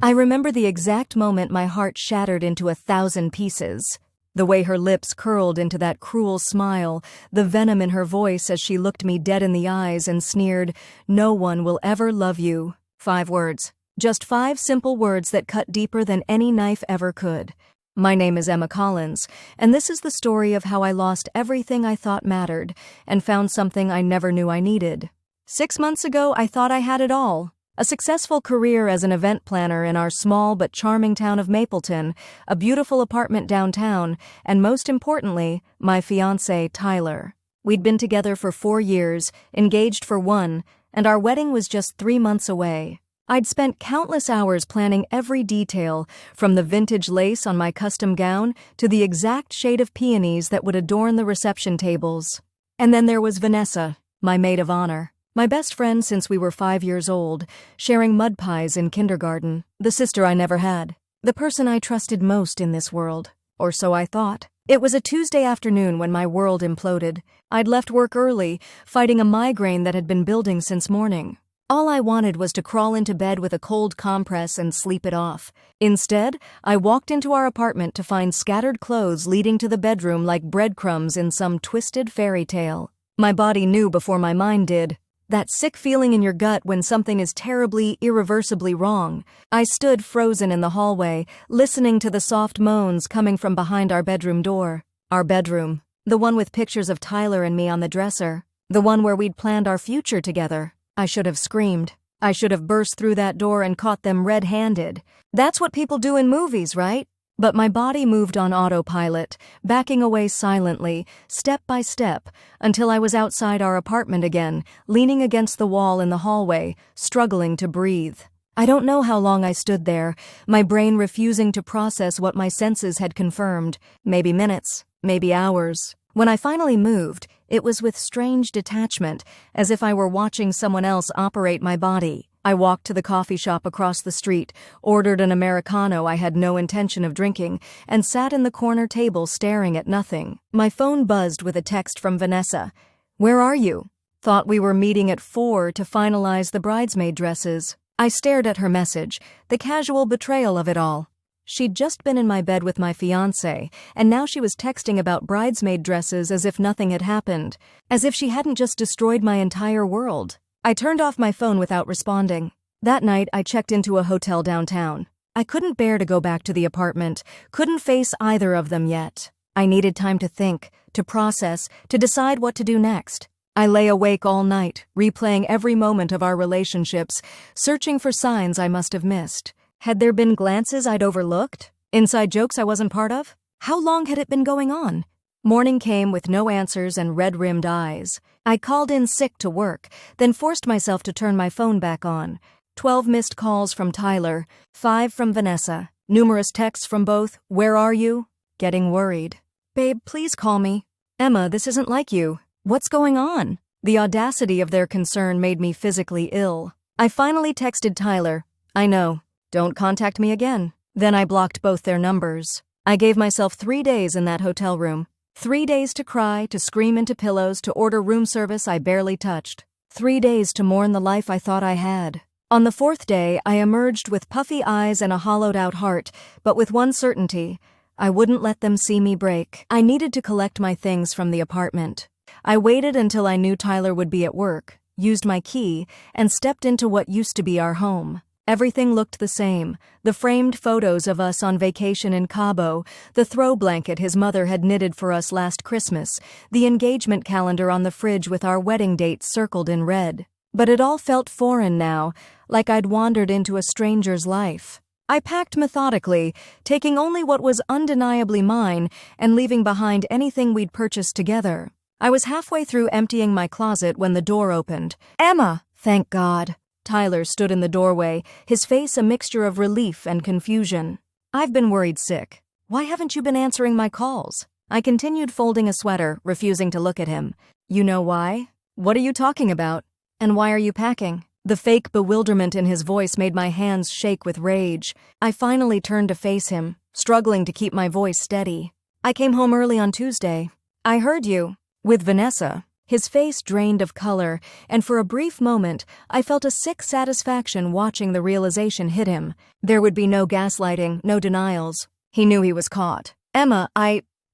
I remember the exact moment my heart shattered into 1,000 pieces. The way her lips curled into that cruel smile, the venom in her voice as she looked me dead in the eyes and sneered, "No one will ever love you." 5 words. Just 5 simple words that cut deeper than any knife ever could. My name is Emma Collins, and this is the story of how I lost everything I thought mattered and found something I never knew I needed. 6 months ago, I thought I had it all. A successful career as an event planner in our small but charming town of Mapleton, a beautiful apartment downtown, and most importantly, my fiancé, Tyler. We'd been together for 4 years, engaged for 1, and our wedding was just 3 months away. I'd spent countless hours planning every detail, from the vintage lace on my custom gown to the exact shade of peonies that would adorn the reception tables. And then there was Vanessa, my maid of honor. My best friend since we were 5 years old, sharing mud pies in kindergarten, the sister I never had, the person I trusted most in this world, or so I thought. It was a Tuesday afternoon when my world imploded. I'd left work early, fighting a migraine that had been building since morning. All I wanted was to crawl into bed with a cold compress and sleep it off. Instead, I walked into our apartment to find scattered clothes leading to the bedroom like breadcrumbs in some twisted fairy tale. My body knew before my mind did. That sick feeling in your gut when something is terribly, irreversibly wrong. I stood frozen in the hallway, listening to the soft moans coming from behind our bedroom door. Our bedroom. The one with pictures of Tyler and me on the dresser. The one where we'd planned our future together. I should have screamed. I should have burst through that door and caught them red-handed. That's what people do in movies, right? But my body moved on autopilot, backing away silently, step by step, until I was outside our apartment again, leaning against the wall in the hallway, struggling to breathe. I don't know how long I stood there, my brain refusing to process what my senses had confirmed. Maybe minutes, maybe hours. When I finally moved, it was with strange detachment, as if I were watching someone else operate my body. I walked to the coffee shop across the street, ordered an Americano I had no intention of drinking, and sat in the corner table staring at nothing. My phone buzzed with a text from Vanessa. "Where are you?" Thought we were meeting at 4 to finalize the bridesmaid dresses. I stared at her message, the casual betrayal of it all. She'd just been in my bed with my fiancé, and now she was texting about bridesmaid dresses as if nothing had happened, as if she hadn't just destroyed my entire world. I turned off my phone without responding. That night, I checked into a hotel downtown. I couldn't bear to go back to the apartment, couldn't face either of them yet. I needed time to think, to process, to decide what to do next. I lay awake all night, replaying every moment of our relationships, searching for signs I must have missed. Had there been glances I'd overlooked? Inside jokes I wasn't part of? How long had it been going on? Morning came with no answers and red-rimmed eyes. I called in sick to work, then forced myself to turn my phone back on. 12 missed calls from Tyler, 5 from Vanessa, numerous texts from both. "Where are you?" Getting worried. "Babe, please call me." "Emma, this isn't like you. What's going on?" The audacity of their concern made me physically ill. I finally texted Tyler, "I know. Don't contact me again." Then I blocked both their numbers. I gave myself 3 days in that hotel room. 3 days to cry, to scream into pillows, to order room service I barely touched. 3 days to mourn the life I thought I had. On the 4th day, I emerged with puffy eyes and a hollowed-out heart, but with one certainty: I wouldn't let them see me break. I needed to collect my things from the apartment. I waited until I knew Tyler would be at work, used my key, and stepped into what used to be our home. Everything looked the same. The framed photos of us on vacation in Cabo, the throw blanket his mother had knitted for us last Christmas, the engagement calendar on the fridge with our wedding date circled in red. But it all felt foreign now, like I'd wandered into a stranger's life. I packed methodically, taking only what was undeniably mine and leaving behind anything we'd purchased together. I was halfway through emptying my closet when the door opened. "Emma!" Thank God. Tyler stood in the doorway, his face a mixture of relief and confusion. "I've been worried sick. Why haven't you been answering my calls?" I continued folding a sweater, refusing to look at him. "You know why?" "What are you talking about? And why are you packing?" The fake bewilderment in his voice made my hands shake with rage. I finally turned to face him, struggling to keep my voice steady. "I came home early on Tuesday. I heard you. With Vanessa." His face drained of color, and for a brief moment, I felt a sick satisfaction watching the realization hit him. There would be no gaslighting, no denials. He knew he was caught. Emma,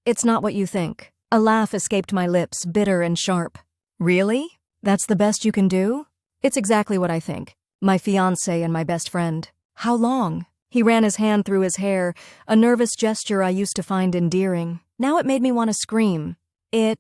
it's not what you think. A laugh escaped my lips, bitter and sharp. Really? That's the best you can do? It's exactly what I think. My fiancé and my best friend. How long? He ran his hand through his hair, a nervous gesture I used to find endearing. Now it made me want to scream. It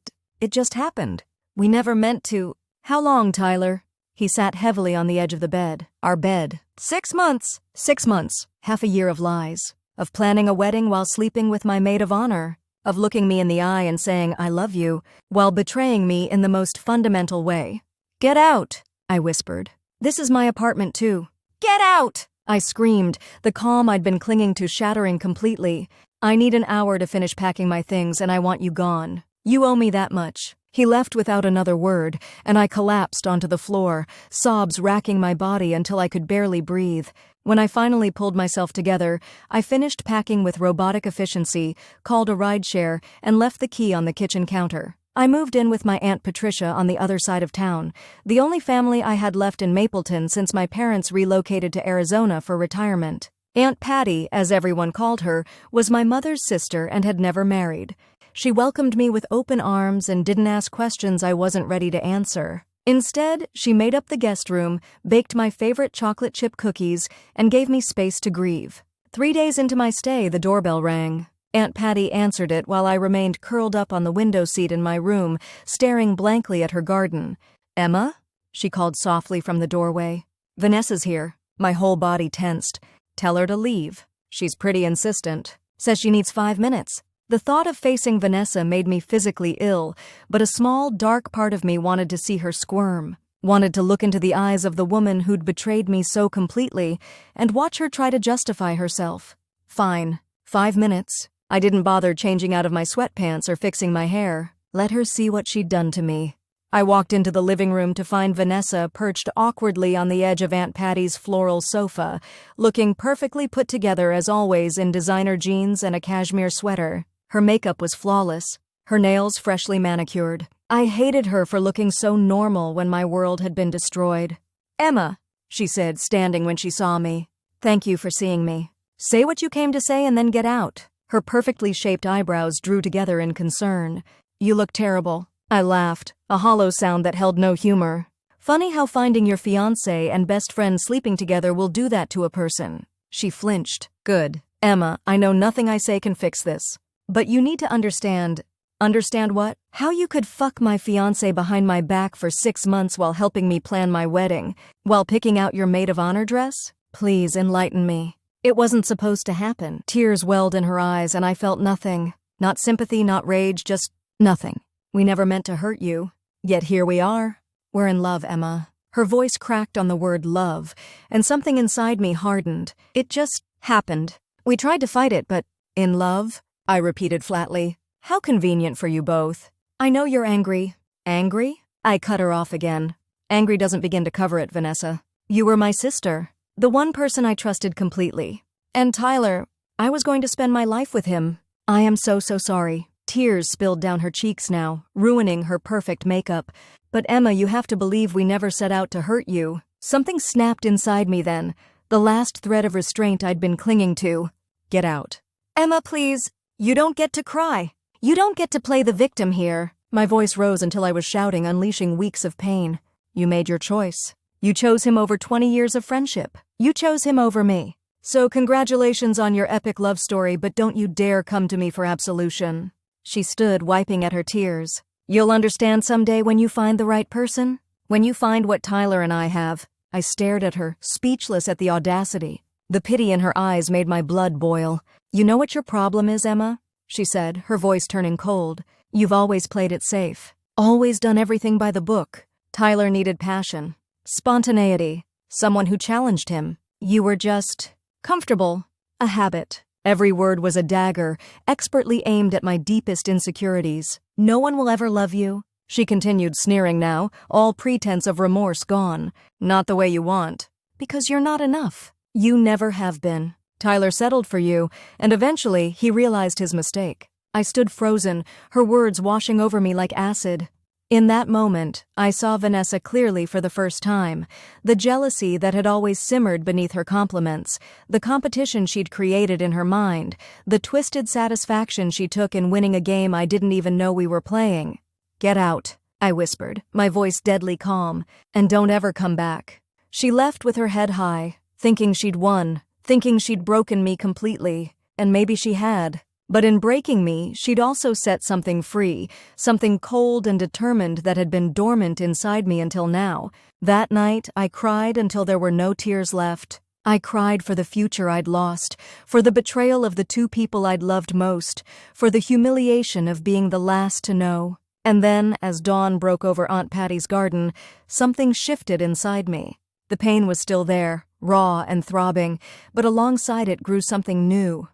just happened. We never meant to. How long, Tyler? He sat heavily on the edge of the bed. Our bed. 6 months. 6 months. Half a year of lies. Of planning a wedding while sleeping with my maid of honor. Of looking me in the eye and saying, I love you, while betraying me in the most fundamental way. Get out, I whispered. This is my apartment too. Get out! I screamed, the calm I'd been clinging to shattering completely. I need an hour to finish packing my things and I want you gone. You owe me that much. He left without another word, and I collapsed onto the floor, sobs racking my body until I could barely breathe. When I finally pulled myself together, I finished packing with robotic efficiency, called a rideshare, and left the key on the kitchen counter. I moved in with my Aunt Patricia on the other side of town, the only family I had left in Mapleton since my parents relocated to Arizona for retirement. Aunt Patty, as everyone called her, was my mother's sister and had never married. She welcomed me with open arms and didn't ask questions I wasn't ready to answer. Instead, she made up the guest room, baked my favorite chocolate chip cookies, and gave me space to grieve. 3 days into my stay, the doorbell rang. Aunt Patty answered it while I remained curled up on the window seat in my room, staring blankly at her garden. Emma? She called softly from the doorway. Vanessa's here. My whole body tensed. Tell her to leave. She's pretty insistent. Says she needs 5 minutes. The thought of facing Vanessa made me physically ill, but a small, dark part of me wanted to see her squirm, wanted to look into the eyes of the woman who'd betrayed me so completely and watch her try to justify herself. Fine. 5 minutes. I didn't bother changing out of my sweatpants or fixing my hair. Let her see what she'd done to me. I walked into the living room to find Vanessa perched awkwardly on the edge of Aunt Patty's floral sofa, looking perfectly put together as always in designer jeans and a cashmere sweater. Her makeup was flawless, her nails freshly manicured. I hated her for looking so normal when my world had been destroyed. Emma, she said, standing when she saw me. Thank you for seeing me. Say what you came to say and then get out. Her perfectly shaped eyebrows drew together in concern. You look terrible. I laughed, a hollow sound that held no humor. Funny how finding your fiancé and best friend sleeping together will do that to a person. She flinched. Good. Emma, I know nothing I say can fix this. But you need to understand. Understand what? How you could fuck my fiancé behind my back for 6 months while helping me plan my wedding, while picking out your maid of honor dress? Please enlighten me. It wasn't supposed to happen. Tears welled in her eyes and I felt nothing. Not sympathy, not rage, just nothing. We never meant to hurt you. Yet here we are. We're in love, Emma. Her voice cracked on the word love, and something inside me hardened. It just happened. We tried to fight it, but in love? I repeated flatly. How convenient for you both. I know you're angry. Angry? I cut her off again. Angry doesn't begin to cover it, Vanessa. You were my sister. The one person I trusted completely. And Tyler, I was going to spend my life with him. I am so sorry. Tears spilled down her cheeks now, ruining her perfect makeup. But Emma, you have to believe we never set out to hurt you. Something snapped inside me then, the last thread of restraint I'd been clinging to. Get out. Emma, please. You don't get to cry. You don't get to play the victim here. My voice rose until I was shouting, unleashing weeks of pain. You made your choice. You chose him over 20 years of friendship. You chose him over me. So congratulations on your epic love story, but don't you dare come to me for absolution. She stood, wiping at her tears. You'll understand someday when you find the right person. When you find what Tyler and I have. I stared at her, speechless at the audacity. The pity in her eyes made my blood boil. You know what your problem is, Emma? She said, her voice turning cold. You've always played it safe. Always done everything by the book. Tyler needed passion. Spontaneity. Someone who challenged him. You were just comfortable. A habit. Every word was a dagger, expertly aimed at my deepest insecurities. No one will ever love you. She continued, sneering now, all pretense of remorse gone. Not the way you want. Because you're not enough. You never have been. Tyler settled for you, and eventually he realized his mistake. I stood frozen, her words washing over me like acid. In that moment, I saw Vanessa clearly for the first time. The jealousy that had always simmered beneath her compliments, the competition she'd created in her mind, the twisted satisfaction she took in winning a game I didn't even know we were playing. "Get out," I whispered, my voice deadly calm, "and don't ever come back." She left with her head high, thinking she'd won, thinking she'd broken me completely, and maybe she had. But in breaking me, she'd also set something free, something cold and determined that had been dormant inside me until now. That night, I cried until there were no tears left. I cried for the future I'd lost, for the betrayal of the two people I'd loved most, for the humiliation of being the last to know. And then, as dawn broke over Aunt Patty's garden, something shifted inside me. The pain was still there, raw and throbbing, but alongside it grew something new.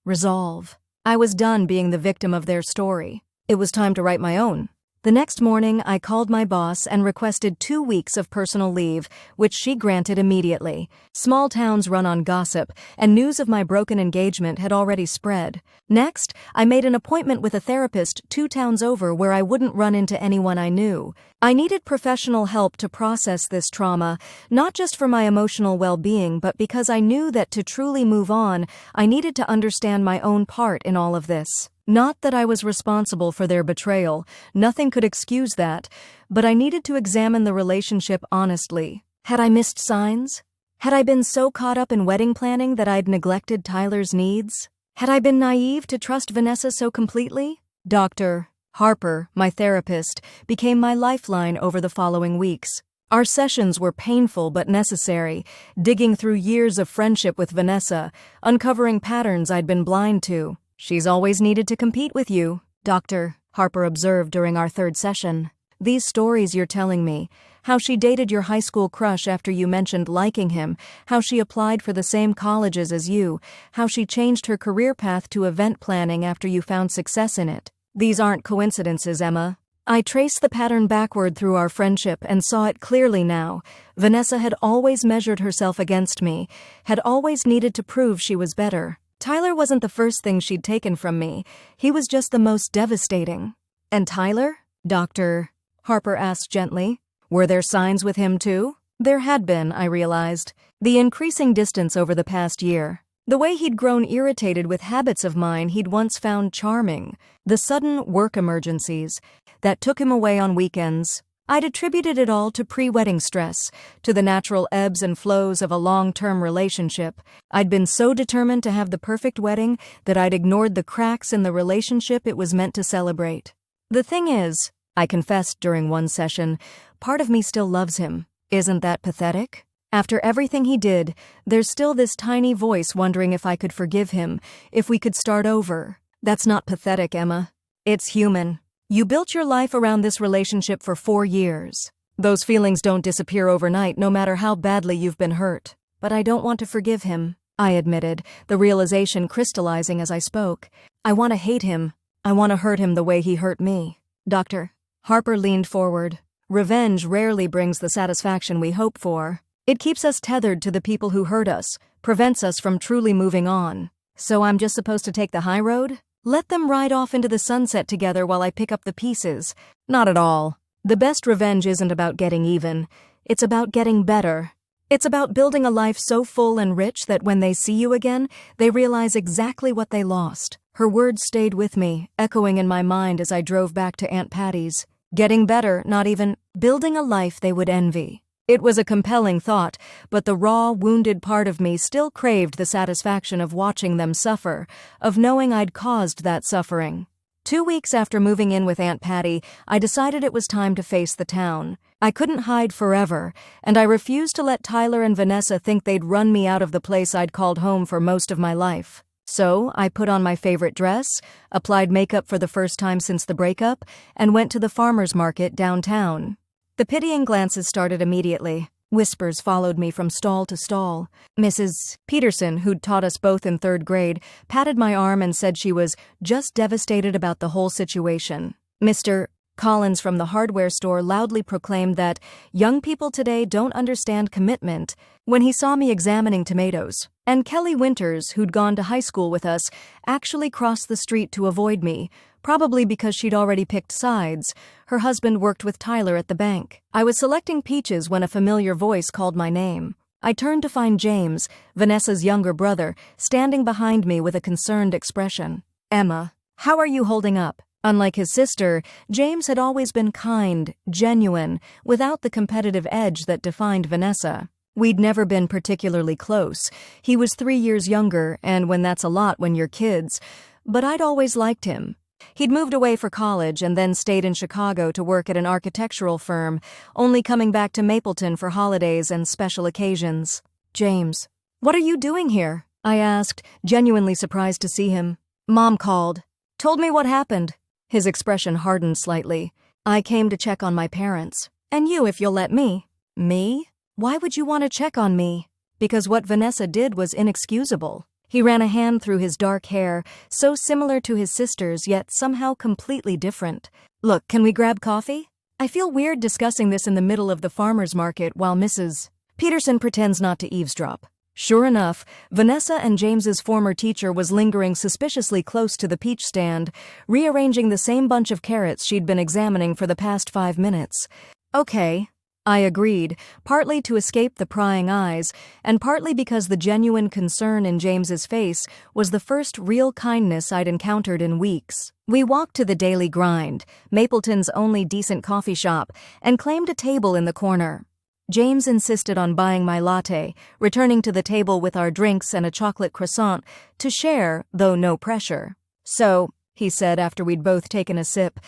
Resolve. I was done being the victim of their story. It was time to write my own. The next morning, I called my boss and requested 2 weeks of personal leave, which she granted immediately. Small towns run on gossip, and news of my broken engagement had already spread. Next, I made an appointment with a therapist 2 towns over where I wouldn't run into anyone I knew. I needed professional help to process this trauma, not just for my emotional well-being, but because I knew that to truly move on, I needed to understand my own part in all of this. Not that I was responsible for their betrayal, nothing could excuse that, but I needed to examine the relationship honestly. Had I missed signs? Had I been so caught up in wedding planning that I'd neglected Tyler's needs? Had I been naive to trust Vanessa so completely? Dr. Harper, my therapist, became my lifeline over the following weeks. Our sessions were painful but necessary, digging through years of friendship with Vanessa, uncovering patterns I'd been blind to. "She's always needed to compete with you," Dr. Harper observed during our 3rd session. "These stories you're telling me, how she dated your high school crush after you mentioned liking him, how she applied for the same colleges as you, how she changed her career path to event planning after you found success in it. These aren't coincidences, Emma." I traced the pattern backward through our friendship and saw it clearly now. Vanessa had always measured herself against me, had always needed to prove she was better. Tyler wasn't the first thing she'd taken from me. He was just the most devastating. "And Tyler?" Dr. Harper asked gently. "Were there signs with him too?" There had been, I realized. The increasing distance over the past year. The way he'd grown irritated with habits of mine he'd once found charming. The sudden work emergencies that took him away on weekends. I'd attributed it all to pre-wedding stress, to the natural ebbs and flows of a long-term relationship. I'd been so determined to have the perfect wedding that I'd ignored the cracks in the relationship it was meant to celebrate. "The thing is," I confessed during one session, "part of me still loves him. Isn't that pathetic? After everything he did, there's still this tiny voice wondering if I could forgive him, if we could start over." "That's not pathetic, Emma. It's human. You built your life around this relationship for 4 years. Those feelings don't disappear overnight, no matter how badly you've been hurt." "But I don't want to forgive him," I admitted, the realization crystallizing as I spoke. "I want to hate him. I want to hurt him the way he hurt me." Dr. Harper leaned forward. "Revenge rarely brings the satisfaction we hope for. It keeps us tethered to the people who hurt us, prevents us from truly moving on. So I'm just supposed to take the high road? Let them ride off into the sunset together while I pick up the pieces?" Not at all. The best revenge isn't about getting even. It's about getting better. It's about building a life so full and rich that when they see you again, they realize exactly what they lost. Her words stayed with me, echoing in my mind as I drove back to Aunt Patty's. Getting better, not even building a life they would envy. It was a compelling thought, but the raw, wounded part of me still craved the satisfaction of watching them suffer, of knowing I'd caused that suffering. 2 weeks after moving in with Aunt Patty, I decided it was time to face the town. I couldn't hide forever, and I refused to let Tyler and Vanessa think they'd run me out of the place I'd called home for most of my life. So I put on my favorite dress, applied makeup for the first time since the breakup, and went to the farmer's market downtown. The pitying glances started immediately. Whispers followed me from stall to stall. Mrs. Peterson, who'd taught us both in 3rd grade, patted my arm and said she was just devastated about the whole situation. Mr. Collins from the hardware store loudly proclaimed that young people today don't understand commitment when he saw me examining tomatoes. And Kelly Winters, who'd gone to high school with us, actually crossed the street to avoid me, probably because she'd already picked sides. Her husband worked with Tyler at the bank. I was selecting peaches when a familiar voice called my name. I turned to find James, Vanessa's younger brother, standing behind me with a concerned expression. "Emma, how are you holding up?" Unlike his sister, James had always been kind, genuine, without the competitive edge that defined Vanessa. We'd never been particularly close. He was 3 years younger, and when that's a lot when you're kids, but I'd always liked him. He'd moved away for college and then stayed in Chicago to work at an architectural firm, only coming back to Mapleton for holidays and special occasions. "James, what are you doing here?" I asked, genuinely surprised to see him. "Mom called. Told me what happened." His expression hardened slightly. "I came to check on my parents. And you, if you'll let me." "Me? Why would you want to check on me?" "Because what Vanessa did was inexcusable." He ran a hand through his dark hair, so similar to his sister's, yet somehow completely different. "Look, can we grab coffee? I feel weird discussing this in the middle of the farmer's market while Mrs. Peterson pretends not to eavesdrop." Sure enough, Vanessa and James's former teacher was lingering suspiciously close to the peach stand, rearranging the same bunch of carrots she'd been examining for the past 5 minutes. "Okay," I agreed, partly to escape the prying eyes, and partly because the genuine concern in James's face was the first real kindness I'd encountered in weeks. We walked to the Daily Grind, Mapleton's only decent coffee shop, and claimed a table in the corner. James insisted on buying my latte, returning to the table with our drinks and a chocolate croissant, to share, though no pressure. "So," he said after we'd both taken a sip,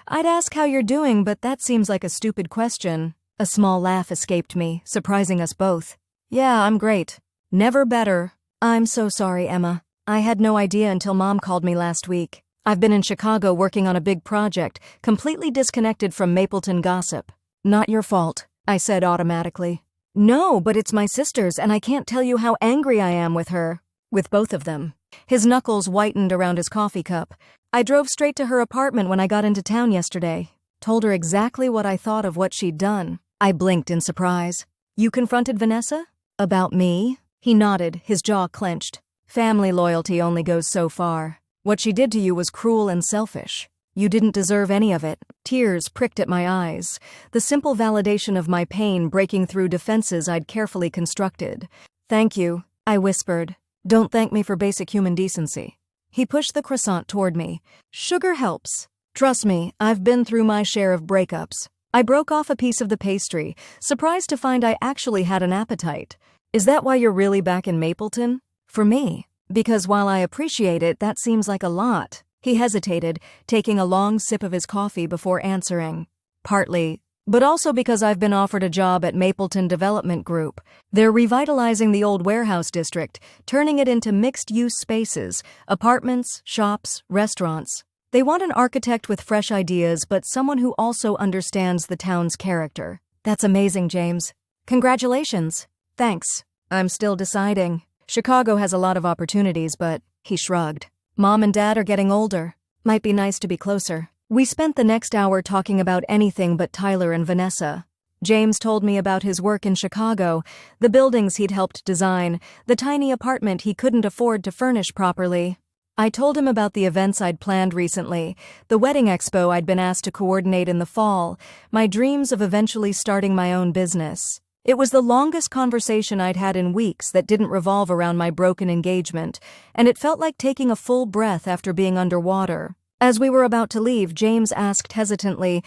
"I'd ask how you're doing, but that seems like a stupid question." A small laugh escaped me, surprising us both. "Yeah, I'm great. Never better." "I'm so sorry, Emma. I had no idea until Mom called me last week. I've been in Chicago working on a big project, completely disconnected from Mapleton gossip." "Not your fault," I said automatically. "No, but it's my sister's, and I can't tell you how angry I am with her." "With both of them." His knuckles whitened around his coffee cup. "I drove straight to her apartment when I got into town yesterday. Told her exactly what I thought of what she'd done." I blinked in surprise. "You confronted Vanessa? About me?" He nodded, his jaw clenched. "Family loyalty only goes so far. What she did to you was cruel and selfish. You didn't deserve any of it." Tears pricked at my eyes, the simple validation of my pain breaking through defenses I'd carefully constructed. "Thank you," I whispered. "Don't thank me for basic human decency." He pushed the croissant toward me. "Sugar helps. Trust me, I've been through my share of breakups." I broke off a piece of the pastry, surprised to find I actually had an appetite. "Is that why you're really back in Mapleton?" "For me. Because while I appreciate it, that seems like a lot." He hesitated, taking a long sip of his coffee before answering. "Partly, but also because I've been offered a job at Mapleton Development Group. They're revitalizing the old warehouse district, turning it into mixed-use spaces, apartments, shops, restaurants. They want an architect with fresh ideas, but someone who also understands the town's character." "That's amazing, James. Congratulations." "Thanks. I'm still deciding. Chicago has a lot of opportunities, but..." He shrugged. "Mom and Dad are getting older. Might be nice to be closer." We spent the next hour talking about anything but Tyler and Vanessa. James told me about his work in Chicago, the buildings he'd helped design, the tiny apartment he couldn't afford to furnish properly. I told him about the events I'd planned recently, the wedding expo I'd been asked to coordinate in the fall, my dreams of eventually starting my own business. It was the longest conversation I'd had in weeks that didn't revolve around my broken engagement, and it felt like taking a full breath after being underwater. As we were about to leave, James asked hesitantly,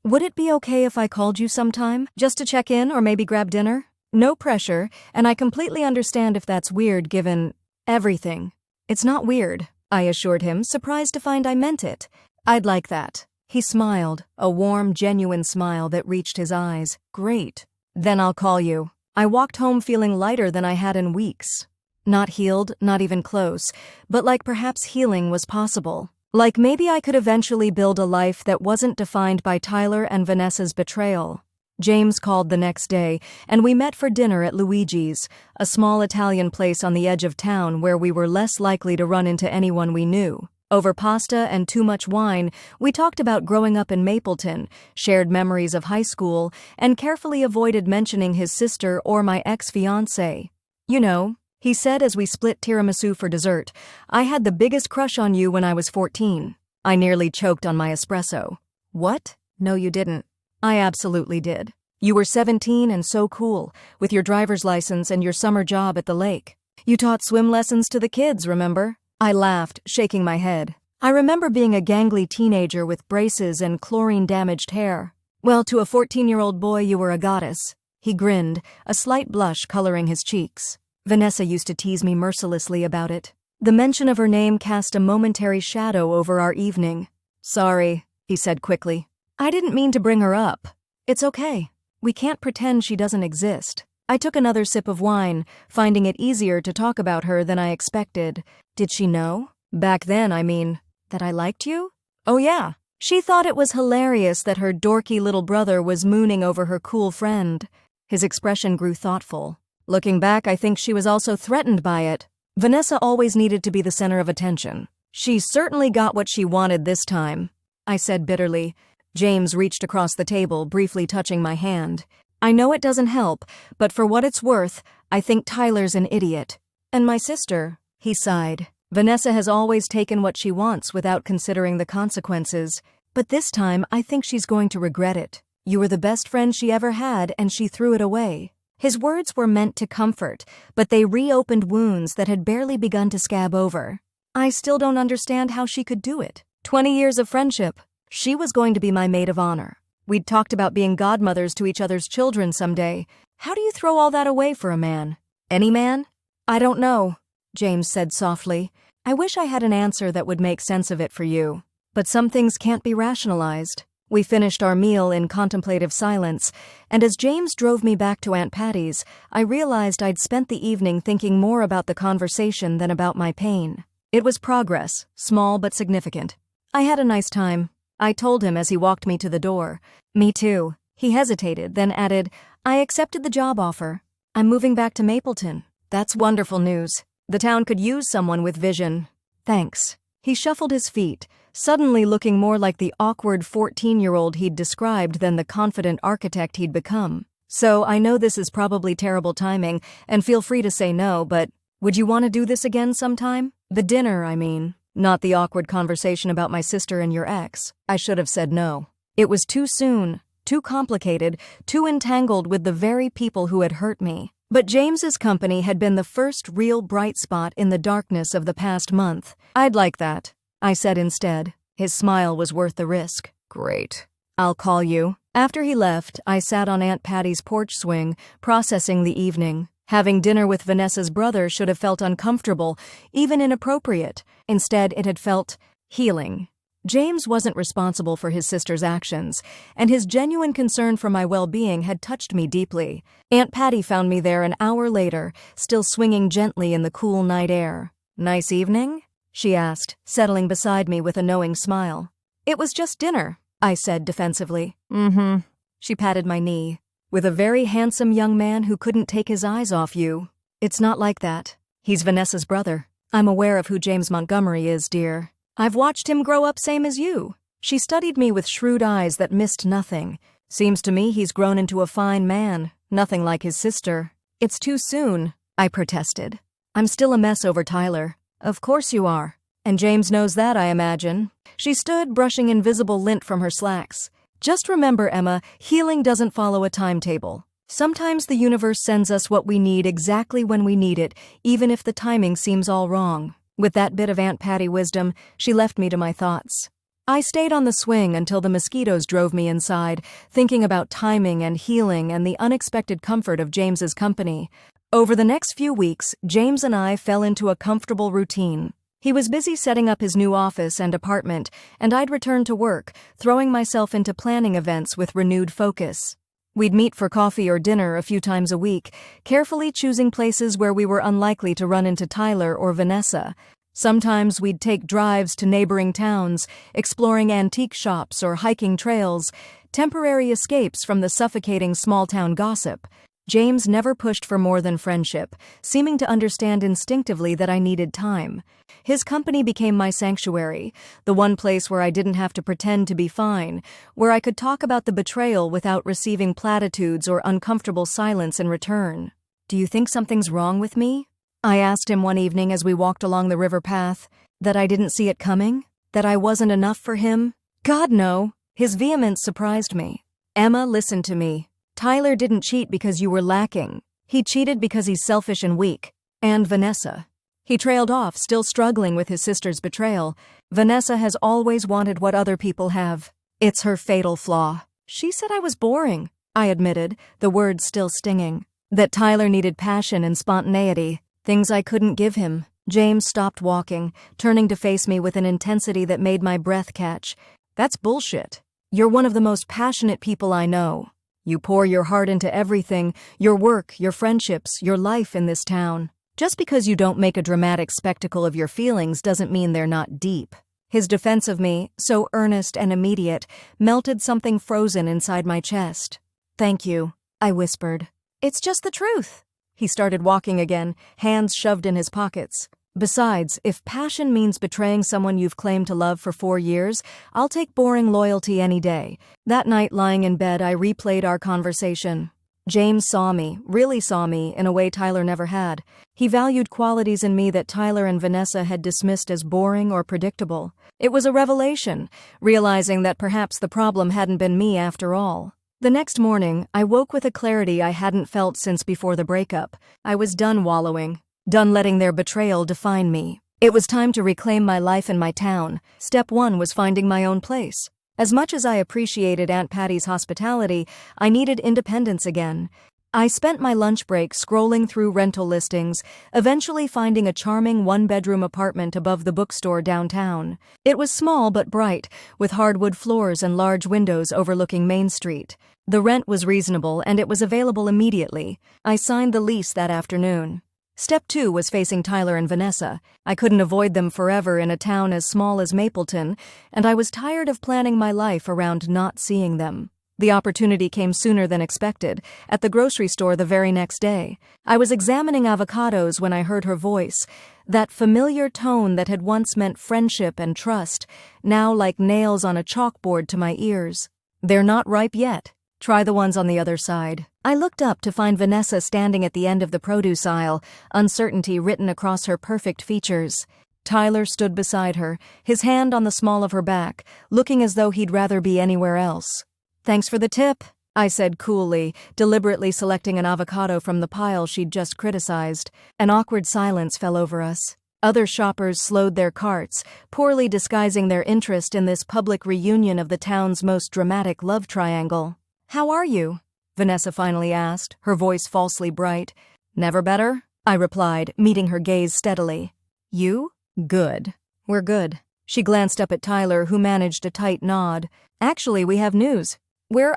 "Would it be okay if I called you sometime, just to check in or maybe grab dinner?" No pressure, and I completely understand if that's weird given everything. "It's not weird," I assured him, surprised to find I meant it. "I'd like that." He smiled, a warm, genuine smile that reached his eyes. "Great. Then I'll call you." I walked home feeling lighter than I had in weeks. Not healed, not even close, but like perhaps healing was possible. Like maybe I could eventually build a life that wasn't defined by Tyler and Vanessa's betrayal. James called the next day, and we met for dinner at Luigi's, a small Italian place on the edge of town where we were less likely to run into anyone we knew. Over pasta and too much wine, we talked about growing up in Mapleton, shared memories of high school, and carefully avoided mentioning his sister or my ex-fiancé. "You know," he said as we split tiramisu for dessert, "I had the biggest crush on you when I was 14. I nearly choked on my espresso. What? No, you didn't. I absolutely did. You were 17 and so cool, with your driver's license and your summer job at the lake. You taught swim lessons to the kids, remember? I laughed, shaking my head. I remember being a gangly teenager with braces and chlorine-damaged hair. Well, to a 14-year-old boy, you were a goddess. He grinned, a slight blush coloring his cheeks. Vanessa used to tease me mercilessly about it. The mention of her name cast a momentary shadow over our evening. Sorry, he said quickly. I didn't mean to bring her up. It's okay. We can't pretend she doesn't exist. I took another sip of wine, finding it easier to talk about her than I expected. Did she know? Back then, I mean, that I liked you? Oh yeah. She thought it was hilarious that her dorky little brother was mooning over her cool friend. His expression grew thoughtful. Looking back, I think she was also threatened by it. Vanessa always needed to be the center of attention. She certainly got what she wanted this time, I said bitterly. James reached across the table, briefly touching my hand. I know it doesn't help, but for what it's worth, I think Tyler's an idiot. And my sister, he sighed. Vanessa has always taken what she wants without considering the consequences. But this time, I think she's going to regret it. You were the best friend she ever had, and she threw it away. His words were meant to comfort, but they reopened wounds that had barely begun to scab over. I still don't understand how she could do it. 20 years of friendship. She was going to be my maid of honor. We'd talked about being godmothers to each other's children someday. How do you throw all that away for a man? Any man? I don't know, James said softly. I wish I had an answer that would make sense of it for you. But some things can't be rationalized. We finished our meal in contemplative silence, and as James drove me back to Aunt Patty's, I realized I'd spent the evening thinking more about the conversation than about my pain. It was progress, small but significant. I had a nice time, I told him as he walked me to the door. Me too. He hesitated, then added, I accepted the job offer. I'm moving back to Mapleton. That's wonderful news. The town could use someone with vision. Thanks. He shuffled his feet, suddenly looking more like the awkward 14-year-old he'd described than the confident architect he'd become. So I know this is probably terrible timing, and feel free to say no, but would you want to do this again sometime? The dinner, I mean. Not the awkward conversation about my sister and your ex. I should have said no. It was too soon, too complicated, too entangled with the very people who had hurt me. But James's company had been the first real bright spot in the darkness of the past month. I'd like that, I said instead. His smile was worth the risk. Great. I'll call you. After he left, I sat on Aunt Patty's porch swing, processing the evening. Having dinner with Vanessa's brother should have felt uncomfortable, even inappropriate. Instead, it had felt healing. James wasn't responsible for his sister's actions, and his genuine concern for my well-being had touched me deeply. Aunt Patty found me there an hour later, still swinging gently in the cool night air. Nice evening? She asked, settling beside me with a knowing smile. It was just dinner, I said defensively. Mm-hmm. She patted my knee. With a very handsome young man who couldn't take his eyes off you. It's not like that. He's Vanessa's brother. I'm aware of who James Montgomery is, dear. I've watched him grow up same as you. She studied me with shrewd eyes that missed nothing. Seems to me he's grown into a fine man, nothing like his sister. It's too soon, I protested. I'm still a mess over Tyler. Of course you are. And James knows that, I imagine. She stood, brushing invisible lint from her slacks. Just remember, Emma, healing doesn't follow a timetable. Sometimes the universe sends us what we need exactly when we need it, even if the timing seems all wrong. With that bit of Aunt Patty wisdom, she left me to my thoughts. I stayed on the swing until the mosquitoes drove me inside, thinking about timing and healing and the unexpected comfort of James's company. Over the next few weeks, James and I fell into a comfortable routine. He was busy setting up his new office and apartment, and I'd returned to work, throwing myself into planning events with renewed focus. We'd meet for coffee or dinner a few times a week, carefully choosing places where we were unlikely to run into Tyler or Vanessa. Sometimes we'd take drives to neighboring towns, exploring antique shops or hiking trails, temporary escapes from the suffocating small-town gossip. James never pushed for more than friendship, seeming to understand instinctively that I needed time. His company became my sanctuary, the one place where I didn't have to pretend to be fine, where I could talk about the betrayal without receiving platitudes or uncomfortable silence in return. Do you think something's wrong with me? I asked him one evening as we walked along the river path. That I didn't see it coming? That I wasn't enough for him? God, no. His vehemence surprised me. Emma, listen to me. Tyler didn't cheat because you were lacking. He cheated because he's selfish and weak. And Vanessa. He trailed off, still struggling with his sister's betrayal. Vanessa has always wanted what other people have. It's her fatal flaw. She said I was boring, I admitted, the words still stinging. That Tyler needed passion and spontaneity, things I couldn't give him. James stopped walking, turning to face me with an intensity that made my breath catch. That's bullshit. You're one of the most passionate people I know. You pour your heart into everything, your work, your friendships, your life in this town. Just because you don't make a dramatic spectacle of your feelings doesn't mean they're not deep. His defense of me, so earnest and immediate, melted something frozen inside my chest. Thank you, I whispered. It's just the truth. He started walking again, hands shoved in his pockets. Besides, if passion means betraying someone you've claimed to love for 4 years, I'll take boring loyalty any day. That night, lying in bed, I replayed our conversation. James saw me, really saw me, in a way Tyler never had. He valued qualities in me that Tyler and Vanessa had dismissed as boring or predictable. It was a revelation, realizing that perhaps the problem hadn't been me after all. The next morning, I woke with a clarity I hadn't felt since before the breakup. I was done wallowing, done letting their betrayal define me. It was time to reclaim my life in my town. Step 1 was finding my own place. As much as I appreciated Aunt Patty's hospitality, I needed independence again. I spent my lunch break scrolling through rental listings, eventually finding a charming one-bedroom apartment above the bookstore downtown. It was small but bright, with hardwood floors and large windows overlooking Main Street. The rent was reasonable and it was available immediately. I signed the lease that afternoon. Step 2 was facing Tyler and Vanessa. I couldn't avoid them forever in a town as small as Mapleton, and I was tired of planning my life around not seeing them. The opportunity came sooner than expected, at the grocery store the very next day. I was examining avocados when I heard her voice, that familiar tone that had once meant friendship and trust, now like nails on a chalkboard to my ears. They're not ripe yet. Try the ones on the other side. I looked up to find Vanessa standing at the end of the produce aisle, uncertainty written across her perfect features. Tyler stood beside her, his hand on the small of her back, looking as though he'd rather be anywhere else. Thanks for the tip, I said coolly, deliberately selecting an avocado from the pile she'd just criticized. An awkward silence fell over us. Other shoppers slowed their carts, poorly disguising their interest in this public reunion of the town's most dramatic love triangle. How are you? Vanessa finally asked, her voice falsely bright. Never better, I replied, meeting her gaze steadily. You? Good. We're good. She glanced up at Tyler, who managed a tight nod. Actually, we have news. We're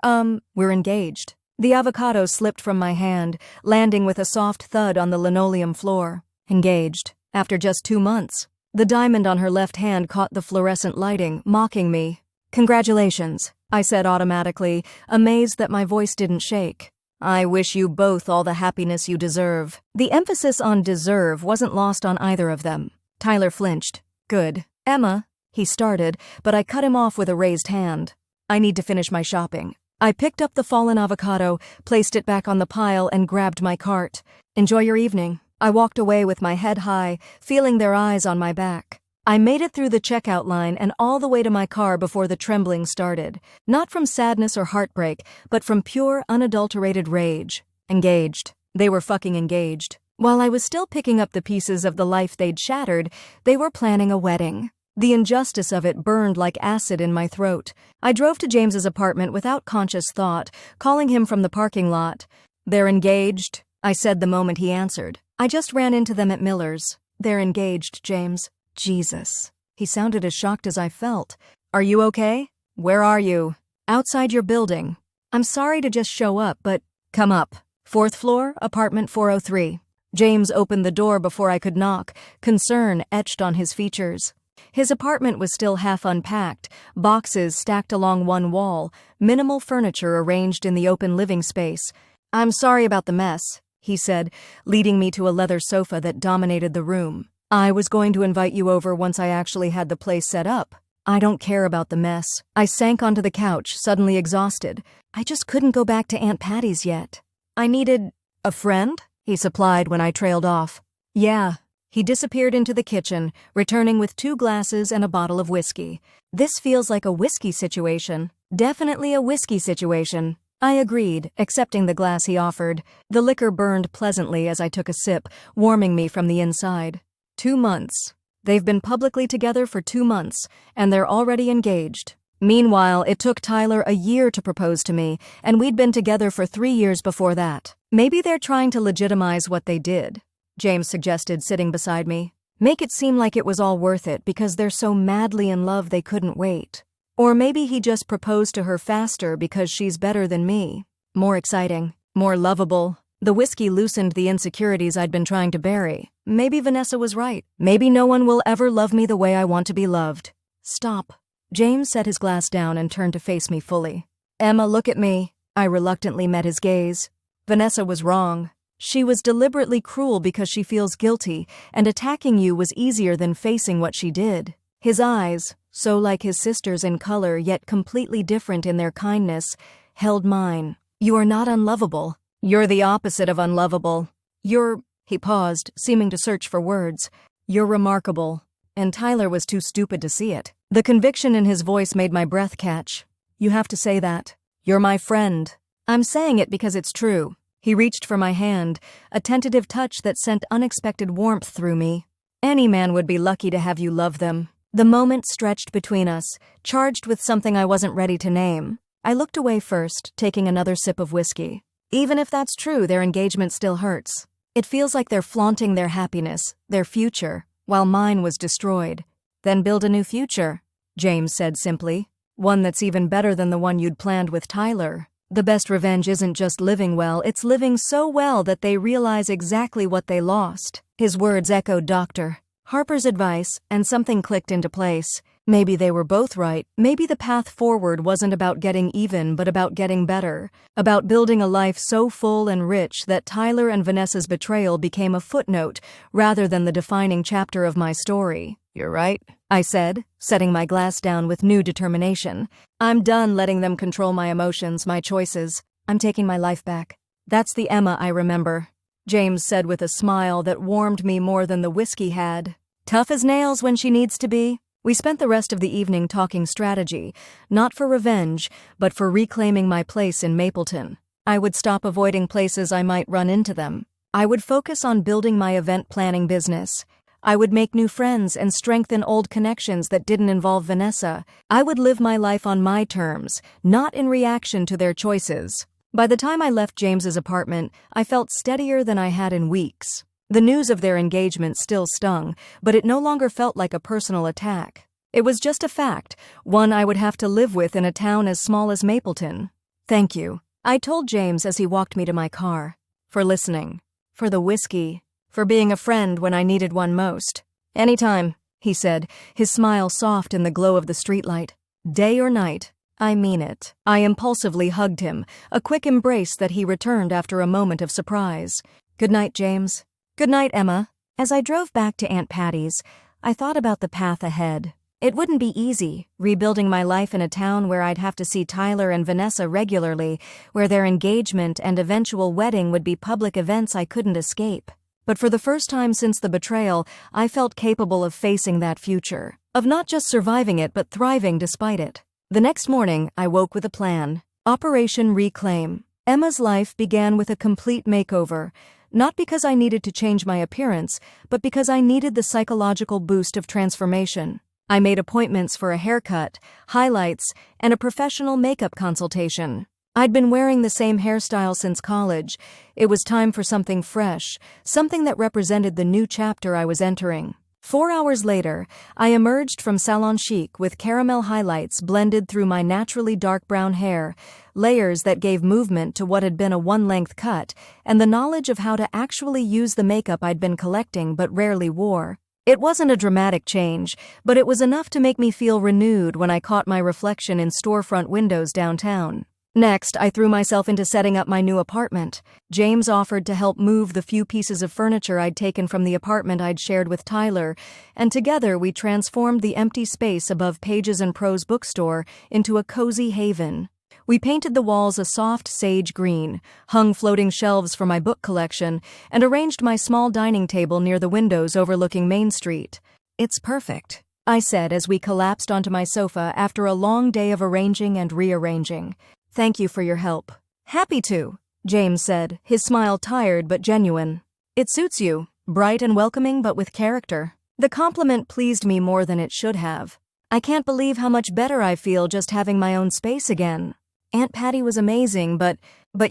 engaged. The avocado slipped from my hand, landing with a soft thud on the linoleum floor. Engaged. After just 2 months. The diamond on her left hand caught the fluorescent lighting, mocking me. Congratulations, I said automatically, amazed that my voice didn't shake. I wish you both all the happiness you deserve. The emphasis on deserve wasn't lost on either of them. Tyler flinched. Good. Emma, he started, but I cut him off with a raised hand. I need to finish my shopping. I picked up the fallen avocado, placed it back on the pile, and grabbed my cart. Enjoy your evening. I walked away with my head high, feeling their eyes on my back. I made it through the checkout line and all the way to my car before the trembling started. Not from sadness or heartbreak, but from pure, unadulterated rage. Engaged. They were fucking engaged. While I was still picking up the pieces of the life they'd shattered, they were planning a wedding. The injustice of it burned like acid in my throat. I drove to James's apartment without conscious thought, calling him from the parking lot. They're engaged, I said the moment he answered. I just ran into them at Miller's. They're engaged, James. Jesus. He sounded as shocked as I felt. Are you okay? Where are you? Outside your building. I'm sorry to just show up, but come up. 4th floor, apartment 403. James opened the door before I could knock, concern etched on his features. His apartment was still half unpacked, boxes stacked along one wall, minimal furniture arranged in the open living space. I'm sorry about the mess, he said, leading me to a leather sofa that dominated the room. I was going to invite you over once I actually had the place set up. I don't care about the mess. I sank onto the couch, suddenly exhausted. I just couldn't go back to Aunt Patty's yet. I needed a friend, he supplied when I trailed off. Yeah, He disappeared into the kitchen, returning with 2 glasses and a bottle of whiskey. This feels like a whiskey situation. Definitely a whiskey situation. I agreed, accepting the glass he offered. The liquor burned pleasantly as I took a sip, warming me from the inside. 2 months. They've been publicly together for 2 months, and they're already engaged. Meanwhile, it took Tyler a year to propose to me, and we'd been together for 3 years before that. Maybe they're trying to legitimize what they did, James suggested, sitting beside me. Make it seem like it was all worth it because they're so madly in love they couldn't wait. Or maybe he just proposed to her faster because she's better than me. More exciting, more lovable. The whiskey loosened the insecurities I'd been trying to bury. Maybe Vanessa was right. Maybe no one will ever love me the way I want to be loved. Stop. James set his glass down and turned to face me fully. Emma, look at me. I reluctantly met his gaze. Vanessa was wrong. She was deliberately cruel because she feels guilty, and attacking you was easier than facing what she did. His eyes, so like his sister's in color yet completely different in their kindness, held mine. You are not unlovable. You're the opposite of unlovable. He paused, seeming to search for words. You're remarkable. And Tyler was too stupid to see it. The conviction in his voice made my breath catch. You have to say that. You're my friend. I'm saying it because it's true. He reached for my hand, a tentative touch that sent unexpected warmth through me. Any man would be lucky to have you love them. The moment stretched between us, charged with something I wasn't ready to name. I looked away first, taking another sip of whiskey. Even if that's true, their engagement still hurts. It feels like they're flaunting their happiness, their future, while mine was destroyed. Then build a new future, James said simply. One that's even better than the one you'd planned with Tyler. The best revenge isn't just living well, it's living so well that they realize exactly what they lost. His words echoed Dr. Harper's advice, and something clicked into place. Maybe they were both right. Maybe the path forward wasn't about getting even, but about getting better. About building a life so full and rich that Tyler and Vanessa's betrayal became a footnote rather than the defining chapter of my story. You're right, I said, setting my glass down with new determination. I'm done letting them control my emotions, my choices. I'm taking my life back. That's the Emma I remember, James said with a smile that warmed me more than the whiskey had. Tough as nails when she needs to be. We spent the rest of the evening talking strategy, not for revenge, but for reclaiming my place in Mapleton. I would stop avoiding places I might run into them. I would focus on building my event planning business. I would make new friends and strengthen old connections that didn't involve Vanessa. I would live my life on my terms, not in reaction to their choices. By the time I left James's apartment, I felt steadier than I had in weeks. The news of their engagement still stung, but it no longer felt like a personal attack. It was just a fact, one I would have to live with in a town as small as Mapleton. Thank you, I told James as he walked me to my car. For listening. For the whiskey. For being a friend when I needed one most. Anytime, he said, his smile soft in the glow of the streetlight. Day or night, I mean it. I impulsively hugged him, a quick embrace that he returned after a moment of surprise. Good night, James. Good night, Emma. As I drove back to Aunt Patty's, I thought about the path ahead. It wouldn't be easy, rebuilding my life in a town where I'd have to see Tyler and Vanessa regularly, where their engagement and eventual wedding would be public events I couldn't escape. But for the first time since the betrayal, I felt capable of facing that future, of not just surviving it but thriving despite it. The next morning, I woke with a plan. Operation Reclaim. Emma's life began with a complete makeover, not because I needed to change my appearance, but because I needed the psychological boost of transformation. I made appointments for a haircut, highlights, and a professional makeup consultation. I'd been wearing the same hairstyle since college. It was time for something fresh, something that represented the new chapter I was entering. 4 hours later, I emerged from Salon Chic with caramel highlights blended through my naturally dark brown hair, layers that gave movement to what had been a one-length cut, and the knowledge of how to actually use the makeup I'd been collecting but rarely wore. It wasn't a dramatic change, but it was enough to make me feel renewed when I caught my reflection in storefront windows downtown. Next, I threw myself into setting up my new apartment. James offered to help move the few pieces of furniture I'd taken from the apartment I'd shared with Tyler, and together we transformed the empty space above Pages and Prose bookstore into a cozy haven. We painted the walls a soft sage green, hung floating shelves for my book collection, and arranged my small dining table near the windows overlooking Main Street. "It's perfect," I said as we collapsed onto my sofa after a long day of arranging and rearranging. "Thank you for your help." "Happy to," James said, his smile tired but genuine. "It suits you, bright and welcoming but with character." The compliment pleased me more than it should have. I can't believe how much better I feel just having my own space again. "Aunt Patty was amazing, but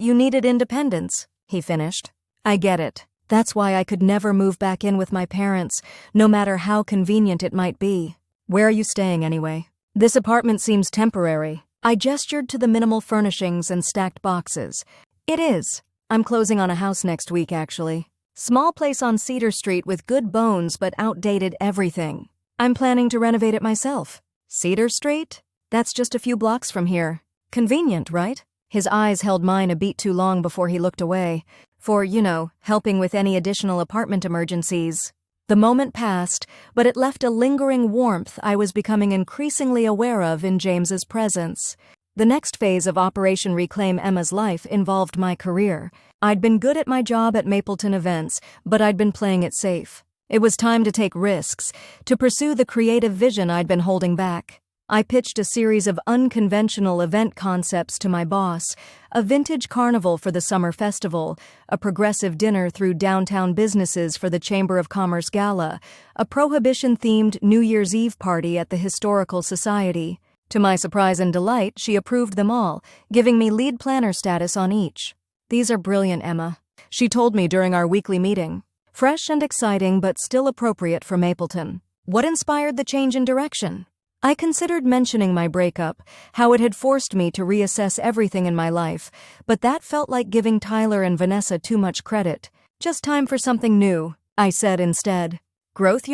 you needed independence," he finished. "I get it. That's why I could never move back in with my parents, no matter how convenient it might be." "Where are you staying anyway?" "This apartment seems temporary." I gestured to the minimal furnishings and stacked boxes. "It is. I'm closing on a house next week, actually. Small place on Cedar Street with good bones but outdated everything. I'm planning to renovate it myself." "Cedar Street? That's just a few blocks from here. Convenient, right?" His eyes held mine a beat too long before he looked away. "For, helping with any additional apartment emergencies." The moment passed, but it left a lingering warmth I was becoming increasingly aware of in James's presence. The next phase of Operation Reclaim Emma's life involved my career. I'd been good at my job at Mapleton Events, but I'd been playing it safe. It was time to take risks, to pursue the creative vision I'd been holding back. I pitched a series of unconventional event concepts to my boss: a vintage carnival for the summer festival, a progressive dinner through downtown businesses for the Chamber of Commerce Gala, a prohibition-themed New Year's Eve party at the Historical Society. To my surprise and delight, she approved them all, giving me lead planner status on each. "These are brilliant, Emma," she told me during our weekly meeting. "Fresh and exciting, but still appropriate for Mapleton." What inspired the change in direction? I considered mentioning my breakup, how it had forced me to reassess everything in my life, but that felt like giving Tyler and Vanessa too much credit. "Just time for something new," I said instead. "Growth,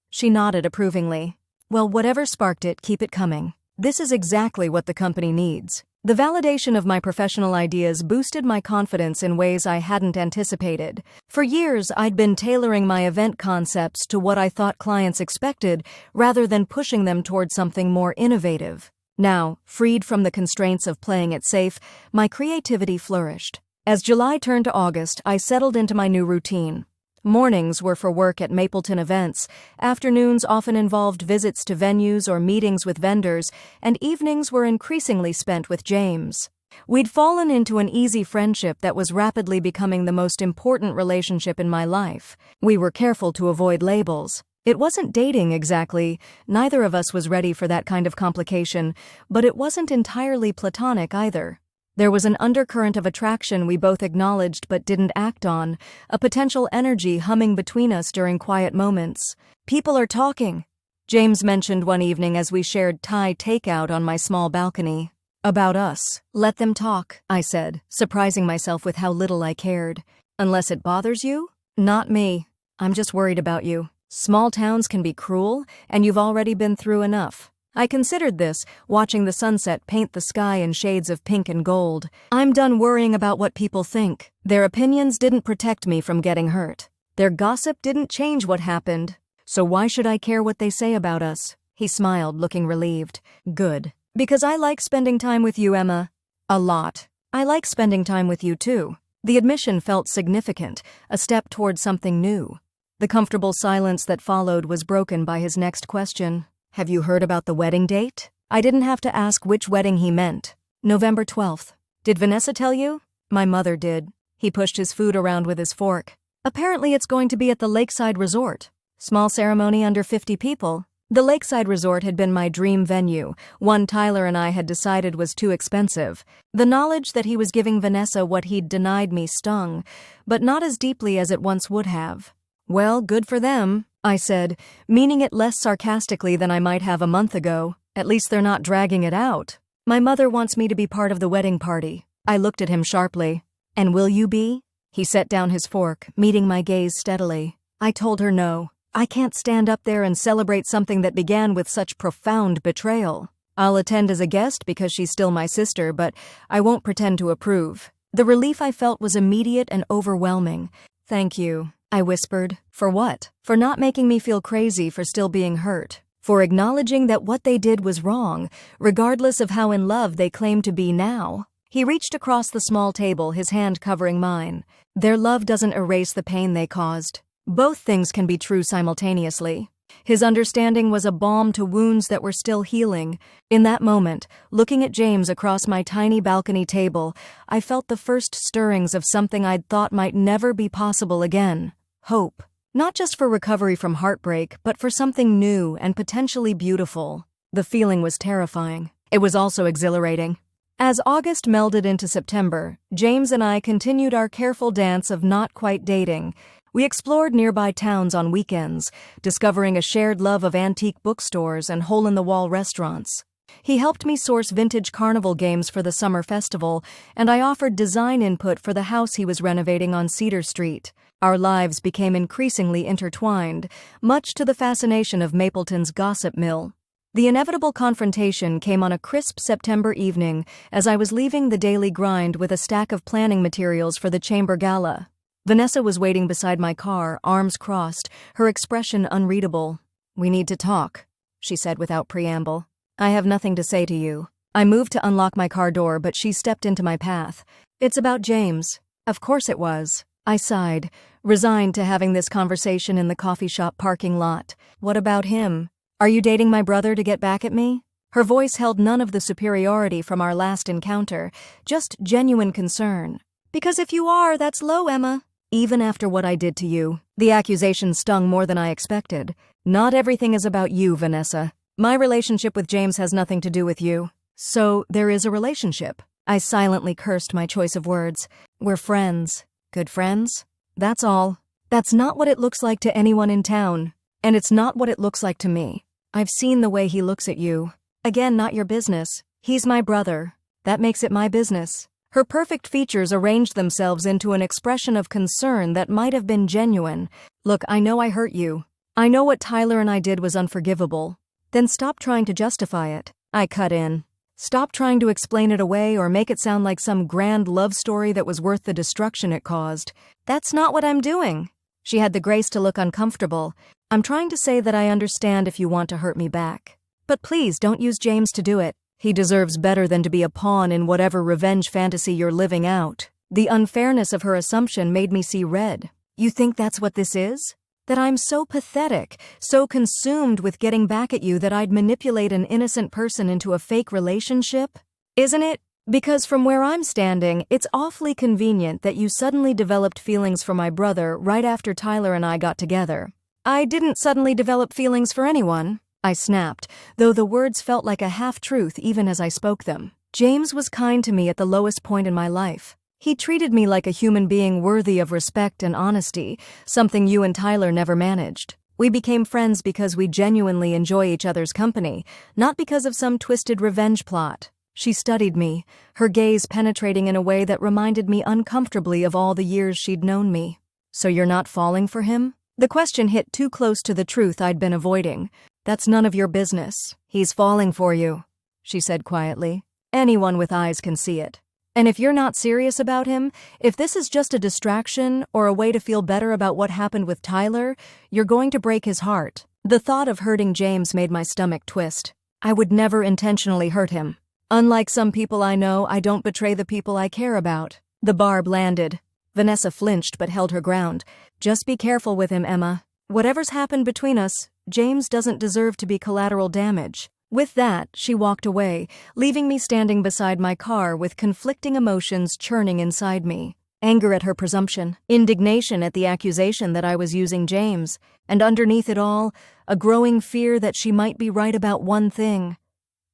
She nodded approvingly. "Well, whatever sparked it, keep it coming. This is exactly what the company needs." The validation of my professional ideas boosted my confidence in ways I hadn't anticipated. For years, I'd been tailoring my event concepts to what I thought clients expected, rather than pushing them toward something more innovative. Now, freed from the constraints of playing it safe, my creativity flourished. As July turned to August, I settled into my new routine. Mornings were for work at Mapleton Events, afternoons often involved visits to venues or meetings with vendors, and evenings were increasingly spent with James. We'd fallen into an easy friendship that was rapidly becoming the most important relationship in my life. We were careful to avoid labels. It wasn't dating exactly, neither of us was ready for that kind of complication, but it wasn't entirely platonic either. There was an undercurrent of attraction we both acknowledged but didn't act on, a potential energy humming between us during quiet moments. "People are talking," James mentioned one evening as we shared Thai takeout on my small balcony. "About us." "Let them talk," I said, surprising myself with how little I cared. "Unless it bothers you?" "Not me. I'm just worried about you. Small towns can be cruel, and you've already been through enough." I considered this, watching the sunset paint the sky in shades of pink and gold. "I'm done worrying about what people think. Their opinions didn't protect me from getting hurt. Their gossip didn't change what happened. So why should I care what they say about us?" He smiled, looking relieved. "Good. Because I like spending time with you, Emma. A lot. I like spending time with you, too." The admission felt significant, a step toward something new. The comfortable silence that followed was broken by his next question. "Have you heard about the wedding date?" I didn't have to ask which wedding he meant. "November 12th. Did Vanessa tell you?" "My mother did." He pushed his food around with his fork. "Apparently it's going to be at the Lakeside Resort. Small ceremony under 50 people. The Lakeside Resort had been my dream venue, one Tyler and I had decided was too expensive. The knowledge that he was giving Vanessa what he'd denied me stung, but not as deeply as it once would have. "Well, good for them," I said, meaning it less sarcastically than I might have a month ago. "At least they're not dragging it out." "My mother wants me to be part of the wedding party." I looked at him sharply. "And will you be?" He set down his fork, meeting my gaze steadily. I told her no. I can't stand up there and celebrate something that began with such profound betrayal. "I'll attend as a guest because she's still my sister, but I won't pretend to approve." The relief I felt was immediate and overwhelming. "Thank you," I whispered. "For what?" "For not making me feel crazy for still being hurt. for acknowledging that what they did was wrong, regardless of how in love they claimed to be now. He reached across the small table, his hand covering mine. Their love doesn't erase the pain they caused. Both things can be true simultaneously. His understanding was a balm to wounds that were still healing. In that moment, looking at James across my tiny balcony table, I felt the first stirrings of something I'd thought might never be possible again. Hope. Not just for recovery from heartbreak, but for something new and potentially beautiful. The feeling was terrifying. It was also exhilarating. As August melded into September, James and I continued our careful dance of not quite dating. We explored nearby towns on weekends, discovering a shared love of antique bookstores and hole-in-the-wall restaurants. He helped me source vintage carnival games for the summer festival, and I offered design input for the house he was renovating on Cedar Street. Our lives became increasingly intertwined, much to the fascination of Mapleton's gossip mill. The inevitable confrontation came on a crisp September evening as I was leaving the daily grind with a stack of planning materials for the chamber gala. Vanessa was waiting beside my car, arms crossed, her expression unreadable. "We need to talk," she said without preamble. "I have nothing to say to you." I moved to unlock my car door, but she stepped into my path. "It's about James." Of course it was. I sighed, resigned to having this conversation in the coffee shop parking lot. "What about him? Are you dating my brother to get back at me?" Her voice held none of the superiority from our last encounter, just genuine concern. "Because if you are, that's low, Emma. Even after what I did to you." The accusation stung more than I expected. "Not everything is about you, Vanessa. My relationship with James has nothing to do with you." "So, there is a relationship?" I silently cursed my choice of words. "We're friends." "Good friends?" "That's all." "That's not what it looks like to anyone in town. And it's not what it looks like to me. I've seen the way he looks at you. Again, not your business. He's my brother. That makes it my business." Her perfect features arranged themselves into an expression of concern that might have been genuine. "Look, I know I hurt you. I know what Tyler and I did was unforgivable. Then stop trying to justify it." I cut in. "Stop trying to explain it away or make it sound like some grand love story that was worth the destruction it caused. That's not what I'm doing." She had the grace to look uncomfortable. "I'm trying to say that I understand if you want to hurt me back. But please don't use James to do it. He deserves better than to be a pawn in whatever revenge fantasy you're living out." The unfairness of her assumption made me see red. "You think that's what this is? That I'm so pathetic, so consumed with getting back at you that I'd manipulate an innocent person into a fake relationship? Isn't it? Because from where I'm standing, it's awfully convenient that you suddenly developed feelings for my brother right after Tyler and I got together." "I didn't suddenly develop feelings for anyone," I snapped, though the words felt like a half-truth even as I spoke them. "James was kind to me at the lowest point in my life. He treated me like a human being worthy of respect and honesty, something you and Tyler never managed. We became friends because we genuinely enjoy each other's company, not because of some twisted revenge plot." She studied me, her gaze penetrating in a way that reminded me uncomfortably of all the years she'd known me. "So you're not falling for him?" The question hit too close to the truth I'd been avoiding. "That's none of your business. He's falling for you," she said quietly. "Anyone with eyes can see it. And if you're not serious about him, if this is just a distraction or a way to feel better about what happened with Tyler, you're going to break his heart." The thought of hurting James made my stomach twist. I would never intentionally hurt him. Unlike some people I know, I don't betray the people I care about. The barb landed. Vanessa flinched but held her ground. "Just be careful with him, Emma. Whatever's happened between us, James doesn't deserve to be collateral damage." With that, she walked away, leaving me standing beside my car with conflicting emotions churning inside me. Anger at her presumption, indignation at the accusation that I was using James, and underneath it all, a growing fear that she might be right about one thing.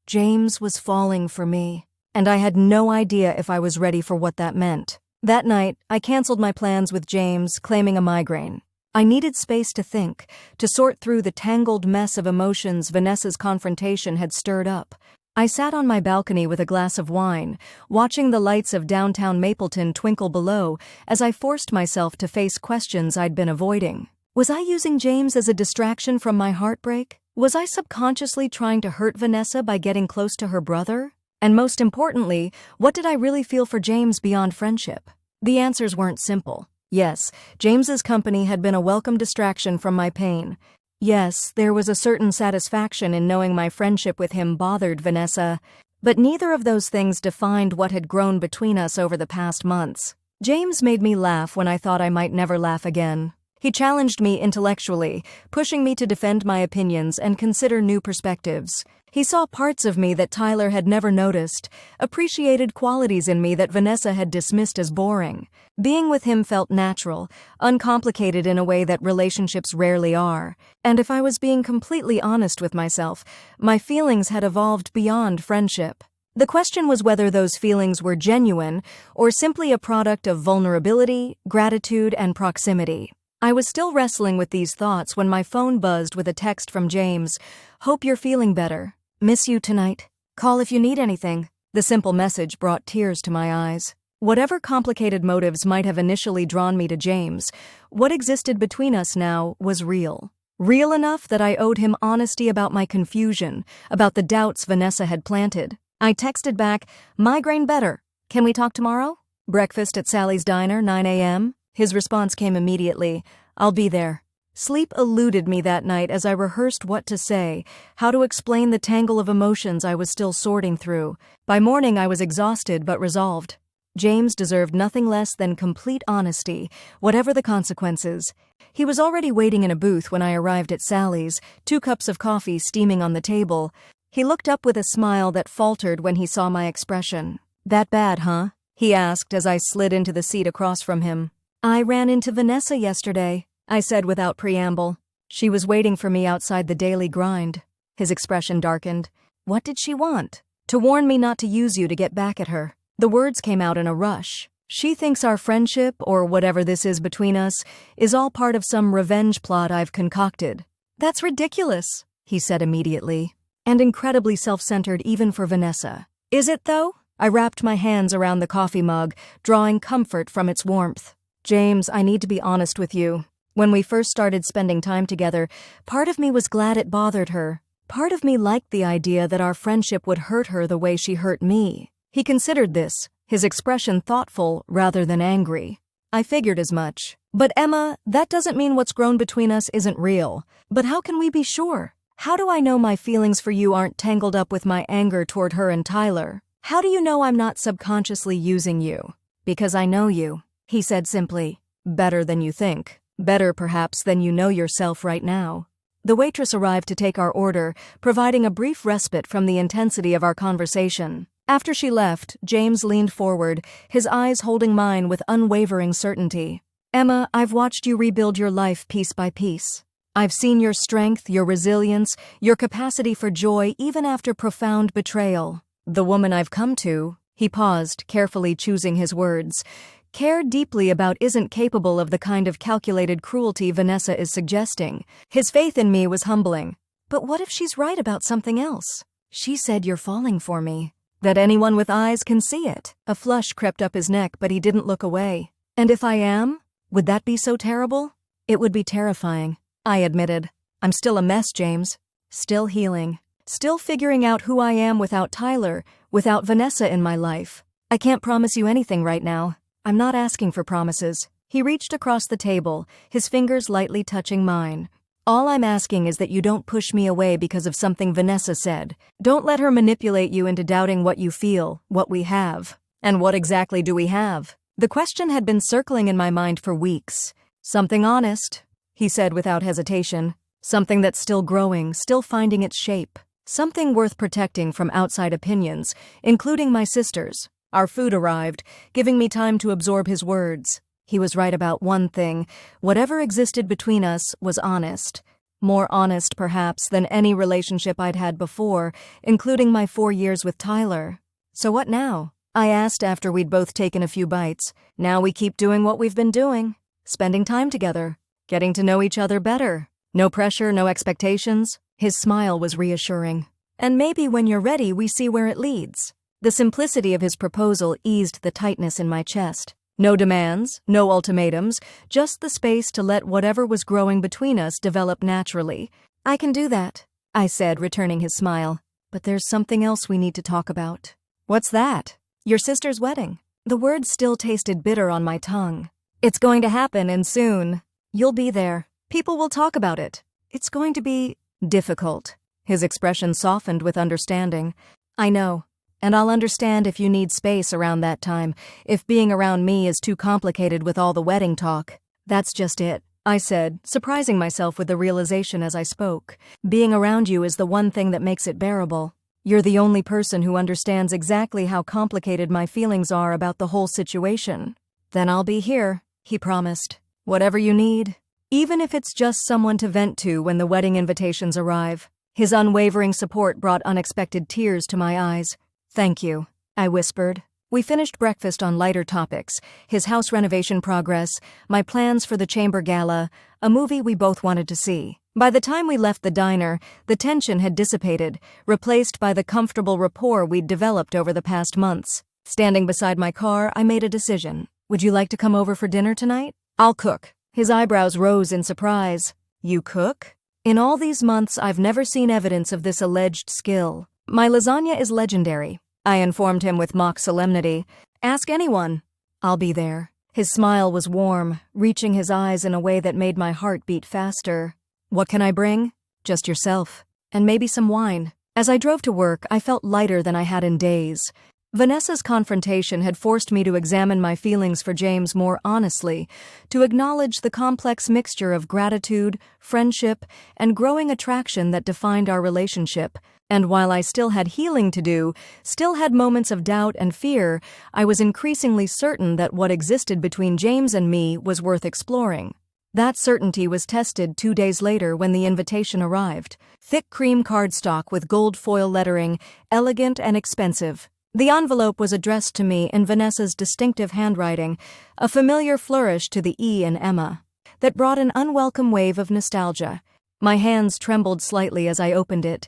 James was falling for me, and I had no idea if I was ready for what that meant. That night, I canceled my plans with James, claiming a migraine. I needed space to think, to sort through the tangled mess of emotions Vanessa's confrontation had stirred up. I sat on my balcony with a glass of wine, watching the lights of downtown Mapleton twinkle below as I forced myself to face questions I'd been avoiding. Was I using James as a distraction from my heartbreak? Was I subconsciously trying to hurt Vanessa by getting close to her brother? And most importantly, what did I really feel for James beyond friendship? The answers weren't simple. Yes, James's company had been a welcome distraction from my pain. Yes, there was a certain satisfaction in knowing my friendship with him bothered Vanessa, but neither of those things defined what had grown between us over the past months. James made me laugh when I thought I might never laugh again. He challenged me intellectually, pushing me to defend my opinions and consider new perspectives. He saw parts of me that Tyler had never noticed, appreciated qualities in me that Vanessa had dismissed as boring. Being with him felt natural, uncomplicated in a way that relationships rarely are. And if I was being completely honest with myself, my feelings had evolved beyond friendship. The question was whether those feelings were genuine or simply a product of vulnerability, gratitude, and proximity. I was still wrestling with these thoughts when my phone buzzed with a text from James. "Hope you're feeling better. Miss you tonight. Call if you need anything." The simple message brought tears to my eyes. Whatever complicated motives might have initially drawn me to James, what existed between us now was real. Real enough that I owed him honesty about my confusion, about the doubts Vanessa had planted. I texted back, "Migraine better. Can we talk tomorrow? Breakfast at Sally's Diner, 9 a.m.? His response came immediately, "I'll be there." Sleep eluded me that night as I rehearsed what to say, how to explain the tangle of emotions I was still sorting through. By morning I was exhausted but resolved. James deserved nothing less than complete honesty, whatever the consequences. He was already waiting in a booth when I arrived at Sally's, 2 cups of coffee steaming on the table. He looked up with a smile that faltered when he saw my expression. "That bad, huh?" he asked as I slid into the seat across from him. "I ran into Vanessa yesterday," I said without preamble. "She was waiting for me outside the daily grind." His expression darkened. "What did she want?" "To warn me not to use you to get back at her." The words came out in a rush. "She thinks our friendship, or whatever this is between us, is all part of some revenge plot I've concocted." "That's ridiculous," he said immediately, "and incredibly self-centered even for Vanessa." "Is it, though?" I wrapped my hands around the coffee mug, drawing comfort from its warmth. "James, I need to be honest with you. When we first started spending time together, part of me was glad it bothered her. Part of me liked the idea that our friendship would hurt her the way she hurt me." He considered this, his expression thoughtful rather than angry. "I figured as much. But Emma, that doesn't mean what's grown between us isn't real. But how can we be sure? How do I know my feelings for you aren't tangled up with my anger toward her and Tyler? How do you know I'm not subconsciously using you?" "Because I know you," he said simply. "Better than you think. Better, perhaps, than you know yourself right now." The waitress arrived to take our order, providing a brief respite from the intensity of our conversation. After she left, James leaned forward, his eyes holding mine with unwavering certainty. "Emma, I've watched you rebuild your life piece by piece. I've seen your strength, your resilience, your capacity for joy even after profound betrayal. The woman I've come to," he paused, carefully choosing his words, "care deeply about isn't capable of the kind of calculated cruelty Vanessa is suggesting." His faith in me was humbling. "But what if she's right about something else? She said you're falling for me. That anyone with eyes can see it." A flush crept up his neck, but he didn't look away. "And if I am? Would that be so terrible?" "It would be terrifying," I admitted. "I'm still a mess, James. Still healing. Still figuring out who I am without Tyler, without Vanessa in my life. I can't promise you anything right now. I'm not asking for promises." He reached across the table, his fingers lightly touching mine. "All I'm asking is that you don't push me away because of something Vanessa said. Don't let her manipulate you into doubting what you feel, what we have." "And what exactly do we have?" The question had been circling in my mind for weeks. "Something honest," he said without hesitation. "Something that's still growing, still finding its shape. Something worth protecting from outside opinions, including my sister's." Our food arrived, giving me time to absorb his words. He was right about one thing. Whatever existed between us was honest. More honest, perhaps, than any relationship I'd had before, including my 4 years with Tyler. "So what now?" I asked after we'd both taken a few bites. "Now we keep doing what we've been doing. Spending time together. Getting to know each other better. No pressure, no expectations." His smile was reassuring. "And maybe when you're ready, we see where it leads." The simplicity of his proposal eased the tightness in my chest. No demands, no ultimatums, just the space to let whatever was growing between us develop naturally. "I can do that," I said, returning his smile. "But there's something else we need to talk about." "What's that?" "Your sister's wedding." The words still tasted bitter on my tongue. "It's going to happen, and soon. You'll be there. People will talk about it. It's going to be difficult. His expression softened with understanding. I know. And I'll understand if you need space around that time, if being around me is too complicated with all the wedding talk. That's just it, I said, surprising myself with the realization as I spoke. Being around you is the one thing that makes it bearable. You're the only person who understands exactly how complicated my feelings are about the whole situation. Then I'll be here, he promised. Whatever you need. Even if it's just someone to vent to when the wedding invitations arrive. His unwavering support brought unexpected tears to my eyes. Thank you, I whispered. We finished breakfast on lighter topics, his house renovation progress, my plans for the chamber gala, a movie we both wanted to see. By the time we left the diner, the tension had dissipated, replaced by the comfortable rapport we'd developed over the past months. Standing beside my car, I made a decision. Would you like to come over for dinner tonight? I'll cook. His eyebrows rose in surprise. You cook? In all these months, I've never seen evidence of this alleged skill. My lasagna is legendary, I informed him with mock solemnity. Ask anyone. I'll be there. His smile was warm, reaching his eyes in a way that made my heart beat faster. What can I bring? Just yourself. And maybe some wine. As I drove to work, I felt lighter than I had in days. Vanessa's confrontation had forced me to examine my feelings for James more honestly, to acknowledge the complex mixture of gratitude, friendship, and growing attraction that defined our relationship. And while I still had healing to do, still had moments of doubt and fear, I was increasingly certain that what existed between James and me was worth exploring. That certainty was tested 2 days later when the invitation arrived. Thick cream cardstock with gold foil lettering, elegant and expensive. The envelope was addressed to me in Vanessa's distinctive handwriting, a familiar flourish to the E in Emma, that brought an unwelcome wave of nostalgia. My hands trembled slightly as I opened it.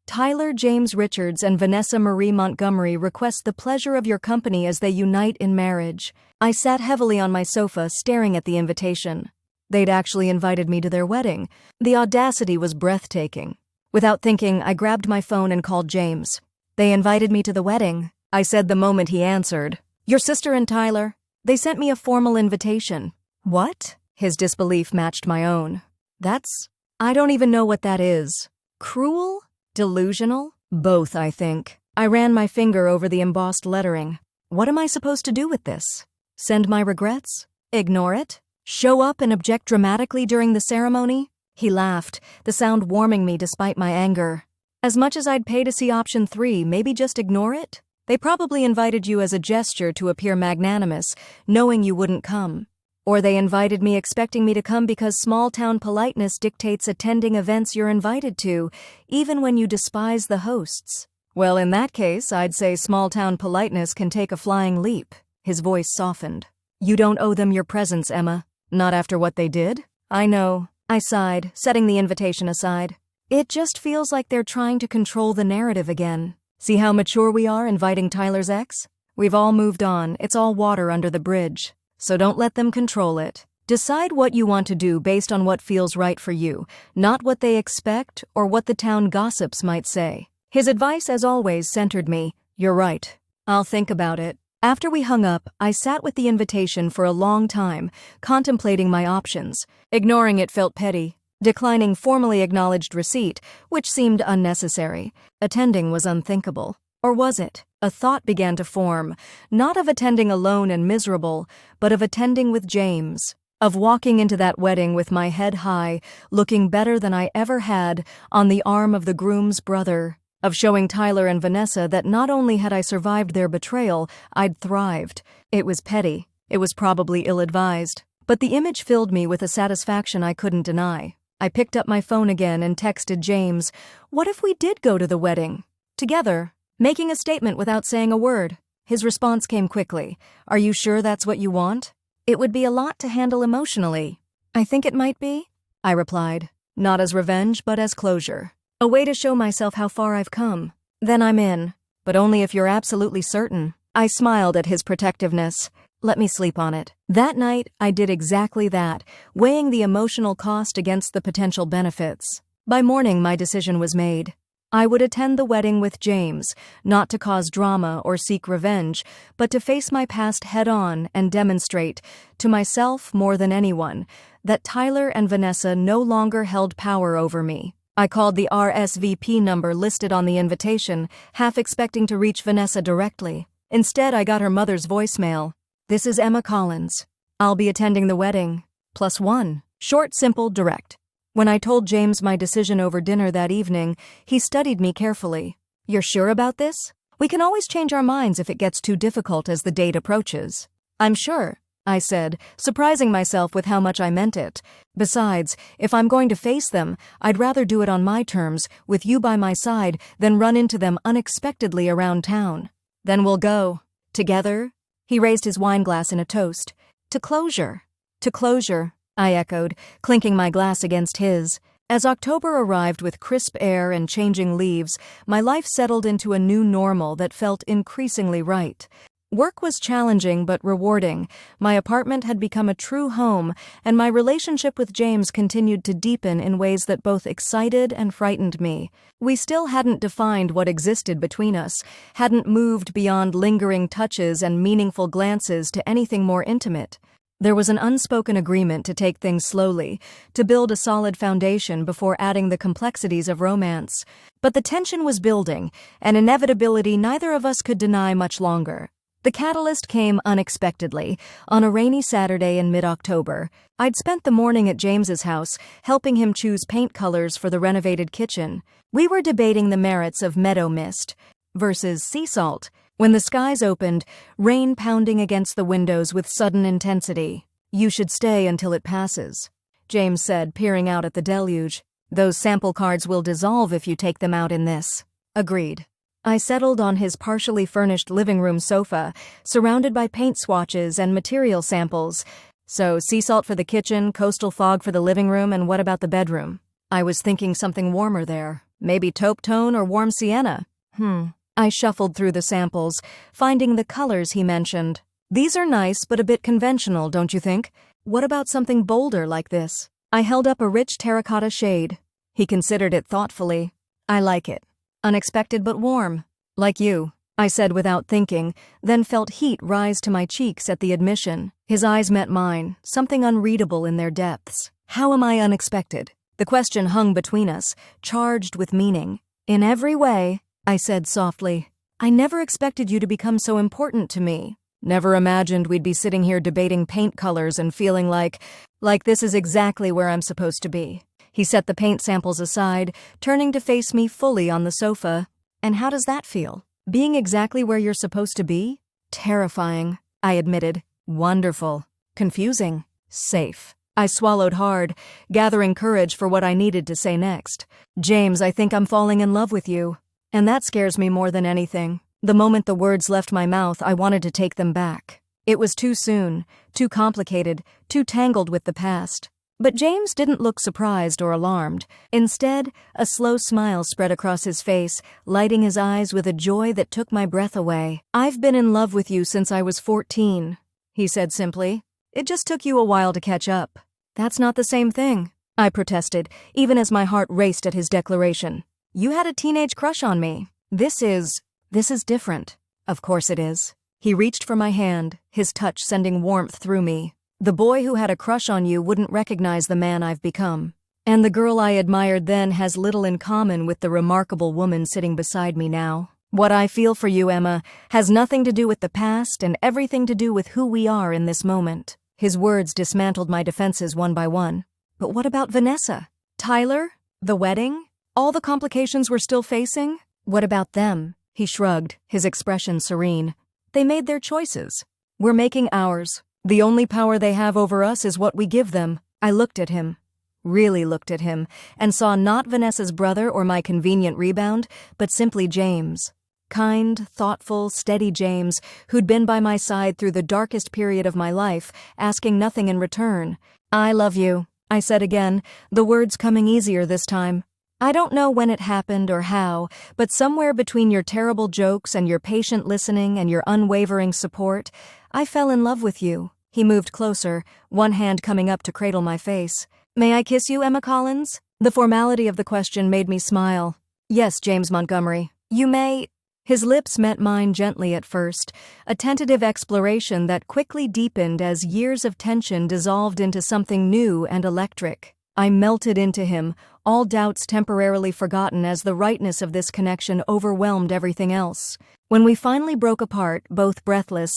Tyler James Richards and Vanessa Marie Montgomery request the pleasure of your company as they unite in marriage. I sat heavily on my sofa, staring at the invitation. They'd actually invited me to their wedding. The audacity was breathtaking. Without thinking, I grabbed my phone and called James. They invited me to the wedding, I said the moment he answered. Your sister and Tyler, they sent me a formal invitation. What? His disbelief matched my own. I don't even know what that is. Cruel? Delusional? Both, I think. I ran my finger over the embossed lettering. What am I supposed to do with this? Send my regrets? Ignore it? Show up and object dramatically during the ceremony? He laughed, the sound warming me despite my anger. As much as I'd pay to see option 3, maybe just ignore it? They probably invited you as a gesture to appear magnanimous, knowing you wouldn't come. Or they invited me expecting me to come because small-town politeness dictates attending events you're invited to, even when you despise the hosts. Well, in that case, I'd say small-town politeness can take a flying leap. His voice softened. You don't owe them your presence, Emma. Not after what they did? I know. I sighed, setting the invitation aside. It just feels like they're trying to control the narrative again. See how mature we are inviting Tyler's ex? We've all moved on. It's all water under the bridge. So don't let them control it. Decide what you want to do based on what feels right for you, not what they expect or what the town gossips might say. His advice, as always, centered me. You're right. I'll think about it. After we hung up, I sat with the invitation for a long time, contemplating my options. Ignoring it felt petty. Declining formally acknowledged receipt, which seemed unnecessary. Attending was unthinkable. Or was it? A thought began to form, not of attending alone and miserable, but of attending with James. Of walking into that wedding with my head high, looking better than I ever had, on the arm of the groom's brother. Of showing Tyler and Vanessa that not only had I survived their betrayal, I'd thrived. It was petty. It was probably ill-advised. But the image filled me with a satisfaction I couldn't deny. I picked up my phone again and texted James, what if we did go to the wedding? Together, making a statement without saying a word. His response came quickly. Are you sure that's what you want? It would be a lot to handle emotionally. I think it might be, I replied. Not as revenge, but as closure. A way to show myself how far I've come. Then I'm in. But only if you're absolutely certain. I smiled at his protectiveness. Let me sleep on it. That night, I did exactly that, weighing the emotional cost against the potential benefits. By morning, my decision was made. I would attend the wedding with James, not to cause drama or seek revenge, but to face my past head-on and demonstrate, to myself more than anyone, that Tyler and Vanessa no longer held power over me. I called the RSVP number listed on the invitation, half expecting to reach Vanessa directly. Instead, I got her mother's voicemail. "This is Emma Collins. I'll be attending the wedding. +1. Short, simple, direct." When I told James my decision over dinner that evening, he studied me carefully. "You're sure about this? We can always change our minds if it gets too difficult as the date approaches." "I'm sure," I said, surprising myself with how much I meant it. "Besides, if I'm going to face them, I'd rather do it on my terms, with you by my side, than run into them unexpectedly around town." "Then we'll go. Together?" He raised his wineglass in a toast. "To closure." "To closure," I echoed, clinking my glass against his. As October arrived with crisp air and changing leaves, my life settled into a new normal that felt increasingly right. Work was challenging but rewarding, my apartment had become a true home, and my relationship with James continued to deepen in ways that both excited and frightened me. We still hadn't defined what existed between us, hadn't moved beyond lingering touches and meaningful glances to anything more intimate. There was an unspoken agreement to take things slowly, to build a solid foundation before adding the complexities of romance. But the tension was building, an inevitability neither of us could deny much longer. The catalyst came unexpectedly, on a rainy Saturday in mid-October. I'd spent the morning at James's house, helping him choose paint colors for the renovated kitchen. We were debating the merits of meadow mist versus sea salt, when the skies opened, rain pounding against the windows with sudden intensity. "You should stay until it passes," James said, peering out at the deluge. "Those sample cards will dissolve if you take them out in this." "Agreed." I settled on his partially furnished living room sofa, surrounded by paint swatches and material samples. "So, sea salt for the kitchen, coastal fog for the living room, and what about the bedroom?" "I was thinking something warmer there. Maybe taupe tone or warm sienna." I shuffled through the samples, finding the colors he mentioned. "These are nice, but a bit conventional, don't you think? What about something bolder like this?" I held up a rich terracotta shade. He considered it thoughtfully. "I like it. Unexpected but warm. Like you," I said without thinking, then felt heat rise to my cheeks at the admission. His eyes met mine, something unreadable in their depths. "How am I unexpected?" The question hung between us, charged with meaning. "In every way," I said softly. "I never expected you to become so important to me. Never imagined we'd be sitting here debating paint colors and feeling like this is exactly where I'm supposed to be." He set the paint samples aside, turning to face me fully on the sofa. "And how does that feel? Being exactly where you're supposed to be?" "Terrifying," I admitted. "Wonderful. Confusing. Safe." I swallowed hard, gathering courage for what I needed to say next. "James, I think I'm falling in love with you. And that scares me more than anything." The moment the words left my mouth, I wanted to take them back. It was too soon, too complicated, too tangled with the past. But James didn't look surprised or alarmed. Instead, a slow smile spread across his face, lighting his eyes with a joy that took my breath away. "I've been in love with you since I was 14, he said simply. "It just took you a while to catch up." "That's not the same thing," I protested, even as my heart raced at his declaration. "You had a teenage crush on me. This is different." "Of course it is." He reached for my hand, his touch sending warmth through me. "The boy who had a crush on you wouldn't recognize the man I've become. And the girl I admired then has little in common with the remarkable woman sitting beside me now. What I feel for you, Emma, has nothing to do with the past and everything to do with who we are in this moment." His words dismantled my defenses one by one. "But what about Vanessa? Tyler? The wedding? All the complications we're still facing? What about them?" He shrugged, his expression serene. "They made their choices. We're making ours. The only power they have over us is what we give them." I looked at him, really looked at him, and saw not Vanessa's brother or my convenient rebound, but simply James. Kind, thoughtful, steady James, who'd been by my side through the darkest period of my life, asking nothing in return. "I love you," I said again, the words coming easier this time. "I don't know when it happened or how, but somewhere between your terrible jokes and your patient listening and your unwavering support, I fell in love with you." He moved closer, one hand coming up to cradle my face. "May I kiss you, Emma Collins?" The formality of the question made me smile. Yes, James Montgomery. You may. His lips met mine gently at first, a tentative exploration that quickly deepened as years of tension dissolved into something new and electric. I melted into him, all doubts temporarily forgotten as the rightness of this connection overwhelmed everything else. When we finally broke apart, both breathless,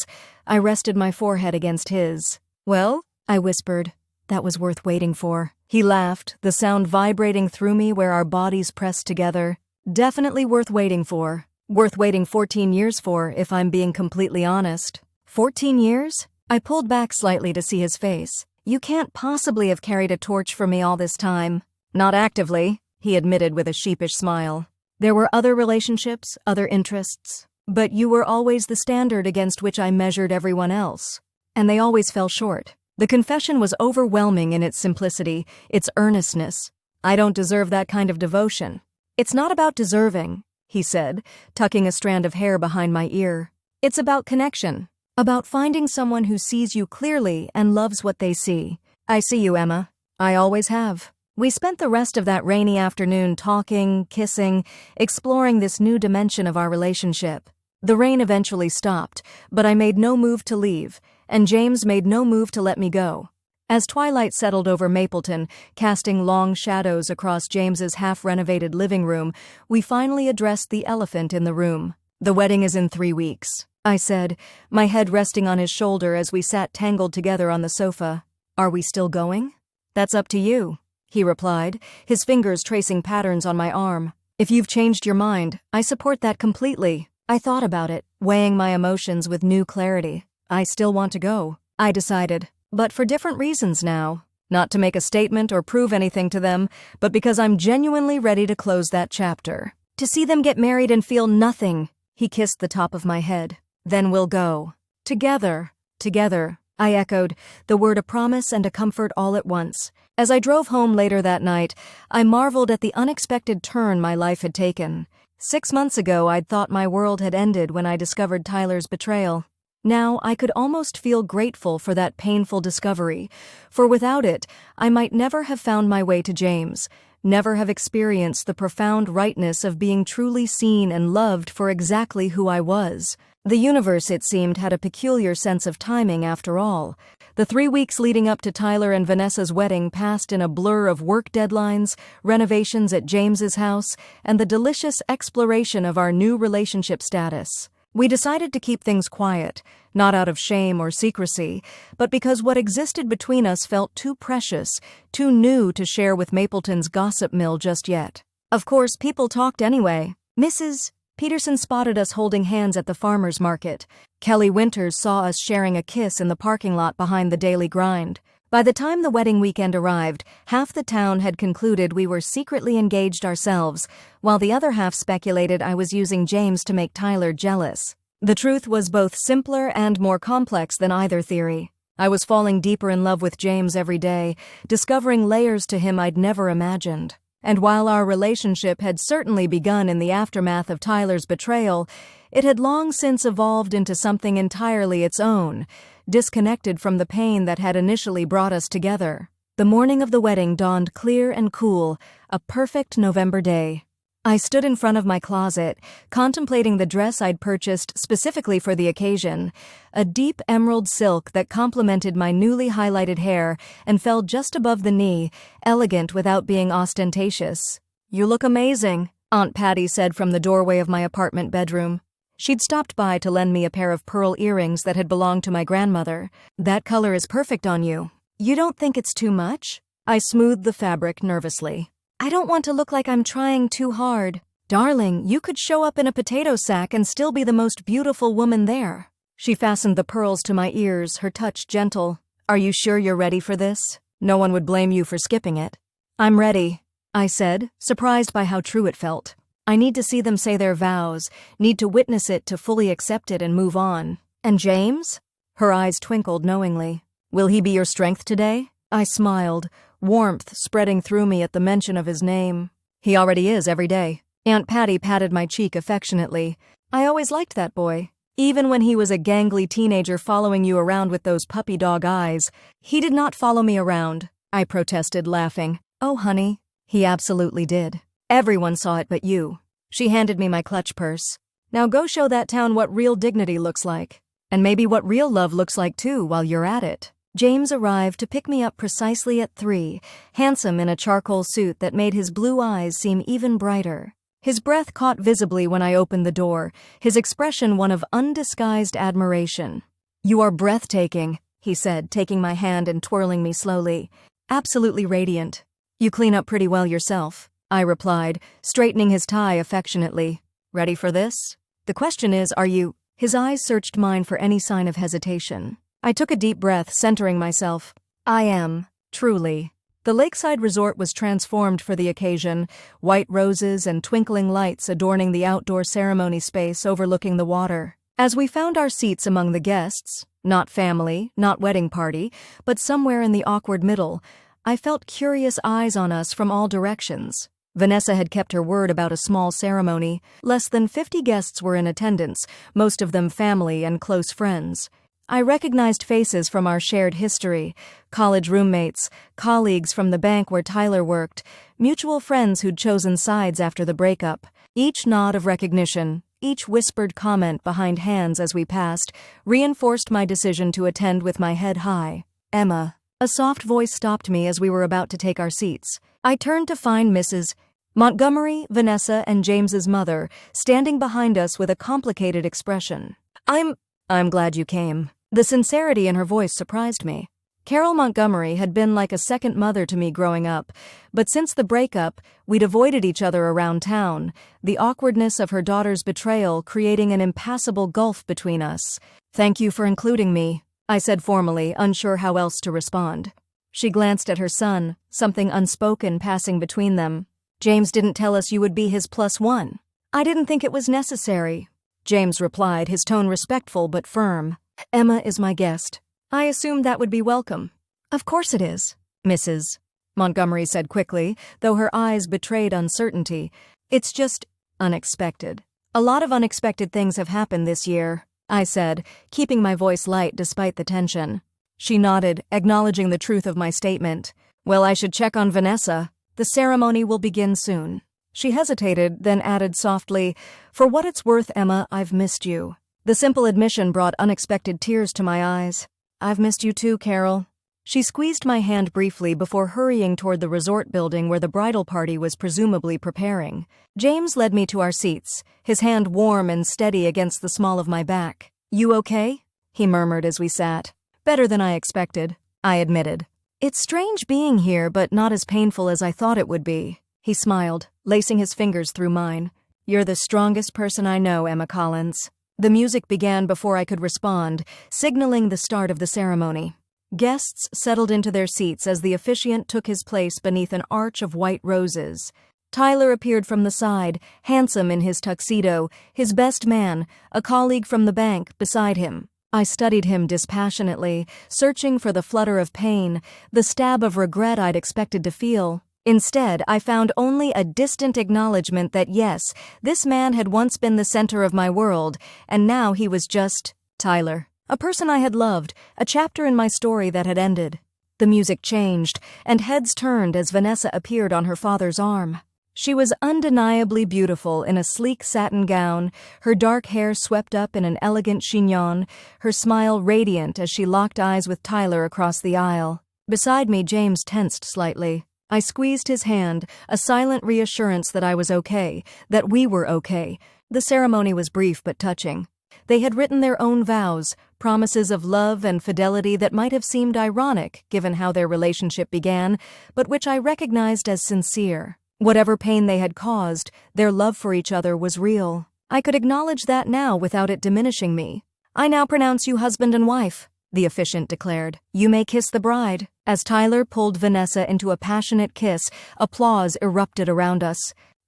I rested my forehead against his. "Well?" I whispered. "That was worth waiting for." He laughed, the sound vibrating through me where our bodies pressed together. "Definitely worth waiting for. Worth waiting 14 years for, if I'm being completely honest." 14 years? I pulled back slightly to see his face. "You can't possibly have carried a torch for me all this time." "Not actively," he admitted with a sheepish smile. "There were other relationships, other interests. But you were always the standard against which I measured everyone else. And they always fell short." The confession was overwhelming in its simplicity, its earnestness. "I don't deserve that kind of devotion." "It's not about deserving," he said, tucking a strand of hair behind my ear. "It's about connection. About finding someone who sees you clearly and loves what they see." "I see you, Emma. I always have." We spent the rest of that rainy afternoon talking, kissing, exploring this new dimension of our relationship. The rain eventually stopped, but I made no move to leave, and James made no move to let me go. As twilight settled over Mapleton, casting long shadows across James's half-renovated living room, we finally addressed the elephant in the room. "The wedding is in 3 weeks," I said, my head resting on his shoulder as we sat tangled together on the sofa. "Are we still going?" "That's up to you," he replied, his fingers tracing patterns on my arm. "If you've changed your mind, I support that completely." I thought about it, weighing my emotions with new clarity. "I still want to go," I decided, "but for different reasons now. Not to make a statement or prove anything to them, but because I'm genuinely ready to close that chapter. To see them get married and feel nothing." He kissed the top of my head. "Then we'll go. Together." "Together," I echoed, the word a promise and a comfort all at once. As I drove home later that night, I marveled at the unexpected turn my life had taken. 6 months ago, I'd thought my world had ended when I discovered Tyler's betrayal. Now, I could almost feel grateful for that painful discovery, for without it, I might never have found my way to James, never have experienced the profound rightness of being truly seen and loved for exactly who I was. The universe, it seemed, had a peculiar sense of timing after all. The 3 weeks leading up to Tyler and Vanessa's wedding passed in a blur of work deadlines, renovations at James's house, and the delicious exploration of our new relationship status. We decided to keep things quiet, not out of shame or secrecy, but because what existed between us felt too precious, too new to share with Mapleton's gossip mill just yet. Of course, people talked anyway. Mrs. Peterson spotted us holding hands at the farmer's market. Kelly Winters saw us sharing a kiss in the parking lot behind the Daily Grind. By the time the wedding weekend arrived, half the town had concluded we were secretly engaged ourselves, while the other half speculated I was using James to make Tyler jealous. The truth was both simpler and more complex than either theory. I was falling deeper in love with James every day, discovering layers to him I'd never imagined. And while our relationship had certainly begun in the aftermath of Tyler's betrayal, it had long since evolved into something entirely its own, disconnected from the pain that had initially brought us together. The morning of the wedding dawned clear and cool, a perfect November day. I stood in front of my closet, contemplating the dress I'd purchased specifically for the occasion, a deep emerald silk that complemented my newly highlighted hair and fell just above the knee, elegant without being ostentatious. "You look amazing," Aunt Patty said from the doorway of my apartment bedroom. She'd stopped by to lend me a pair of pearl earrings that had belonged to my grandmother. "That color is perfect on you. You don't think it's too much?" I smoothed the fabric nervously. "I don't want to look like I'm trying too hard." "Darling, you could show up in a potato sack and still be the most beautiful woman there." She fastened the pearls to my ears, her touch gentle. "Are you sure you're ready for this? No one would blame you for skipping it." "I'm ready," I said, surprised by how true it felt. "I need to see them say their vows, need to witness it to fully accept it and move on." "And James?" Her eyes twinkled knowingly. "Will he be your strength today?" I smiled, warmth spreading through me at the mention of his name. "He already is every day." Aunt Patty patted my cheek affectionately. "I always liked that boy. Even when he was a gangly teenager following you around with those puppy dog eyes." "He did not follow me around," I protested, laughing. "Oh, honey." "He absolutely did." Everyone saw it but you. She handed me my clutch purse. Now go show that town what real dignity looks like. And maybe what real love looks like too while you're at it. James arrived to pick me up precisely at 3, handsome in a charcoal suit that made his blue eyes seem even brighter. His breath caught visibly when I opened the door, his expression one of undisguised admiration. "You are breathtaking," he said, taking my hand and twirling me slowly. "Absolutely radiant. You clean up pretty well yourself," I replied, straightening his tie affectionately. "Ready for this? The question is, are you—" His eyes searched mine for any sign of hesitation. I took a deep breath, centering myself. "I am, truly." The lakeside resort was transformed for the occasion, white roses and twinkling lights adorning the outdoor ceremony space overlooking the water. As we found our seats among the guests, not family, not wedding party, but somewhere in the awkward middle, I felt curious eyes on us from all directions. Vanessa had kept her word about a small ceremony. Less than 50 guests were in attendance, most of them family and close friends. I recognized faces from our shared history, college roommates, colleagues from the bank where Tyler worked, mutual friends who'd chosen sides after the breakup. Each nod of recognition, each whispered comment behind hands as we passed, reinforced my decision to attend with my head high. "Emma." A soft voice stopped me as we were about to take our seats. I turned to find Mrs. Montgomery, Vanessa, and James's mother standing behind us with a complicated expression. I'm glad you came." The sincerity in her voice surprised me. Carol Montgomery had been like a second mother to me growing up, but since the breakup, we'd avoided each other around town, the awkwardness of her daughter's betrayal creating an impassable gulf between us. "Thank you for including me," I said formally, unsure how else to respond. She glanced at her son, something unspoken passing between them. "James didn't tell us you would be his +1. "I didn't think it was necessary," James replied, his tone respectful but firm. "Emma is my guest. I assumed that would be welcome." "Of course it is, Mrs. Montgomery said quickly, though her eyes betrayed uncertainty. "It's just unexpected. A lot of unexpected things have happened this year," I said, keeping my voice light despite the tension. She nodded, acknowledging the truth of my statement. "Well, I should check on Vanessa. The ceremony will begin soon." She hesitated, then added softly, "For what it's worth, Emma, I've missed you." The simple admission brought unexpected tears to my eyes. "I've missed you too, Carol." She squeezed my hand briefly before hurrying toward the resort building where the bridal party was presumably preparing. James led me to our seats, his hand warm and steady against the small of my back. "You okay?" he murmured as we sat. "Better than I expected," I admitted. "It's strange being here, but not as painful as I thought it would be." He smiled, lacing his fingers through mine. "You're the strongest person I know, Emma Collins." The music began before I could respond, signaling the start of the ceremony. Guests settled into their seats as the officiant took his place beneath an arch of white roses. Tyler appeared from the side, handsome in his tuxedo, his best man, a colleague from the bank, beside him. I studied him dispassionately, searching for the flutter of pain, the stab of regret I'd expected to feel. Instead, I found only a distant acknowledgement that yes, this man had once been the center of my world, and now he was just Tyler. A person I had loved, a chapter in my story that had ended. The music changed, and heads turned as Vanessa appeared on her father's arm. She was undeniably beautiful in a sleek satin gown, her dark hair swept up in an elegant chignon, her smile radiant as she locked eyes with Tyler across the aisle. Beside me, James tensed slightly. I squeezed his hand, a silent reassurance that I was okay, that we were okay. The ceremony was brief but touching. They had written their own vows, promises of love and fidelity that might have seemed ironic given how their relationship began, but which I recognized as sincere. Whatever pain they had caused, their love for each other was real. I could acknowledge that now without it diminishing me. "I now pronounce you husband and wife," the officiant declared. "You may kiss the bride." As Tyler pulled Vanessa into a passionate kiss, applause erupted around us.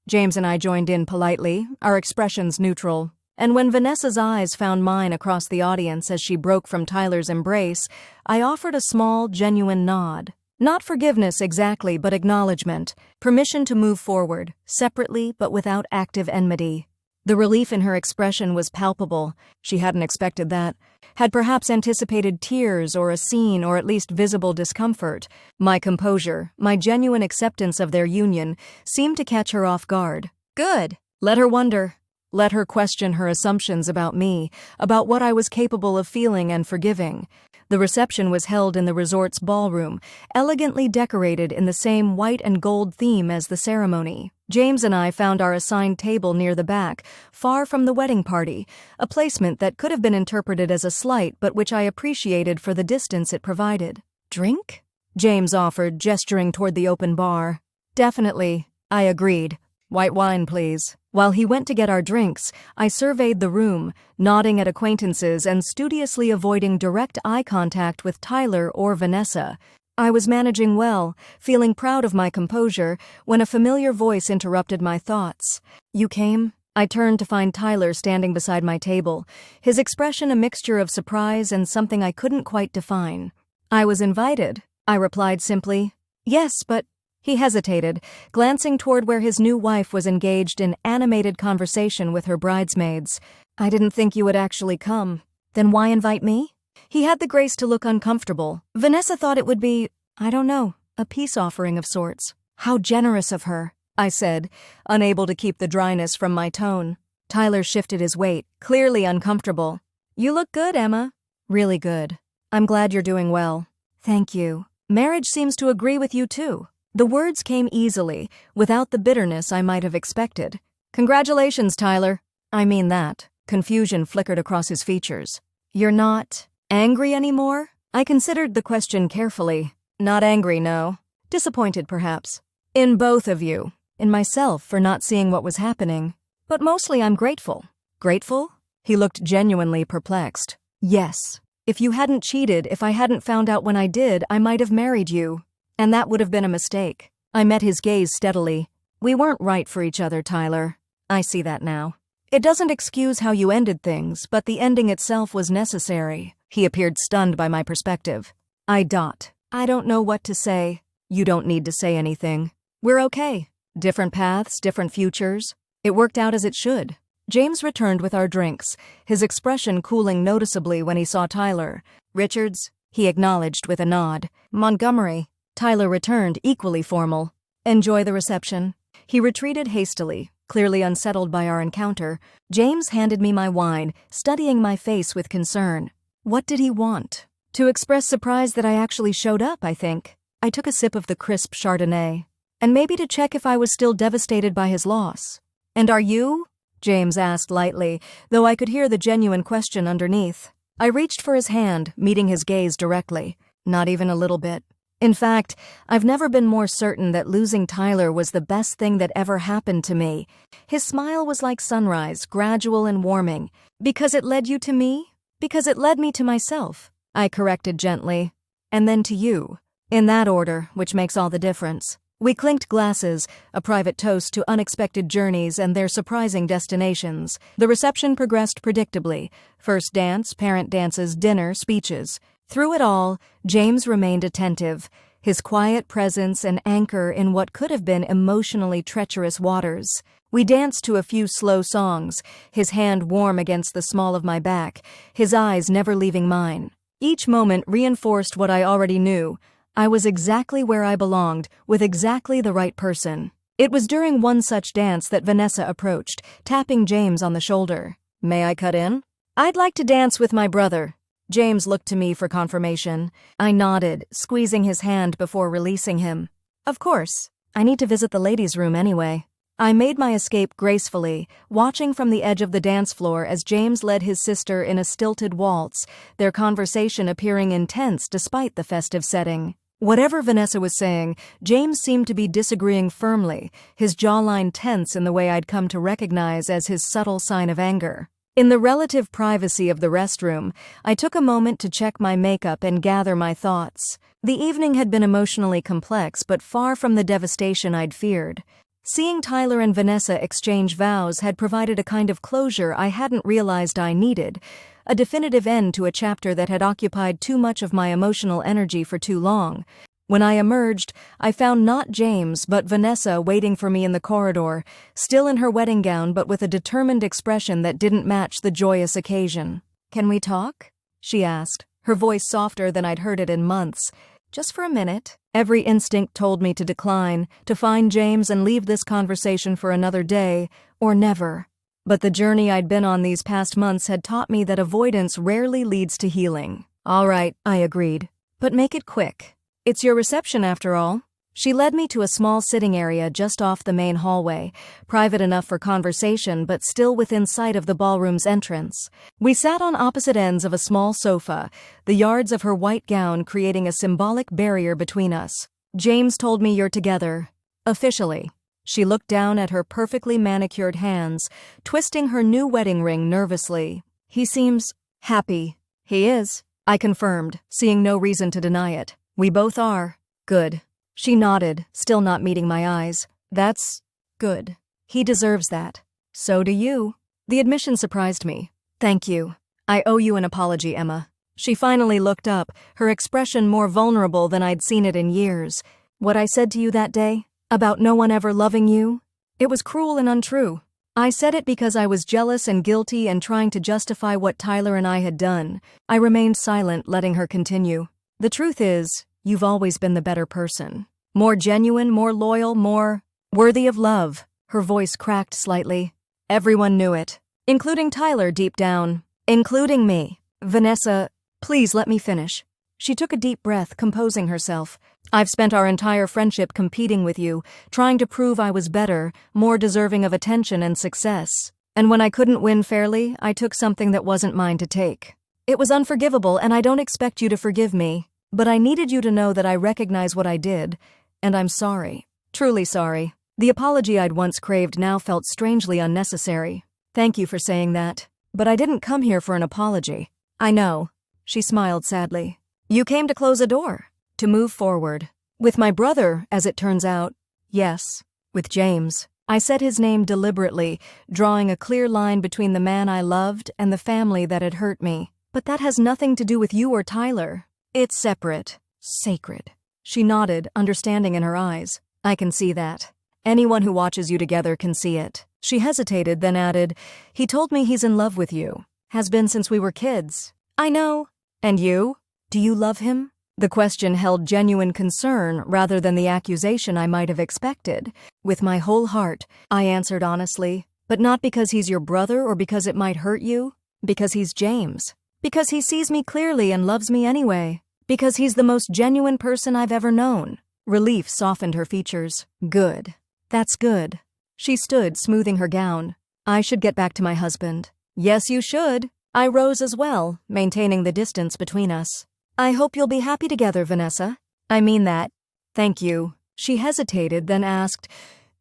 James and I joined in politely, our expressions neutral. And when Vanessa's eyes found mine across the audience as she broke from Tyler's embrace, I offered a small, genuine nod. Not forgiveness exactly, but acknowledgement. Permission to move forward, separately but without active enmity. The relief in her expression was palpable. She hadn't expected that. Had perhaps anticipated tears or a scene or at least visible discomfort. My composure, my genuine acceptance of their union, seemed to catch her off guard. Good. Let her wonder. Let her question her assumptions about me, about what I was capable of feeling and forgiving. The reception was held in the resort's ballroom, elegantly decorated in the same white and gold theme as the ceremony. James and I found our assigned table near the back, far from the wedding party, a placement that could have been interpreted as a slight but which I appreciated for the distance it provided. Drink? James offered, gesturing toward the open bar. Definitely, I agreed. White wine, please. While he went to get our drinks, I surveyed the room, nodding at acquaintances and studiously avoiding direct eye contact with Tyler or Vanessa. I was managing well, feeling proud of my composure, when a familiar voice interrupted my thoughts. You came? I turned to find Tyler standing beside my table, his expression a mixture of surprise and something I couldn't quite define. I was invited, I replied simply. Yes, but... He hesitated, glancing toward where his new wife was engaged in animated conversation with her bridesmaids. I didn't think you would actually come. Then why invite me? He had the grace to look uncomfortable. Vanessa thought it would be, I don't know, a peace offering of sorts. How generous of her, I said, unable to keep the dryness from my tone. Tyler shifted his weight, clearly uncomfortable. You look good, Emma. Really good. I'm glad you're doing well. Thank you. Marriage seems to agree with you too. The words came easily, without the bitterness I might have expected. Congratulations, Tyler. I mean that. Confusion flickered across his features. You're not angry anymore? I considered the question carefully. Not angry, no. Disappointed, perhaps. In both of you. In myself for not seeing what was happening. But mostly I'm grateful. Grateful? He looked genuinely perplexed. Yes. If you hadn't cheated, if I hadn't found out when I did, I might have married you. And that would have been a mistake. I met his gaze steadily. We weren't right for each other, Tyler. I see that now. It doesn't excuse how you ended things, but the ending itself was necessary. He appeared stunned by my perspective. I don't know what to say. You don't need to say anything. We're okay. Different paths, different futures. It worked out as it should. James returned with our drinks, his expression cooling noticeably when he saw Tyler. Richards? He acknowledged with a nod. Montgomery? Tyler returned, equally formal. Enjoy the reception. He retreated hastily, clearly unsettled by our encounter. James handed me my wine, studying my face with concern. What did he want? To express surprise that I actually showed up, I think. I took a sip of the crisp Chardonnay. And maybe to check if I was still devastated by his loss. And are you? James asked lightly, though I could hear the genuine question underneath. I reached for his hand, meeting his gaze directly. Not even a little bit. In fact, I've never been more certain that losing Tyler was the best thing that ever happened to me. His smile was like sunrise, gradual and warming. Because it led you to me? Because it led me to myself, I corrected gently. And then to you. In that order, which makes all the difference. We clinked glasses, a private toast to unexpected journeys and their surprising destinations. The reception progressed predictably. First dance, parent dances, dinner, speeches. Through it all, James remained attentive, his quiet presence an anchor in what could have been emotionally treacherous waters. We danced to a few slow songs, his hand warm against the small of my back, his eyes never leaving mine. Each moment reinforced what I already knew. I was exactly where I belonged, with exactly the right person. It was during one such dance that Vanessa approached, tapping James on the shoulder. May I cut in? I'd like to dance with my brother. James looked to me for confirmation. I nodded, squeezing his hand before releasing him. Of course. I need to visit the ladies' room anyway. I made my escape gracefully, watching from the edge of the dance floor as James led his sister in a stilted waltz, their conversation appearing intense despite the festive setting. Whatever Vanessa was saying, James seemed to be disagreeing firmly, his jawline tense in the way I'd come to recognize as his subtle sign of anger. In the relative privacy of the restroom, I took a moment to check my makeup and gather my thoughts. The evening had been emotionally complex, but far from the devastation I'd feared. Seeing Tyler and Vanessa exchange vows had provided a kind of closure I hadn't realized I needed, a definitive end to a chapter that had occupied too much of my emotional energy for too long. When I emerged, I found not James but Vanessa waiting for me in the corridor, still in her wedding gown but with a determined expression that didn't match the joyous occasion. "Can we talk?" she asked, her voice softer than I'd heard it in months. "Just for a minute." Every instinct told me to decline, to find James and leave this conversation for another day, or never. But the journey I'd been on these past months had taught me that avoidance rarely leads to healing. "All right," I agreed. "But make it quick. It's your reception after all." She led me to a small sitting area just off the main hallway, private enough for conversation but still within sight of the ballroom's entrance. We sat on opposite ends of a small sofa, the yards of her white gown creating a symbolic barrier between us. "James told me you're together. Officially." She looked down at her perfectly manicured hands, twisting her new wedding ring nervously. "He seems happy." "He is," I confirmed, seeing no reason to deny it. "We both are." "Good." She nodded, still not meeting my eyes. "That's good. He deserves that. So do you." The admission surprised me. "Thank you. I owe you an apology, Emma." She finally looked up, her expression more vulnerable than I'd seen it in years. "What I said to you that day? About no one ever loving you? It was cruel and untrue. I said it because I was jealous and guilty and trying to justify what Tyler and I had done." I remained silent, letting her continue. "The truth is, you've always been the better person. More genuine, more loyal, more worthy of love." Her voice cracked slightly. "Everyone knew it. Including Tyler deep down. Including me." "Vanessa, please let me finish." She took a deep breath, composing herself. "I've spent our entire friendship competing with you, trying to prove I was better, more deserving of attention and success. And when I couldn't win fairly, I took something that wasn't mine to take. It was unforgivable, and I don't expect you to forgive me. But I needed you to know that I recognize what I did, and I'm sorry. Truly sorry." The apology I'd once craved now felt strangely unnecessary. "Thank you for saying that. But I didn't come here for an apology." "I know." She smiled sadly. "You came to close a door. To move forward. With my brother, as it turns out." "Yes. With James." I said his name deliberately, drawing a clear line between the man I loved and the family that had hurt me. "But that has nothing to do with you or Tyler. It's separate. Sacred." She nodded, understanding in her eyes. "I can see that. Anyone who watches you together can see it." She hesitated, then added, "He told me he's in love with you. Has been since we were kids." "I know." "And you? Do you love him?" The question held genuine concern rather than the accusation I might have expected. "With my whole heart," I answered honestly. "But not because he's your brother or because it might hurt you. Because he's James. Because he sees me clearly and loves me anyway. Because he's the most genuine person I've ever known." Relief softened her features. "Good. That's good." She stood, smoothing her gown. "I should get back to my husband." "Yes, you should." I rose as well, maintaining the distance between us. "I hope you'll be happy together, Vanessa." "I mean that." "Thank you." She hesitated, then asked,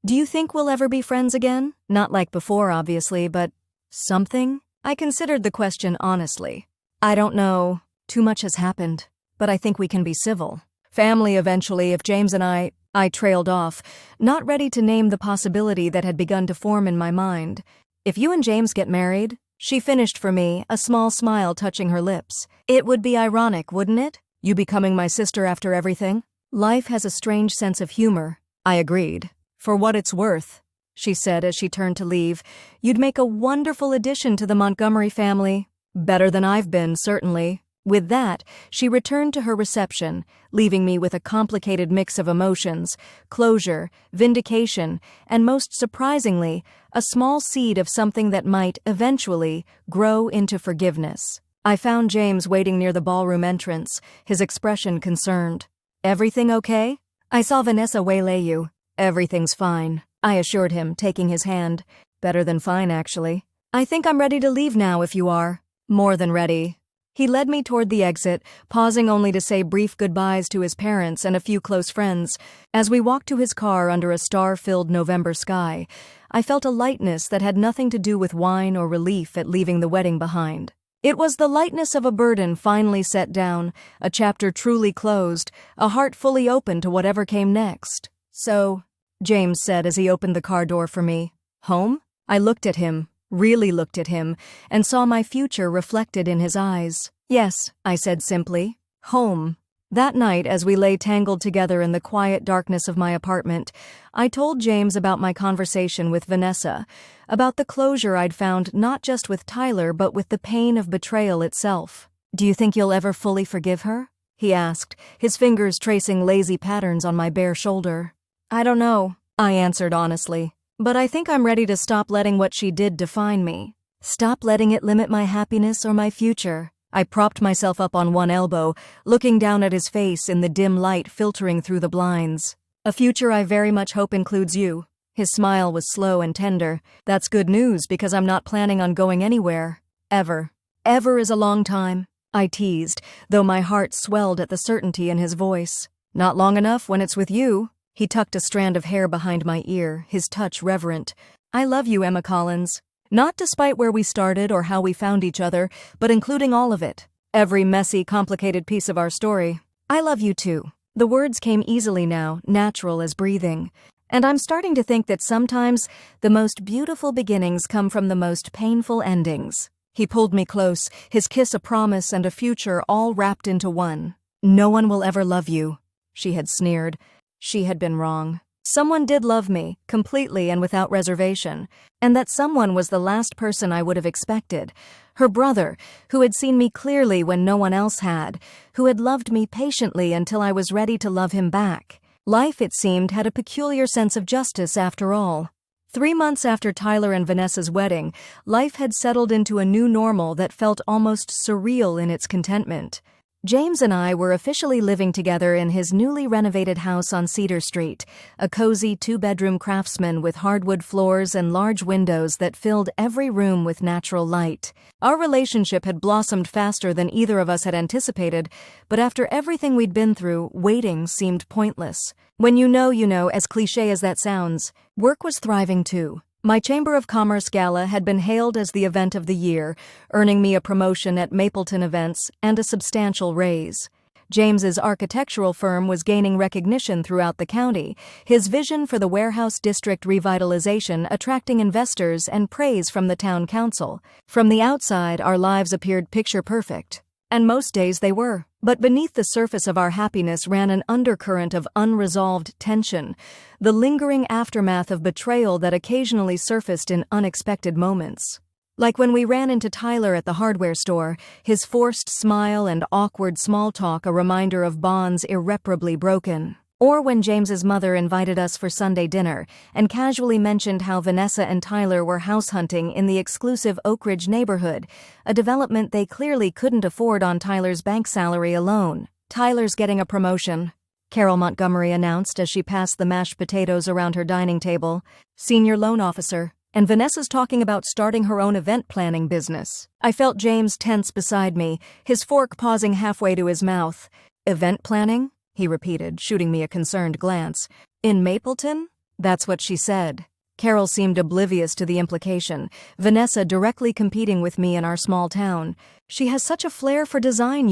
"Do you think we'll ever be friends again? Not like before, obviously, but something?" I considered the question honestly. "I don't know. Too much has happened. But I think we can be civil. Family eventually, if James and I trailed off, not ready to name the possibility that had begun to form in my mind. "If you and James get married," she finished for me, a small smile touching her lips. "It would be ironic, wouldn't it? You becoming my sister after everything?" "Life has a strange sense of humor." I agreed. "For what it's worth," she said as she turned to leave, "you'd make a wonderful addition to the Montgomery family. Better than I've been, certainly." With that, she returned to her reception, leaving me with a complicated mix of emotions, closure, vindication, and most surprisingly, a small seed of something that might, eventually, grow into forgiveness. I found James waiting near the ballroom entrance, his expression concerned. "Everything okay?" "I saw Vanessa waylay you." "Everything's fine," I assured him, taking his hand. "Better than fine, actually." "I think I'm ready to leave now if you are." "More than ready." He led me toward the exit, pausing only to say brief goodbyes to his parents and a few close friends. As we walked to his car under a star-filled November sky, I felt a lightness that had nothing to do with wine or relief at leaving the wedding behind. It was the lightness of a burden finally set down, a chapter truly closed, a heart fully open to whatever came next. "So," James said as he opened the car door for me, "home?" I looked at him. Really looked at him, and saw my future reflected in his eyes. "Yes," I said simply. "Home." That night, as we lay tangled together in the quiet darkness of my apartment, I told James about my conversation with Vanessa, about the closure I'd found not just with Tyler but with the pain of betrayal itself. "Do you think you'll ever fully forgive her?" he asked, his fingers tracing lazy patterns on my bare shoulder. "I don't know," I answered honestly, "but I think I'm ready to stop letting what she did define me. Stop letting it limit my happiness or my future." I propped myself up on one elbow, looking down at his face in the dim light filtering through the blinds. "A future I very much hope includes you." His smile was slow and tender. "That's good news because I'm not planning on going anywhere. Ever. Ever is a long time," I teased, though my heart swelled at the certainty in his voice. "Not long enough when it's with you." He tucked a strand of hair behind my ear, his touch reverent. "I love you, Emma Collins. Not despite where we started or how we found each other, but including all of it. Every messy, complicated piece of our story. I love you too." The words came easily now, natural as breathing. And I'm starting to think that sometimes the most beautiful beginnings come from the most painful endings. He pulled me close, his kiss a promise and a future all wrapped into one. "No one will ever love you," she had sneered. She had been wrong. Someone did love me, completely and without reservation, and that someone was the last person I would have expected. Her brother, who had seen me clearly when no one else had, who had loved me patiently until I was ready to love him back. Life, it seemed, had a peculiar sense of justice after all. 3 months after Tyler and Vanessa's wedding, life had settled into a new normal that felt almost surreal in its contentment. James and I were officially living together in his newly renovated house on Cedar Street, a cozy 2-bedroom craftsman with hardwood floors and large windows that filled every room with natural light. Our relationship had blossomed faster than either of us had anticipated, but after everything we'd been through, waiting seemed pointless. When you know, as cliché as that sounds, work was thriving too. My Chamber of Commerce gala had been hailed as the event of the year, earning me a promotion at Mapleton events and a substantial raise. James's architectural firm was gaining recognition throughout the county, his vision for the warehouse district revitalization attracting investors and praise from the town council. From the outside, our lives appeared picture perfect. And most days they were. But beneath the surface of our happiness ran an undercurrent of unresolved tension, the lingering aftermath of betrayal that occasionally surfaced in unexpected moments. Like when we ran into Tyler at the hardware store, his forced smile and awkward small talk a reminder of bonds irreparably broken. Or when James's mother invited us for Sunday dinner and casually mentioned how Vanessa and Tyler were house hunting in the exclusive Oak Ridge neighborhood, a development they clearly couldn't afford on Tyler's bank salary alone. "Tyler's getting a promotion," Carol Montgomery announced as she passed the mashed potatoes around her dining table. "Senior loan officer. And Vanessa's talking about starting her own event planning business." I felt James tense beside me, his fork pausing halfway to his mouth. "Event planning?" he repeated, shooting me a concerned glance. "In Mapleton?" "That's what she said." Carol seemed oblivious to the implication. Vanessa directly competing with me in our small town. She has such a flair for design,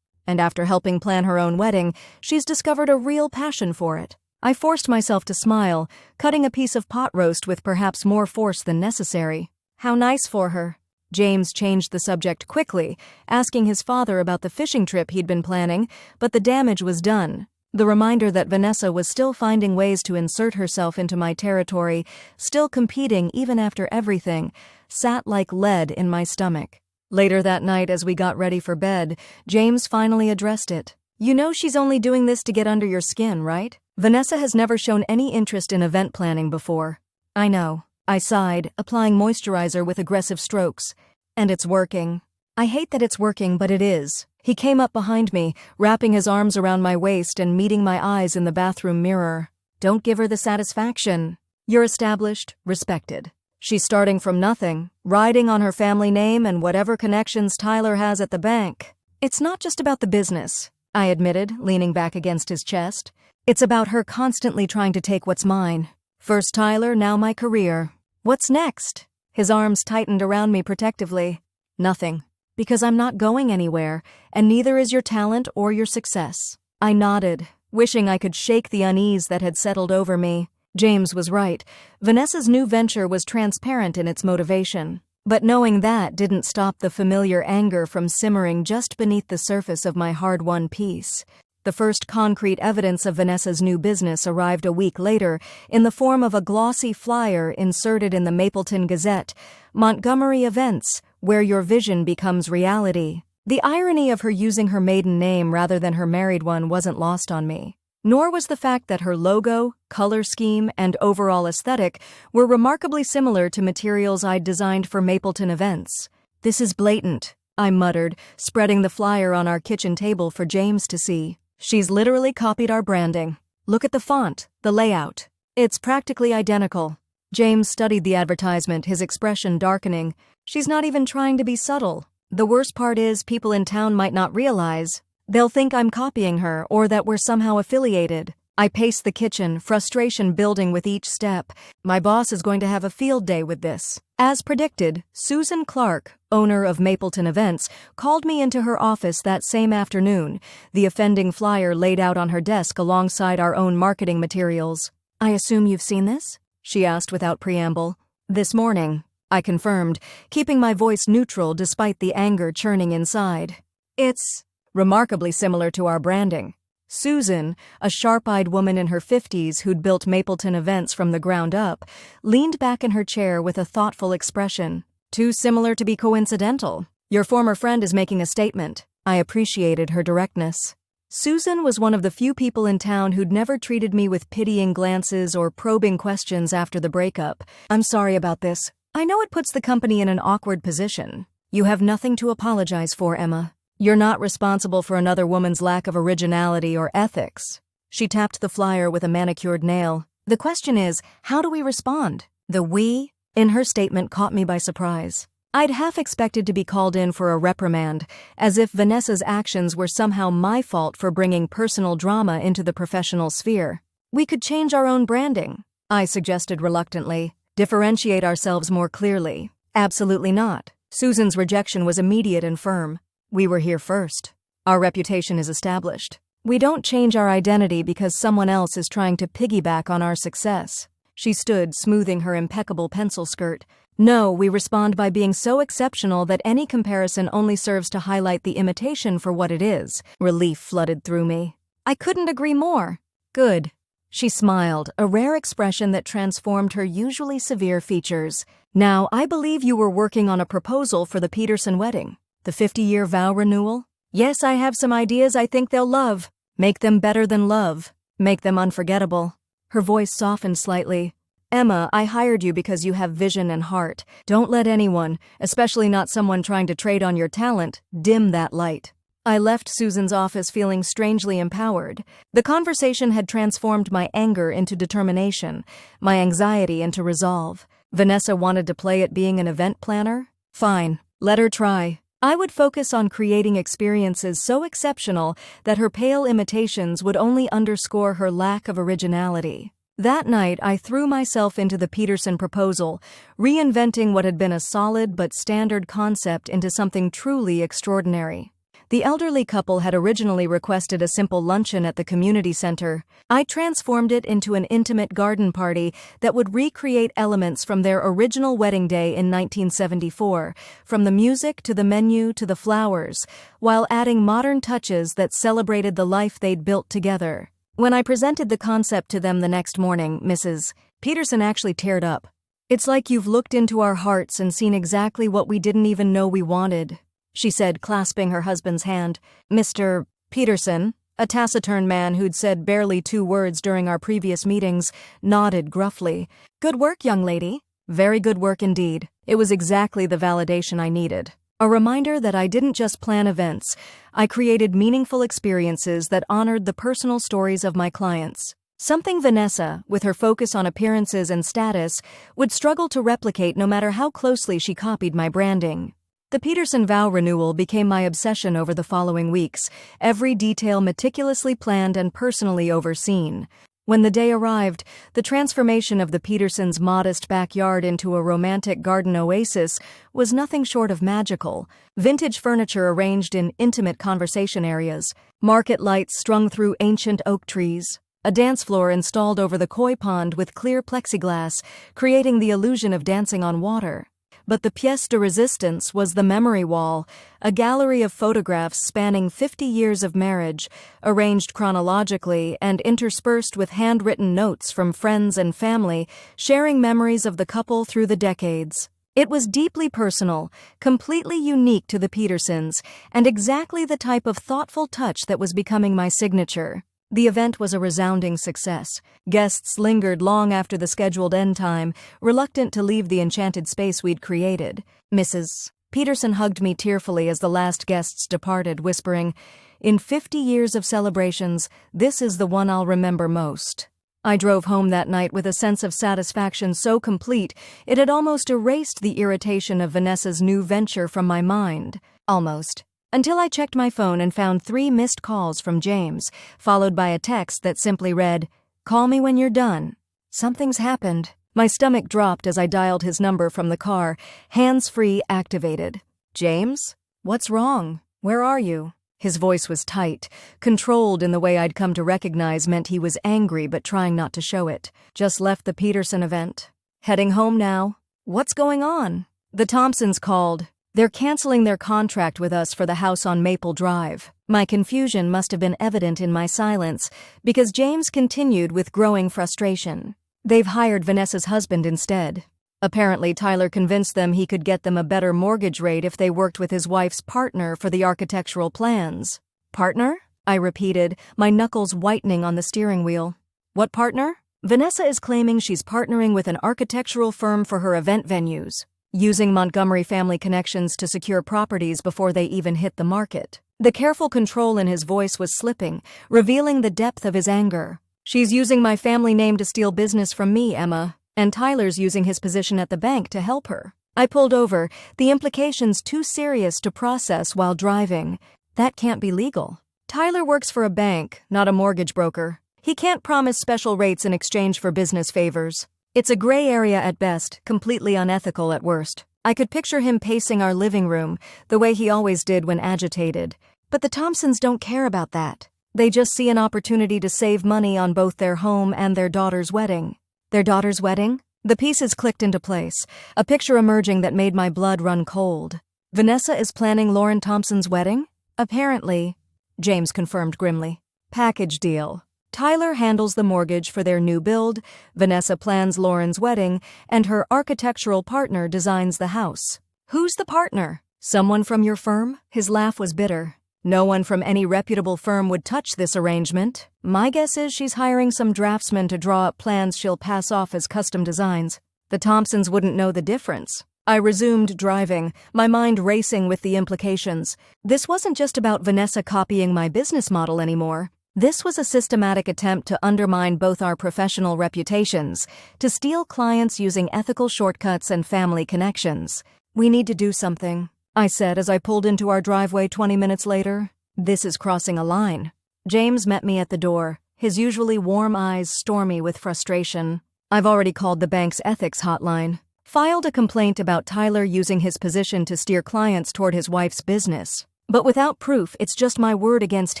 And after helping plan her own wedding, she's discovered a real passion for it. I forced myself to smile, cutting a piece of pot roast with perhaps more force than necessary. "How nice for her." James changed the subject quickly, asking his father about the fishing trip he'd been planning, but the damage was done. The reminder that Vanessa was still finding ways to insert herself into my territory, still competing even after everything, sat like lead in my stomach. Later that night, as we got ready for bed, James finally addressed it. "You know she's only doing this to get under your skin, right? Vanessa has never shown any interest in event planning before." "I know." I sighed, applying moisturizer with aggressive strokes. "And it's working." "I hate that it's working, but it is." He came up behind me, wrapping his arms around my waist and meeting my eyes in the bathroom mirror. "Don't give her the satisfaction. You're established, respected. She's starting from nothing, riding on her family name and whatever connections Tyler has at the bank. It's not just about the business," I admitted, leaning back against his chest. "It's about her constantly trying to take what's mine. First Tyler, now my career. What's next?" His arms tightened around me protectively. "Nothing. Because I'm not going anywhere, and neither is your talent or your success." I nodded, wishing I could shake the unease that had settled over me. James was right. Vanessa's new venture was transparent in its motivation. But knowing that didn't stop the familiar anger from simmering just beneath the surface of my hard-won peace. The first concrete evidence of Vanessa's new business arrived a week later in the form of a glossy flyer inserted in the Mapleton Gazette, "Montgomery Events, where your vision becomes reality." The irony of her using her maiden name rather than her married one wasn't lost on me. Nor was the fact that her logo, color scheme, and overall aesthetic were remarkably similar to materials I'd designed for Mapleton Events. "This is blatant," I muttered, spreading the flyer on our kitchen table for James to see. "She's literally copied our branding. Look at the font, the layout. It's practically identical." James studied the advertisement, his expression darkening. "She's not even trying to be subtle. The worst part is people in town might not realize. They'll think I'm copying her or that we're somehow affiliated." I paced the kitchen, frustration building with each step. My boss is going to have a field day with this. As predicted, Susan Clark, owner of Mapleton Events, called me into her office that same afternoon, the offending flyer laid out on her desk alongside our own marketing materials. "I assume you've seen this?" she asked without preamble. "This morning," I confirmed, keeping my voice neutral despite the anger churning inside. "It's remarkably similar to our branding." Susan, a sharp-eyed woman in her 50s who'd built Mapleton Events from the ground up, leaned back in her chair with a thoughtful expression. "Too similar to be coincidental. Your former friend is making a statement." I appreciated her directness. Susan was one of the few people in town who'd never treated me with pitying glances or probing questions after the breakup. "I'm sorry about this. I know it puts the company in an awkward position." "You have nothing to apologize for, Emma. You're not responsible for another woman's lack of originality or ethics." She tapped the flyer with a manicured nail. "The question is, how do we respond?" The "we" in her statement caught me by surprise. I'd half expected to be called in for a reprimand, as if Vanessa's actions were somehow my fault for bringing personal drama into the professional sphere. "We could change our own branding," I suggested reluctantly. "Differentiate ourselves more clearly." "Absolutely not." Susan's rejection was immediate and firm. "We were here first. Our reputation is established. We don't change our identity because someone else is trying to piggyback on our success." She stood, smoothing her impeccable pencil skirt. "No, we respond by being so exceptional that any comparison only serves to highlight the imitation for what it is." Relief flooded through me. "I couldn't agree more." "Good." She smiled, a rare expression that transformed her usually severe features. "Now, I believe you were working on a proposal for the Peterson wedding. The 50-year vow renewal? Yes, I have some ideas I think they'll love. Make them better than love. Make them unforgettable." Her voice softened slightly. "Emma, I hired you because you have vision and heart. Don't let anyone, especially not someone trying to trade on your talent, dim that light." I left Susan's office feeling strangely empowered. The conversation had transformed my anger into determination, my anxiety into resolve. Vanessa wanted to play at being an event planner? Fine, let her try. I would focus on creating experiences so exceptional that her pale imitations would only underscore her lack of originality. That night, I threw myself into the Peterson proposal, reinventing what had been a solid but standard concept into something truly extraordinary. The elderly couple had originally requested a simple luncheon at the community center. I transformed it into an intimate garden party that would recreate elements from their original wedding day in 1974, from the music to the menu to the flowers, while adding modern touches that celebrated the life they'd built together. When I presented the concept to them the next morning, Mrs. Peterson actually teared up. "It's like you've looked into our hearts and seen exactly what we didn't even know we wanted," she said, clasping her husband's hand. Mr. Peterson, a taciturn man who'd said barely 2 words during our previous meetings, nodded gruffly. "Good work, young lady." Very good work indeed. It was exactly the validation I needed. A reminder that I didn't just plan events. I created meaningful experiences that honored the personal stories of my clients. Something Vanessa, with her focus on appearances and status, would struggle to replicate no matter how closely she copied my branding. The Peterson vow renewal became my obsession over the following weeks, every detail meticulously planned and personally overseen. When the day arrived, the transformation of the Petersons' modest backyard into a romantic garden oasis was nothing short of magical. Vintage furniture arranged in intimate conversation areas, market lights strung through ancient oak trees, a dance floor installed over the koi pond with clear plexiglass, creating the illusion of dancing on water. But the pièce de résistance was the memory wall, a gallery of photographs spanning 50 years of marriage, arranged chronologically and interspersed with handwritten notes from friends and family, sharing memories of the couple through the decades. It was deeply personal, completely unique to the Petersons, and exactly the type of thoughtful touch that was becoming my signature. The event was a resounding success. Guests lingered long after the scheduled end time, reluctant to leave the enchanted space we'd created. Mrs. Peterson hugged me tearfully as the last guests departed, whispering, "In 50 years of celebrations, this is the one I'll remember most." I drove home that night with a sense of satisfaction so complete it had almost erased the irritation of Vanessa's new venture from my mind. Almost. Until I checked my phone and found 3 missed calls from James, followed by a text that simply read, "Call me when you're done." Something's happened. My stomach dropped as I dialed his number from the car, hands-free activated. "James? What's wrong? Where are you?" His voice was tight, controlled in the way I'd come to recognize meant he was angry but trying not to show it. "Just left the Peterson event. Heading home now." "What's going on?" "The Thompsons called. They're canceling their contract with us for the house on Maple Drive." My confusion must have been evident in my silence, because James continued with growing frustration. "They've hired Vanessa's husband instead. Apparently, Tyler convinced them he could get them a better mortgage rate if they worked with his wife's partner for the architectural plans." "Partner?" I repeated, my knuckles whitening on the steering wheel. "What partner?" "Vanessa is claiming she's partnering with an architectural firm for her event venues, using Montgomery family connections to secure properties before they even hit the market." The careful control in his voice was slipping, revealing the depth of his anger. "She's using my family name to steal business from me, Emma. And Tyler's using his position at the bank to help her." I pulled over, the implications too serious to process while driving. "That can't be legal. Tyler works for a bank, not a mortgage broker. He can't promise special rates in exchange for business favors. It's a gray area at best, completely unethical at worst." I could picture him pacing our living room, the way he always did when agitated. But the Thompsons don't care about that. They just see an opportunity to save money on both their home and their daughter's wedding. Their daughter's wedding? The pieces clicked into place, a picture emerging that made my blood run cold. "Vanessa is planning Lauren Thompson's wedding?" "Apparently," James confirmed grimly. "Package deal. Tyler handles the mortgage for their new build, Vanessa plans Lauren's wedding, and her architectural partner designs the house." "Who's the partner? Someone from your firm?" His laugh was bitter. "No one from any reputable firm would touch this arrangement. My guess is she's hiring some draftsman to draw up plans she'll pass off as custom designs. The Thompsons wouldn't know the difference." I resumed driving, my mind racing with the implications. This wasn't just about Vanessa copying my business model anymore. This was a systematic attempt to undermine both our professional reputations, to steal clients using ethical shortcuts and family connections. "We need to do something," I said as I pulled into our driveway 20 minutes later. "This is crossing a line." James met me at the door, his usually warm eyes stormy with frustration. "I've already called the bank's ethics hotline. Filed a complaint about Tyler using his position to steer clients toward his wife's business. But without proof, it's just my word against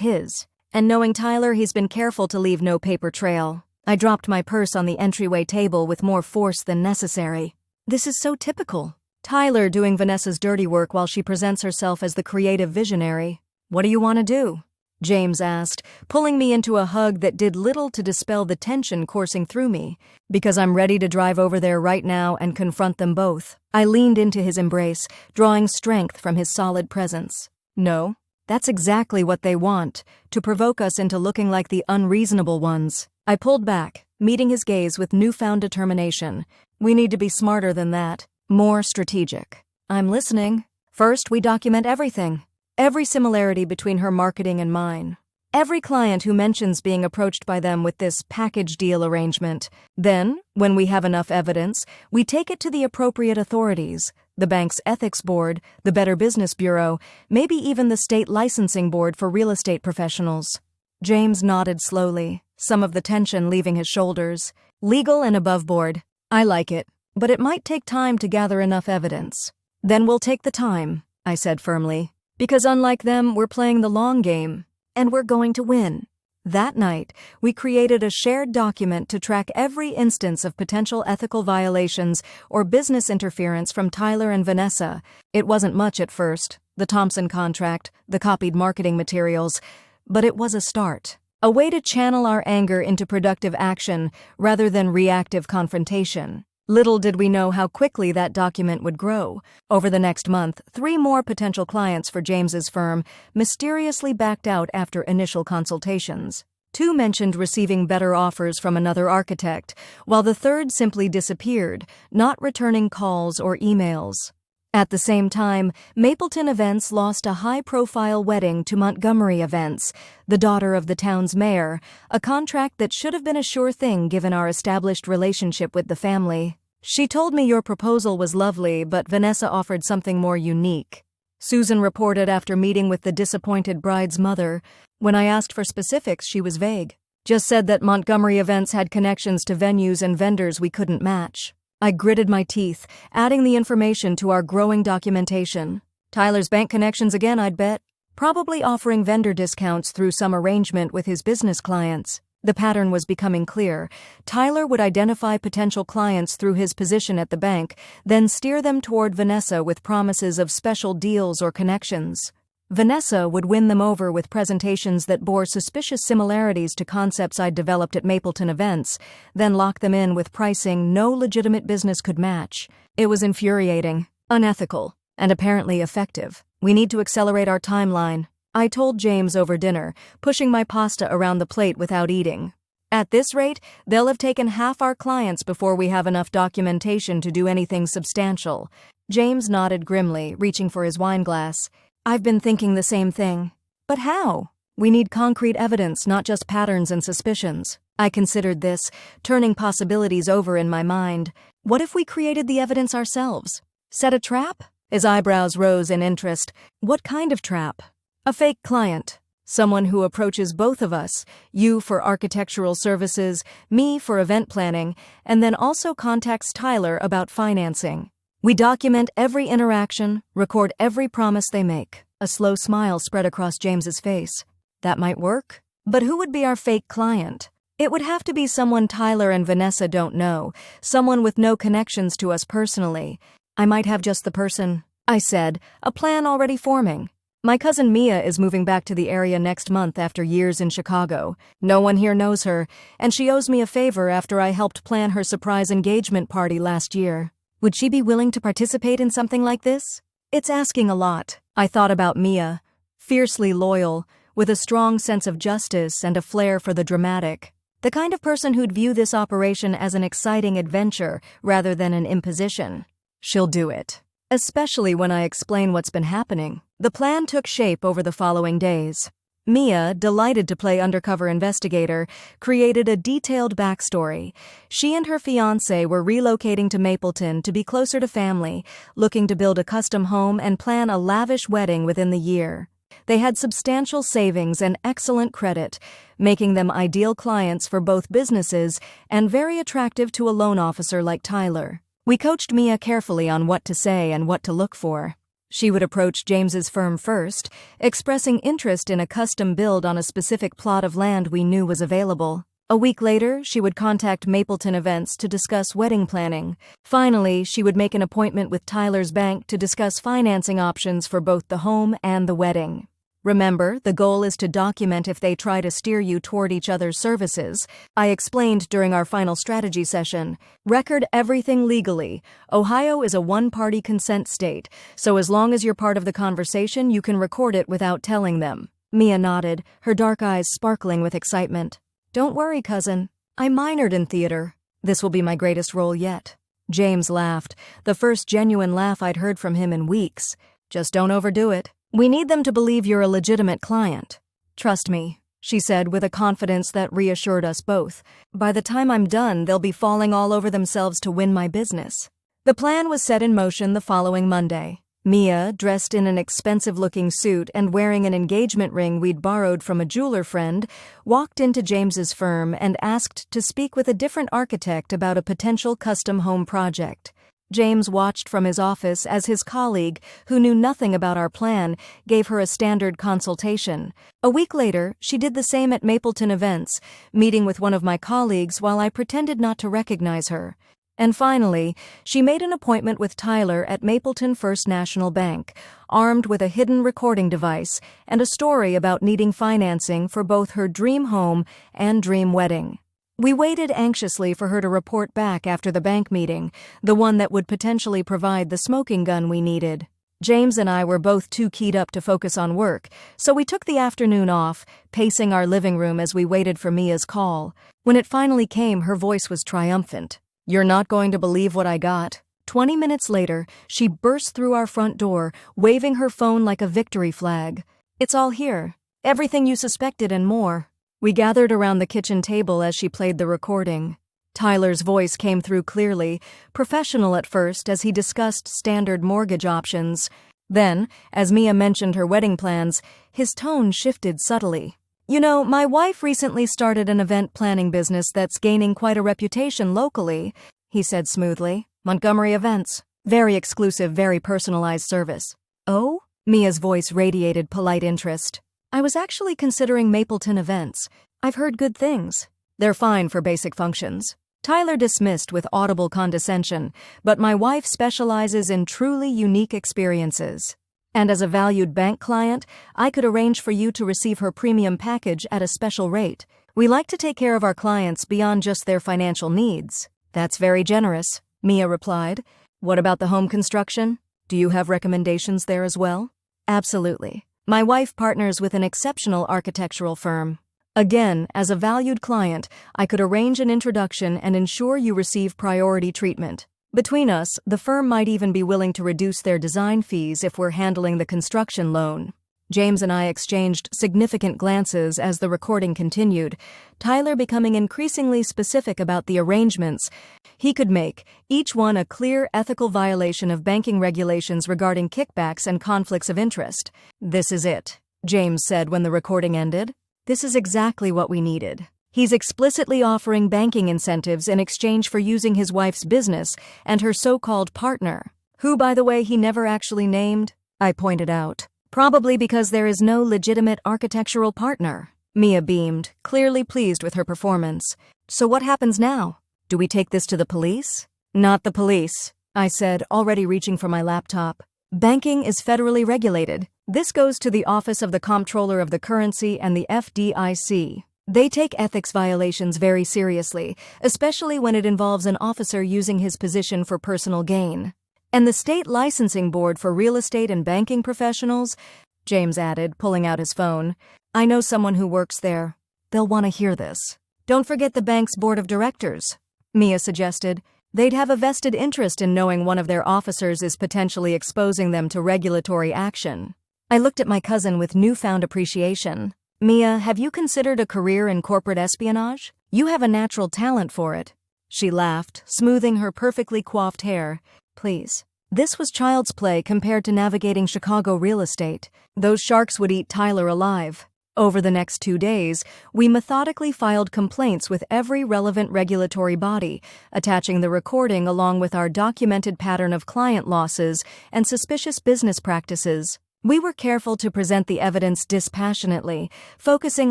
his. And knowing Tyler, he's been careful to leave no paper trail." I dropped my purse on the entryway table with more force than necessary. This is so typical. Tyler doing Vanessa's dirty work while she presents herself as the creative visionary. "What do you want to do?" James asked, pulling me into a hug that did little to dispel the tension coursing through me. "Because I'm ready to drive over there right now and confront them both." I leaned into his embrace, drawing strength from his solid presence. "No, that's exactly what they want, to provoke us into looking like the unreasonable ones." I pulled back, meeting his gaze with newfound determination. "We need to be smarter than that. More strategic." "I'm listening." "First, we document everything. Every similarity between her marketing and mine. Every client who mentions being approached by them with this package deal arrangement. Then, when we have enough evidence, we take it to the appropriate authorities, the bank's ethics board, the Better Business Bureau, maybe even the state licensing board for real estate professionals." James nodded slowly, some of the tension leaving his shoulders. "Legal and above board. I like it. But it might take time to gather enough evidence." "Then we'll take the time," I said firmly. "Because unlike them, we're playing the long game. And we're going to win." That night, we created a shared document to track every instance of potential ethical violations or business interference from Tyler and Vanessa. It wasn't much at first, the Thompson contract, the copied marketing materials, but it was a start. A way to channel our anger into productive action rather than reactive confrontation. Little did we know how quickly that document would grow. Over the next month, 3 more potential clients for James's firm mysteriously backed out after initial consultations. 2 mentioned receiving better offers from another architect, while the third simply disappeared, not returning calls or emails. At the same time, Mapleton Events lost a high-profile wedding to Montgomery Events, the daughter of the town's mayor, a contract that should have been a sure thing given our established relationship with the family. She told me your proposal was lovely, but Vanessa offered something more unique. Susan reported after meeting with the disappointed bride's mother. When I asked for specifics, she was vague. Just said that Montgomery Events had connections to venues and vendors we couldn't match. I gritted my teeth, adding the information to our growing documentation. Tyler's bank connections again, I'd bet. Probably offering vendor discounts through some arrangement with his business clients. The pattern was becoming clear. Tyler would identify potential clients through his position at the bank, then steer them toward Vanessa with promises of special deals or connections. Vanessa would win them over with presentations that bore suspicious similarities to concepts I'd developed at Mapleton Events, then lock them in with pricing no legitimate business could match. It was infuriating, unethical, and apparently effective. We need to accelerate our timeline, I told James over dinner, pushing my pasta around the plate without eating. At this rate, they'll have taken half our clients before we have enough documentation to do anything substantial. James nodded grimly, reaching for his wine glass. I've been thinking the same thing. But how? We need concrete evidence, not just patterns and suspicions. I considered this, turning possibilities over in my mind. What if we created the evidence ourselves? Set a trap? His eyebrows rose in interest. What kind of trap? A fake client. Someone who approaches both of us, you for architectural services, me for event planning, and then also contacts Tyler about financing. We document every interaction, record every promise they make. A slow smile spread across James's face. That might work. But who would be our fake client? It would have to be someone Tyler and Vanessa don't know, someone with no connections to us personally. I might have just the person, I said, a plan already forming. My cousin Mia is moving back to the area next month after years in Chicago. No one here knows her, and she owes me a favor after I helped plan her surprise engagement party last year. Would she be willing to participate in something like this? It's asking a lot. I thought about Mia, fiercely loyal, with a strong sense of justice and a flair for the dramatic. The kind of person who'd view this operation as an exciting adventure rather than an imposition. She'll do it. Especially when I explain what's been happening. The plan took shape over the following days. Mia, delighted to play undercover investigator, created a detailed backstory. She and her fiancé were relocating to Mapleton to be closer to family, looking to build a custom home and plan a lavish wedding within the year. They had substantial savings and excellent credit, making them ideal clients for both businesses and very attractive to a loan officer like Tyler. We coached Mia carefully on what to say and what to look for. She would approach James's firm first, expressing interest in a custom build on a specific plot of land we knew was available. A week later, she would contact Mapleton Events to discuss wedding planning. Finally, she would make an appointment with Tyler's bank to discuss financing options for both the home and the wedding. Remember, the goal is to document if they try to steer you toward each other's services. I explained during our final strategy session. Record everything legally. Ohio is a one-party consent state, so as long as you're part of the conversation, you can record it without telling them. Mia nodded, her dark eyes sparkling with excitement. Don't worry, cousin. I minored in theater. This will be my greatest role yet. James laughed, the first genuine laugh I'd heard from him in weeks. Just don't overdo it. We need them to believe you're a legitimate client. Trust me, she said with a confidence that reassured us both. By the time I'm done, they'll be falling all over themselves to win my business. The plan was set in motion the following Monday. Mia, dressed in an expensive-looking suit and wearing an engagement ring we'd borrowed from a jeweler friend, walked into James's firm and asked to speak with a different architect about a potential custom home project. James watched from his office as his colleague, who knew nothing about our plan, gave her a standard consultation. A week later, she did the same at Mapleton Events, meeting with one of my colleagues while I pretended not to recognize her. And finally, she made an appointment with Tyler at Mapleton First National Bank, armed with a hidden recording device and a story about needing financing for both her dream home and dream wedding. We waited anxiously for her to report back after the bank meeting, the one that would potentially provide the smoking gun we needed. James and I were both too keyed up to focus on work, so we took the afternoon off, pacing our living room as we waited for Mia's call. When it finally came, her voice was triumphant. "You're not going to believe what I got." 20 minutes later, she burst through our front door, waving her phone like a victory flag. "It's all here. Everything you suspected and more." We gathered around the kitchen table as she played the recording. Tyler's voice came through clearly, professional at first as he discussed standard mortgage options. Then, as Mia mentioned her wedding plans, his tone shifted subtly. "You know, my wife recently started an event planning business that's gaining quite a reputation locally," he said smoothly. "Montgomery Events. Very exclusive, very personalized service." "Oh?" Mia's voice radiated polite interest. "I was actually considering Mapleton Events. I've heard good things. They're fine for basic functions." Tyler dismissed with audible condescension, "But my wife specializes in truly unique experiences. And as a valued bank client, I could arrange for you to receive her premium package at a special rate. We like to take care of our clients beyond just their financial needs." "That's very generous," Mia replied. "What about the home construction? Do you have recommendations there as well?" "Absolutely. My wife partners with an exceptional architectural firm. Again, as a valued client, I could arrange an introduction and ensure you receive priority treatment. Between us, the firm might even be willing to reduce their design fees if we're handling the construction loan." James and I exchanged significant glances as the recording continued, Tyler becoming increasingly specific about the arrangements he could make, each one a clear ethical violation of banking regulations regarding kickbacks and conflicts of interest. "This is it," James said when the recording ended. "This is exactly what we needed. He's explicitly offering banking incentives in exchange for using his wife's business and her so-called partner, who, by the way, he never actually named," I pointed out. "Probably because there is no legitimate architectural partner." Mia beamed, clearly pleased with her performance. "So what happens now? Do we take this to the police?" "Not the police," I said, already reaching for my laptop. "Banking is federally regulated. This goes to the Office of the Comptroller of the Currency and the FDIC. They take ethics violations very seriously, especially when it involves an officer using his position for personal gain. And the State Licensing Board for Real Estate and Banking Professionals," James added, pulling out his phone. "I know someone who works there. They'll want to hear this." "Don't forget the bank's board of directors," Mia suggested. "They'd have a vested interest in knowing one of their officers is potentially exposing them to regulatory action." I looked at my cousin with newfound appreciation. "Mia, have you considered a career in corporate espionage? You have a natural talent for it." She laughed, smoothing her perfectly coiffed hair. "Please." This was child's play compared to navigating Chicago real estate. Those sharks would eat Tyler alive. Over the next 2 days, we methodically filed complaints with every relevant regulatory body, attaching the recording along with our documented pattern of client losses and suspicious business practices. We were careful to present the evidence dispassionately, focusing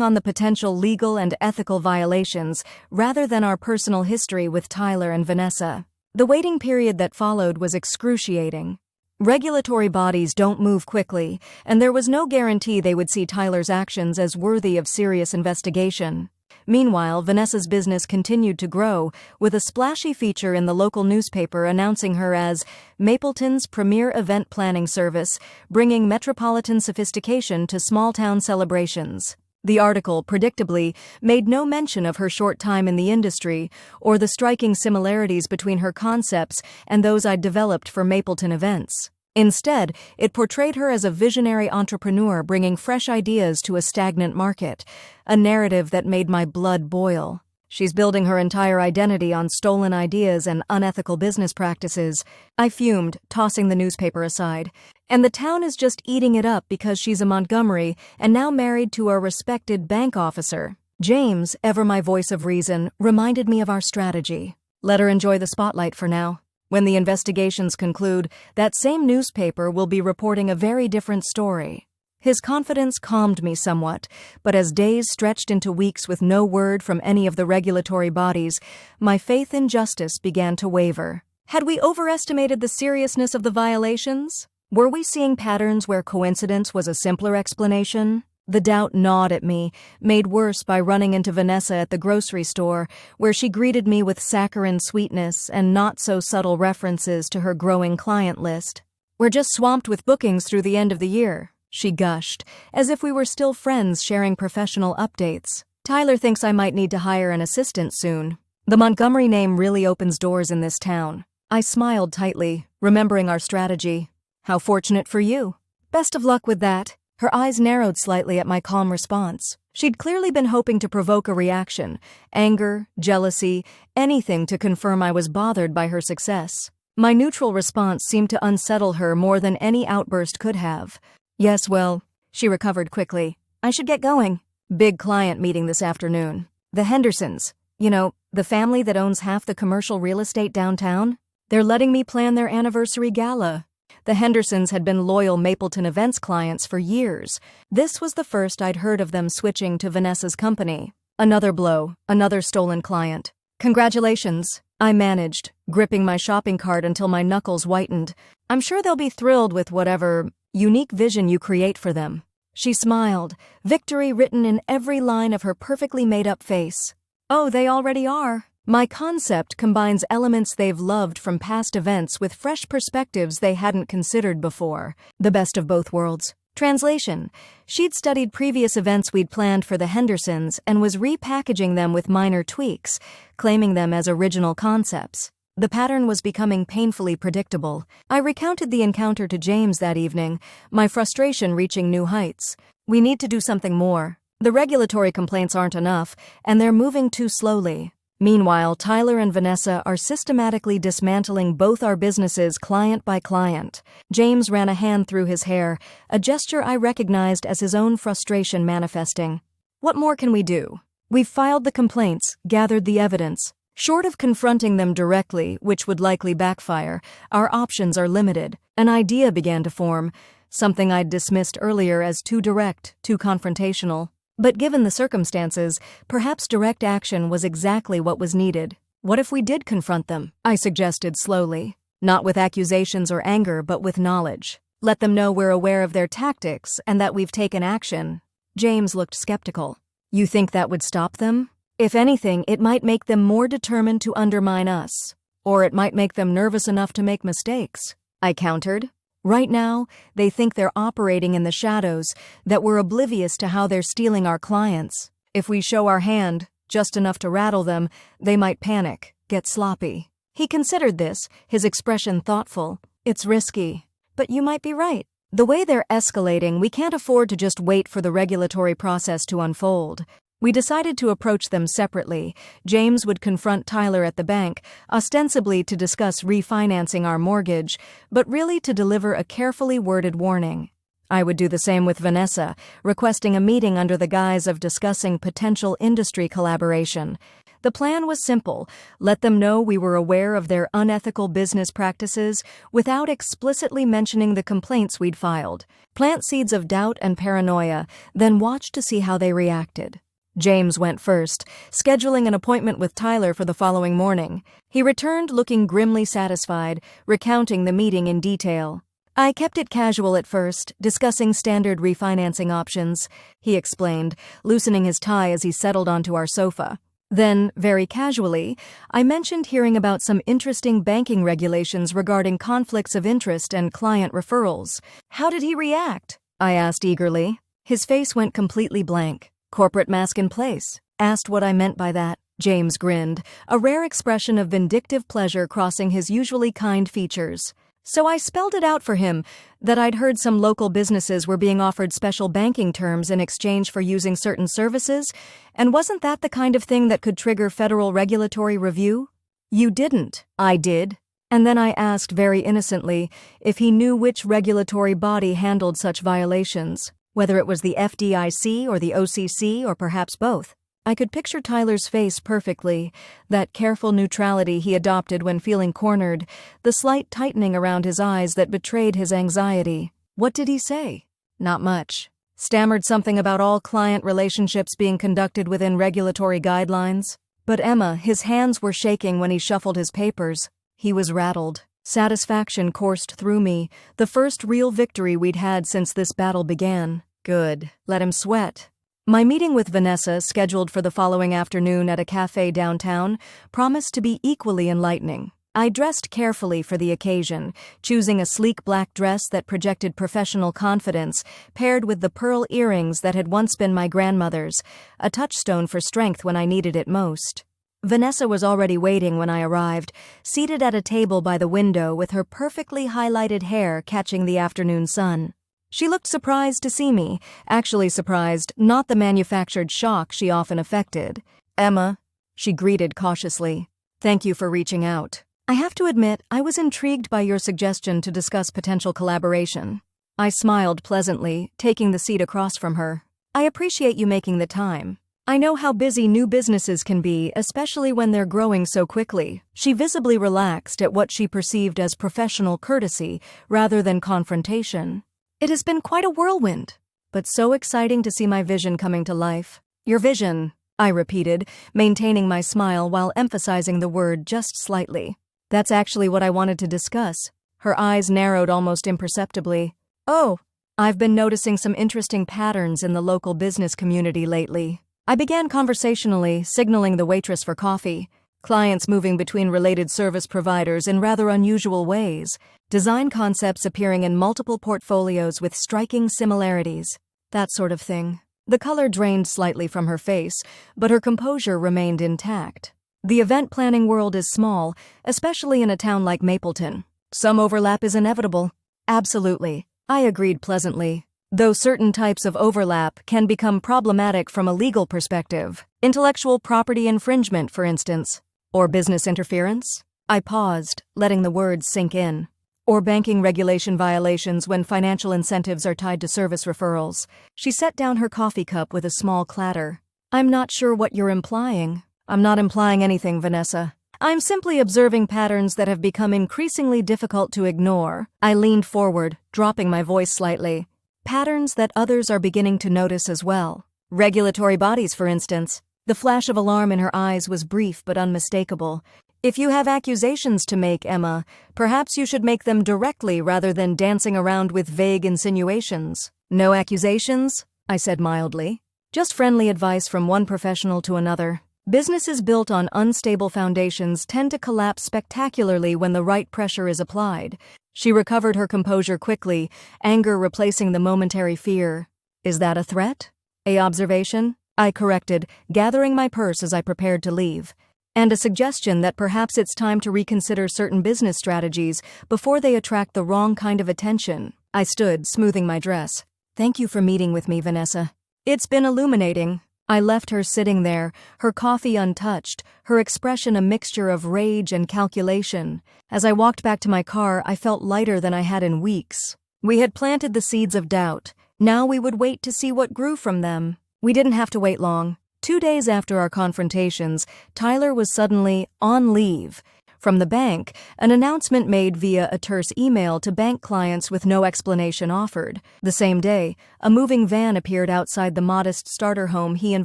on the potential legal and ethical violations rather than our personal history with Tyler and Vanessa. The waiting period that followed was excruciating. Regulatory bodies don't move quickly, and there was no guarantee they would see Tyler's actions as worthy of serious investigation. Meanwhile, Vanessa's business continued to grow, with a splashy feature in the local newspaper announcing her as Mapleton's premier event planning service, bringing metropolitan sophistication to small-town celebrations. The article, predictably, made no mention of her short time in the industry or the striking similarities between her concepts and those I'd developed for Mapleton Events. Instead, it portrayed her as a visionary entrepreneur bringing fresh ideas to a stagnant market, a narrative that made my blood boil. She's building her entire identity on stolen ideas and unethical business practices. I fumed, tossing the newspaper aside. And the town is just eating it up because she's a Montgomery and now married to a respected bank officer. James, ever my voice of reason, reminded me of our strategy. Let her enjoy the spotlight for now. When the investigations conclude, that same newspaper will be reporting a very different story. His confidence calmed me somewhat, but as days stretched into weeks with no word from any of the regulatory bodies, my faith in justice began to waver. Had we overestimated the seriousness of the violations? Were we seeing patterns where coincidence was a simpler explanation? The doubt gnawed at me, made worse by running into Vanessa at the grocery store, where she greeted me with saccharine sweetness and not-so-subtle references to her growing client list. "We're just swamped with bookings through the end of the year," she gushed, as if we were still friends sharing professional updates. "Tyler thinks I might need to hire an assistant soon. The Montgomery name really opens doors in this town." I smiled tightly, remembering our strategy. "How fortunate for you." "Best of luck with that." Her eyes narrowed slightly at my calm response. She'd clearly been hoping to provoke a reaction, anger, jealousy, anything to confirm I was bothered by her success. My neutral response seemed to unsettle her more than any outburst could have. "Yes, well," she recovered quickly. "I should get going. Big client meeting this afternoon. The Hendersons, the family that owns half the commercial real estate downtown. They're letting me plan their anniversary gala." The Hendersons had been loyal Mapleton Events clients for years. This was the first I'd heard of them switching to Vanessa's company. Another blow, another stolen client. "Congratulations," I managed, gripping my shopping cart until my knuckles whitened. "I'm sure they'll be thrilled with whatever unique vision you create for them." She smiled, victory written in every line of her perfectly made-up face. "Oh, they already are." My concept combines elements they've loved from past events with fresh perspectives they hadn't considered before. The best of both worlds. Translation: she'd studied previous events we'd planned for the Hendersons and was repackaging them with minor tweaks, claiming them as original concepts. The pattern was becoming painfully predictable. I recounted the encounter to James that evening, my frustration reaching new heights. "We need to do something more. The regulatory complaints aren't enough, and they're moving too slowly." Meanwhile, Tyler and Vanessa are systematically dismantling both our businesses client by client. James ran a hand through his hair, a gesture I recognized as his own frustration manifesting. "What more can we do? We've filed the complaints, gathered the evidence. Short of confronting them directly, which would likely backfire, our options are limited." An idea began to form, something I'd dismissed earlier as too direct, too confrontational. But given the circumstances, perhaps direct action was exactly what was needed. "What if we did confront them?" I suggested slowly. "Not with accusations or anger, but with knowledge. Let them know we're aware of their tactics and that we've taken action." James looked skeptical. "You think that would stop them?" "If anything, it might make them more determined to undermine us. Or it might make them nervous enough to make mistakes," I countered. "Right now, they think they're operating in the shadows, that we're oblivious to how they're stealing our clients. If we show our hand, just enough to rattle them, they might panic, get sloppy." He considered this, his expression thoughtful. "It's risky. But you might be right. The way they're escalating, we can't afford to just wait for the regulatory process to unfold." We decided to approach them separately. James would confront Tyler at the bank, ostensibly to discuss refinancing our mortgage, but really to deliver a carefully worded warning. I would do the same with Vanessa, requesting a meeting under the guise of discussing potential industry collaboration. The plan was simple: let them know we were aware of their unethical business practices without explicitly mentioning the complaints we'd filed. Plant seeds of doubt and paranoia, then watch to see how they reacted. James went first, scheduling an appointment with Tyler for the following morning. He returned looking grimly satisfied, recounting the meeting in detail. "I kept it casual at first, discussing standard refinancing options," he explained, loosening his tie as he settled onto our sofa. "Then, very casually, I mentioned hearing about some interesting banking regulations regarding conflicts of interest and client referrals." "How did he react?" I asked eagerly. His face went completely blank. "Corporate mask in place." Asked what I meant by that. James grinned, a rare expression of vindictive pleasure crossing his usually kind features. So I spelled it out for him, that I'd heard some local businesses were being offered special banking terms in exchange for using certain services, and wasn't that the kind of thing that could trigger federal regulatory review? "You didn't." "I did." And then I asked very innocently if he knew which regulatory body handled such violations, whether it was the FDIC or the OCC or perhaps both. I could picture Tyler's face perfectly, that careful neutrality he adopted when feeling cornered, the slight tightening around his eyes that betrayed his anxiety. What did he say? Not much. Stammered something about all client relationships being conducted within regulatory guidelines. But Emma, his hands were shaking when he shuffled his papers. He was rattled. Satisfaction coursed through me, the first real victory we'd had since this battle began. Good. Let him sweat. My meeting with Vanessa, scheduled for the following afternoon at a cafe downtown, promised to be equally enlightening. I dressed carefully for the occasion, choosing a sleek black dress that projected professional confidence, paired with the pearl earrings that had once been my grandmother's, a touchstone for strength when I needed it most. Vanessa was already waiting when I arrived, seated at a table by the window with her perfectly highlighted hair catching the afternoon sun. She looked surprised to see me, actually surprised, not the manufactured shock she often affected. "Emma," she greeted cautiously. "Thank you for reaching out. I have to admit, I was intrigued by your suggestion to discuss potential collaboration." I smiled pleasantly, taking the seat across from her. "I appreciate you making the time. I know how busy new businesses can be, especially when they're growing so quickly." She visibly relaxed at what she perceived as professional courtesy rather than confrontation. "It has been quite a whirlwind, but so exciting to see my vision coming to life." "Your vision," I repeated, maintaining my smile while emphasizing the word just slightly. "That's actually what I wanted to discuss." Her eyes narrowed almost imperceptibly. "Oh, I've been noticing some interesting patterns in the local business community lately." I began conversationally, signaling the waitress for coffee. Clients moving between related service providers in rather unusual ways. Design concepts appearing in multiple portfolios with striking similarities. That sort of thing. The color drained slightly from her face, but her composure remained intact. "The event planning world is small, especially in a town like Mapleton. Some overlap is inevitable." "Absolutely," I agreed pleasantly. "Though certain types of overlap can become problematic from a legal perspective. Intellectual property infringement, for instance. Or business interference?" I paused, letting the words sink in. "Or banking regulation violations when financial incentives are tied to service referrals." She set down her coffee cup with a small clatter. "I'm not sure what you're implying." "I'm not implying anything, Vanessa. I'm simply observing patterns that have become increasingly difficult to ignore." I leaned forward, dropping my voice slightly. "Patterns that others are beginning to notice as well. Regulatory bodies, for instance." The flash of alarm in her eyes was brief but unmistakable. "If you have accusations to make, Emma, perhaps you should make them directly rather than dancing around with vague insinuations." "No accusations?" I said mildly. "Just friendly advice from one professional to another. Businesses built on unstable foundations tend to collapse spectacularly when the right pressure is applied." She recovered her composure quickly, anger replacing the momentary fear. "Is that a threat? A observation?" I corrected, gathering my purse as I prepared to leave. "And a suggestion that perhaps it's time to reconsider certain business strategies before they attract the wrong kind of attention." I stood, smoothing my dress. "Thank you for meeting with me, Vanessa. It's been illuminating." I left her sitting there, her coffee untouched, her expression a mixture of rage and calculation. As I walked back to my car, I felt lighter than I had in weeks. We had planted the seeds of doubt. Now we would wait to see what grew from them. We didn't have to wait long. 2 days after our confrontations, Tyler was suddenly on leave. From the bank, an announcement made via a terse email to bank clients with no explanation offered. The same day, a moving van appeared outside the modest starter home he and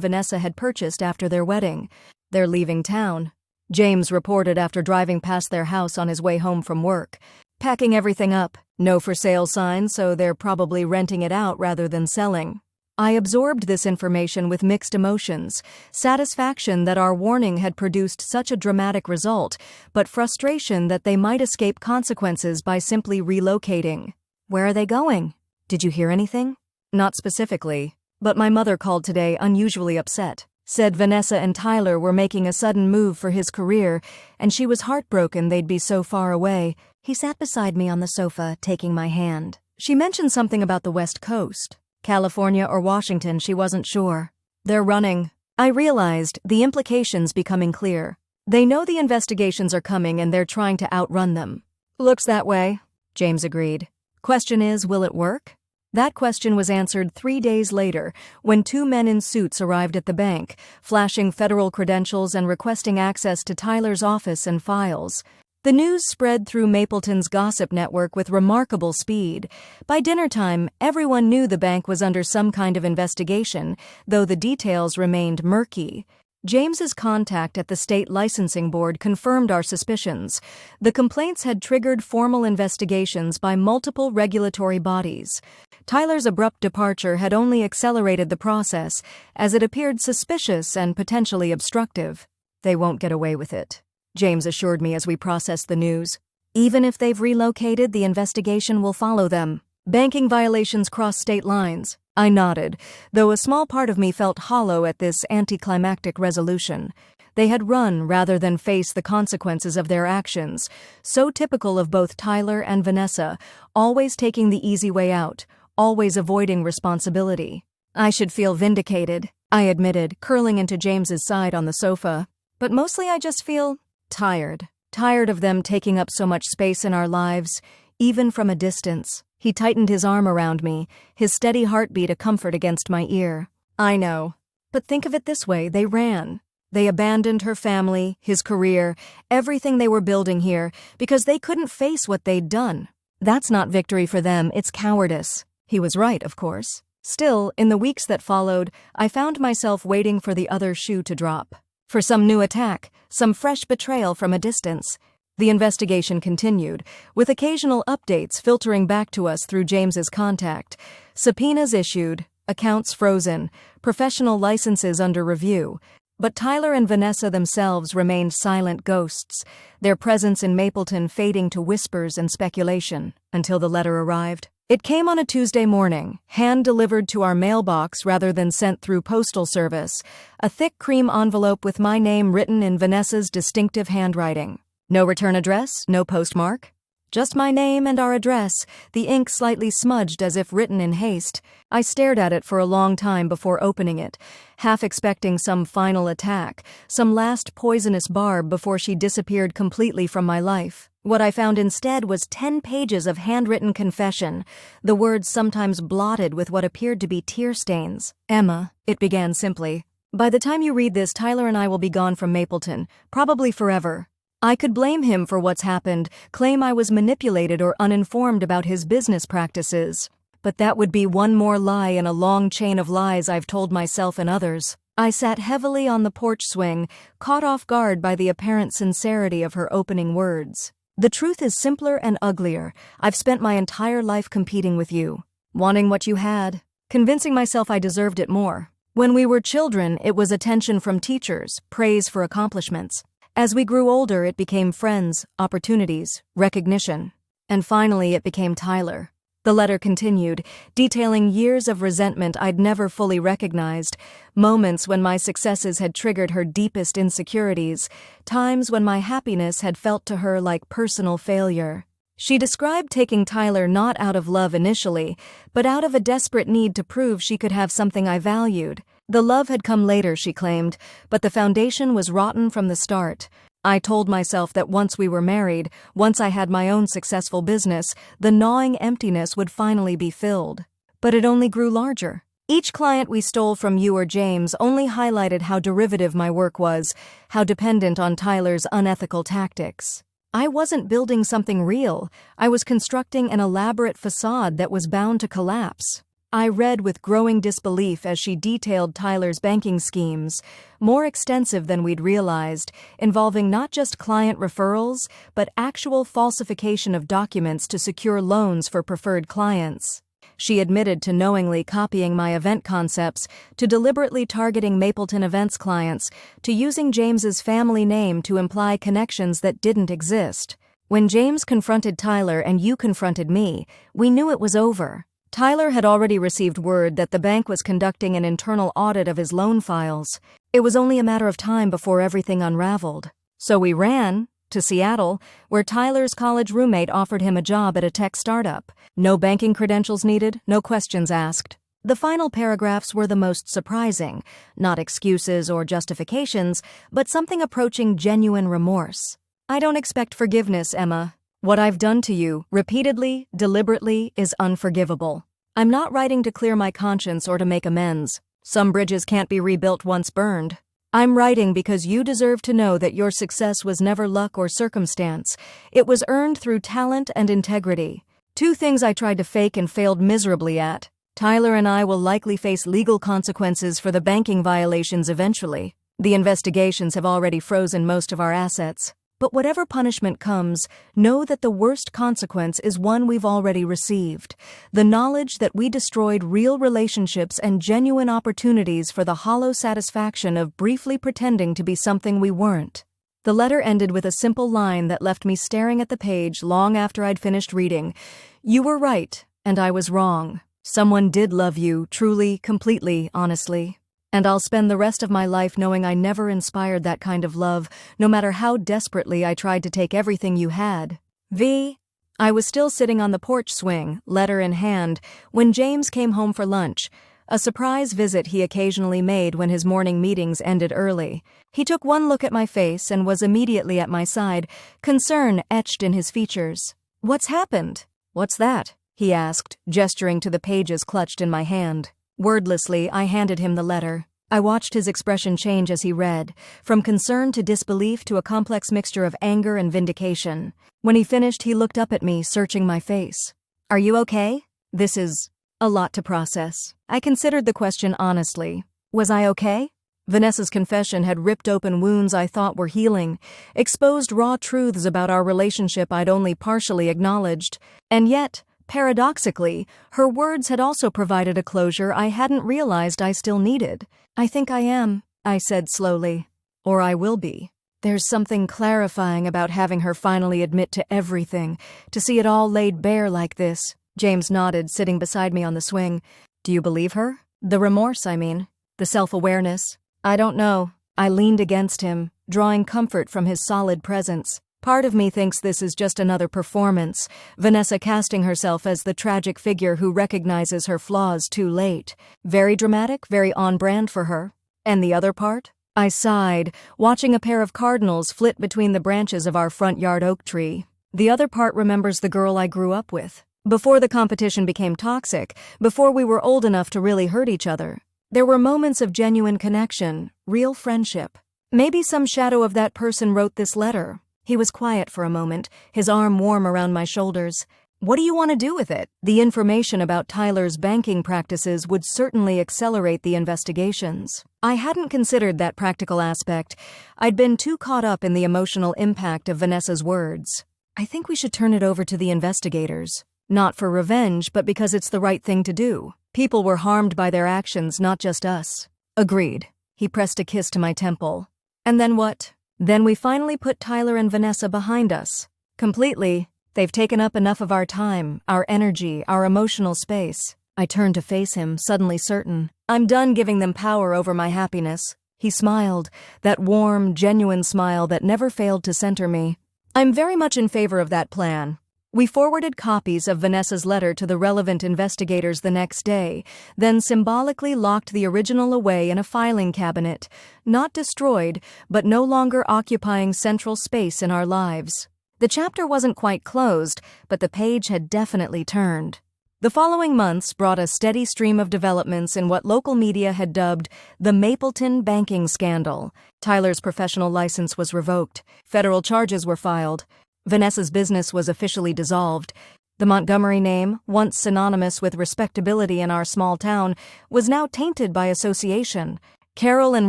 Vanessa had purchased after their wedding. "They're leaving town," James reported after driving past their house on his way home from work. "Packing everything up. No for sale sign, so they're probably renting it out rather than selling." I absorbed this information with mixed emotions, satisfaction that our warning had produced such a dramatic result, but frustration that they might escape consequences by simply relocating. "Where are they going? Did you hear anything?" "Not specifically, but my mother called today unusually upset. Said Vanessa and Tyler were making a sudden move for his career, and she was heartbroken they'd be so far away." He sat beside me on the sofa, taking my hand. "She mentioned something about the West Coast. California or Washington, she wasn't sure. They're running." I realized, the implications becoming clear. They know the investigations are coming and they're trying to outrun them. "Looks that way," James agreed. "Question is, will it work?" That question was answered 3 days later, when 2 men in suits arrived at the bank, flashing federal credentials and requesting access to Tyler's office and files. The news spread through Mapleton's gossip network with remarkable speed. By dinner time, everyone knew the bank was under some kind of investigation, though the details remained murky. James's contact at the state licensing board confirmed our suspicions. The complaints had triggered formal investigations by multiple regulatory bodies. Tyler's abrupt departure had only accelerated the process, as it appeared suspicious and potentially obstructive. "They won't get away with it," James assured me as we processed the news. "Even if they've relocated, the investigation will follow them. Banking violations cross state lines." I nodded, though a small part of me felt hollow at this anticlimactic resolution. They had run rather than face the consequences of their actions, so typical of both Tyler and Vanessa, always taking the easy way out, always avoiding responsibility. "I should feel vindicated," I admitted, curling into James's side on the sofa. "But mostly I just feel tired. Tired of them taking up so much space in our lives, even from a distance." He tightened his arm around me, his steady heartbeat a comfort against my ear. "I know. But think of it this way, they ran. They abandoned her family, his career, everything they were building here, because they couldn't face what they'd done. That's not victory for them, it's cowardice." He was right, of course. Still, in the weeks that followed, I found myself waiting for the other shoe to drop. For some new attack, some fresh betrayal from a distance. The investigation continued, with occasional updates filtering back to us through James's contact. Subpoenas issued, accounts frozen, professional licenses under review. But Tyler and Vanessa themselves remained silent ghosts, their presence in Mapleton fading to whispers and speculation, until the letter arrived. It came on a Tuesday morning, hand-delivered to our mailbox rather than sent through postal service, a thick cream envelope with my name written in Vanessa's distinctive handwriting. No return address, no postmark. Just my name and our address, the ink slightly smudged as if written in haste. I stared at it for a long time before opening it, half expecting some final attack, some last poisonous barb before she disappeared completely from my life. What I found instead was 10 pages of handwritten confession, the words sometimes blotted with what appeared to be tear stains. "Emma," it began simply, "by the time you read this, Tyler and I will be gone from Mapleton, probably forever. I could blame him for what's happened, claim I was manipulated or uninformed about his business practices. But that would be one more lie in a long chain of lies I've told myself and others." I sat heavily on the porch swing, caught off guard by the apparent sincerity of her opening words. "The truth is simpler and uglier. I've spent my entire life competing with you, wanting what you had, convincing myself I deserved it more. When we were children, it was attention from teachers, praise for accomplishments. As we grew older, it became friends, opportunities, recognition. And finally, it became Tyler." The letter continued, detailing years of resentment I'd never fully recognized, moments when my successes had triggered her deepest insecurities, times when my happiness had felt to her like personal failure. She described taking Tyler not out of love initially, but out of a desperate need to prove she could have something I valued. The love had come later, she claimed, but the foundation was rotten from the start. I told myself that once we were married, once I had my own successful business, the gnawing emptiness would finally be filled. But it only grew larger. Each client we stole from you or James only highlighted how derivative my work was, how dependent on Tyler's unethical tactics. I wasn't building something real. I was constructing an elaborate facade that was bound to collapse. I read with growing disbelief as she detailed Tyler's banking schemes, more extensive than we'd realized, involving not just client referrals, but actual falsification of documents to secure loans for preferred clients. She admitted to knowingly copying my event concepts, to deliberately targeting Mapleton Events clients, to using James's family name to imply connections that didn't exist. When James confronted Tyler and you confronted me, we knew it was over. Tyler had already received word that the bank was conducting an internal audit of his loan files. It was only a matter of time before everything unraveled. So we ran to Seattle, where Tyler's college roommate offered him a job at a tech startup. No banking credentials needed, no questions asked. The final paragraphs were the most surprising, not excuses or justifications, but something approaching genuine remorse. "I don't expect forgiveness, Emma. What I've done to you, repeatedly, deliberately, is unforgivable. I'm not writing to clear my conscience or to make amends. Some bridges can't be rebuilt once burned. I'm writing because you deserve to know that your success was never luck or circumstance. It was earned through talent and integrity. Two things I tried to fake and failed miserably at. Tyler and I will likely face legal consequences for the banking violations eventually. The investigations have already frozen most of our assets. But whatever punishment comes, know that the worst consequence is one we've already received. The knowledge that we destroyed real relationships and genuine opportunities for the hollow satisfaction of briefly pretending to be something we weren't. The letter ended with a simple line that left me staring at the page long after I'd finished reading. You were right, and I was wrong. Someone did love you, truly, completely, honestly. And I'll spend the rest of my life knowing I never inspired that kind of love, no matter how desperately I tried to take everything you had. V. I was still sitting on the porch swing, letter in hand, when James came home for lunch, a surprise visit he occasionally made when his morning meetings ended early. He took one look at my face and was immediately at my side, concern etched in his features. What's happened? What's that? He asked, gesturing to the pages clutched in my hand. Wordlessly, I handed him the letter. I watched his expression change as he read, from concern to disbelief to a complex mixture of anger and vindication. When he finished, he looked up at me, searching my face. Are you okay? This is a lot to process. I considered the question honestly. Was I okay? Vanessa's confession had ripped open wounds I thought were healing, exposed raw truths about our relationship I'd only partially acknowledged, and yet, paradoxically, her words had also provided a closure I hadn't realized I still needed. I think I am, I said slowly. Or I will be. There's something clarifying about having her finally admit to everything, to see it all laid bare like this. James nodded, sitting beside me on the swing. Do you believe her? The remorse, I mean. The self-awareness. I don't know. I leaned against him, drawing comfort from his solid presence. Part of me thinks this is just another performance, Vanessa casting herself as the tragic figure who recognizes her flaws too late. Very dramatic, very on-brand for her. And the other part? I sighed, watching a pair of cardinals flit between the branches of our front yard oak tree. The other part remembers the girl I grew up with. Before the competition became toxic, before we were old enough to really hurt each other. There were moments of genuine connection, real friendship. Maybe some shadow of that person wrote this letter. He was quiet for a moment, his arm warm around my shoulders. What do you want to do with it? The information about Tyler's banking practices would certainly accelerate the investigations. I hadn't considered that practical aspect. I'd been too caught up in the emotional impact of Vanessa's words. I think we should turn it over to the investigators. Not for revenge, but because it's the right thing to do. People were harmed by their actions, not just us. Agreed. He pressed a kiss to my temple. And then what? Then we finally put Tyler and Vanessa behind us. Completely. They've taken up enough of our time, our energy, our emotional space. I turned to face him, suddenly certain. I'm done giving them power over my happiness. He smiled, that warm, genuine smile that never failed to center me. I'm very much in favor of that plan. We forwarded copies of Vanessa's letter to the relevant investigators the next day, then symbolically locked the original away in a filing cabinet, not destroyed, but no longer occupying central space in our lives. The chapter wasn't quite closed, but the page had definitely turned. The following months brought a steady stream of developments in what local media had dubbed the Mapleton banking scandal. Tyler's professional license was revoked. Federal charges were filed. Vanessa's business was officially dissolved. The Montgomery name, once synonymous with respectability in our small town, was now tainted by association. Carol and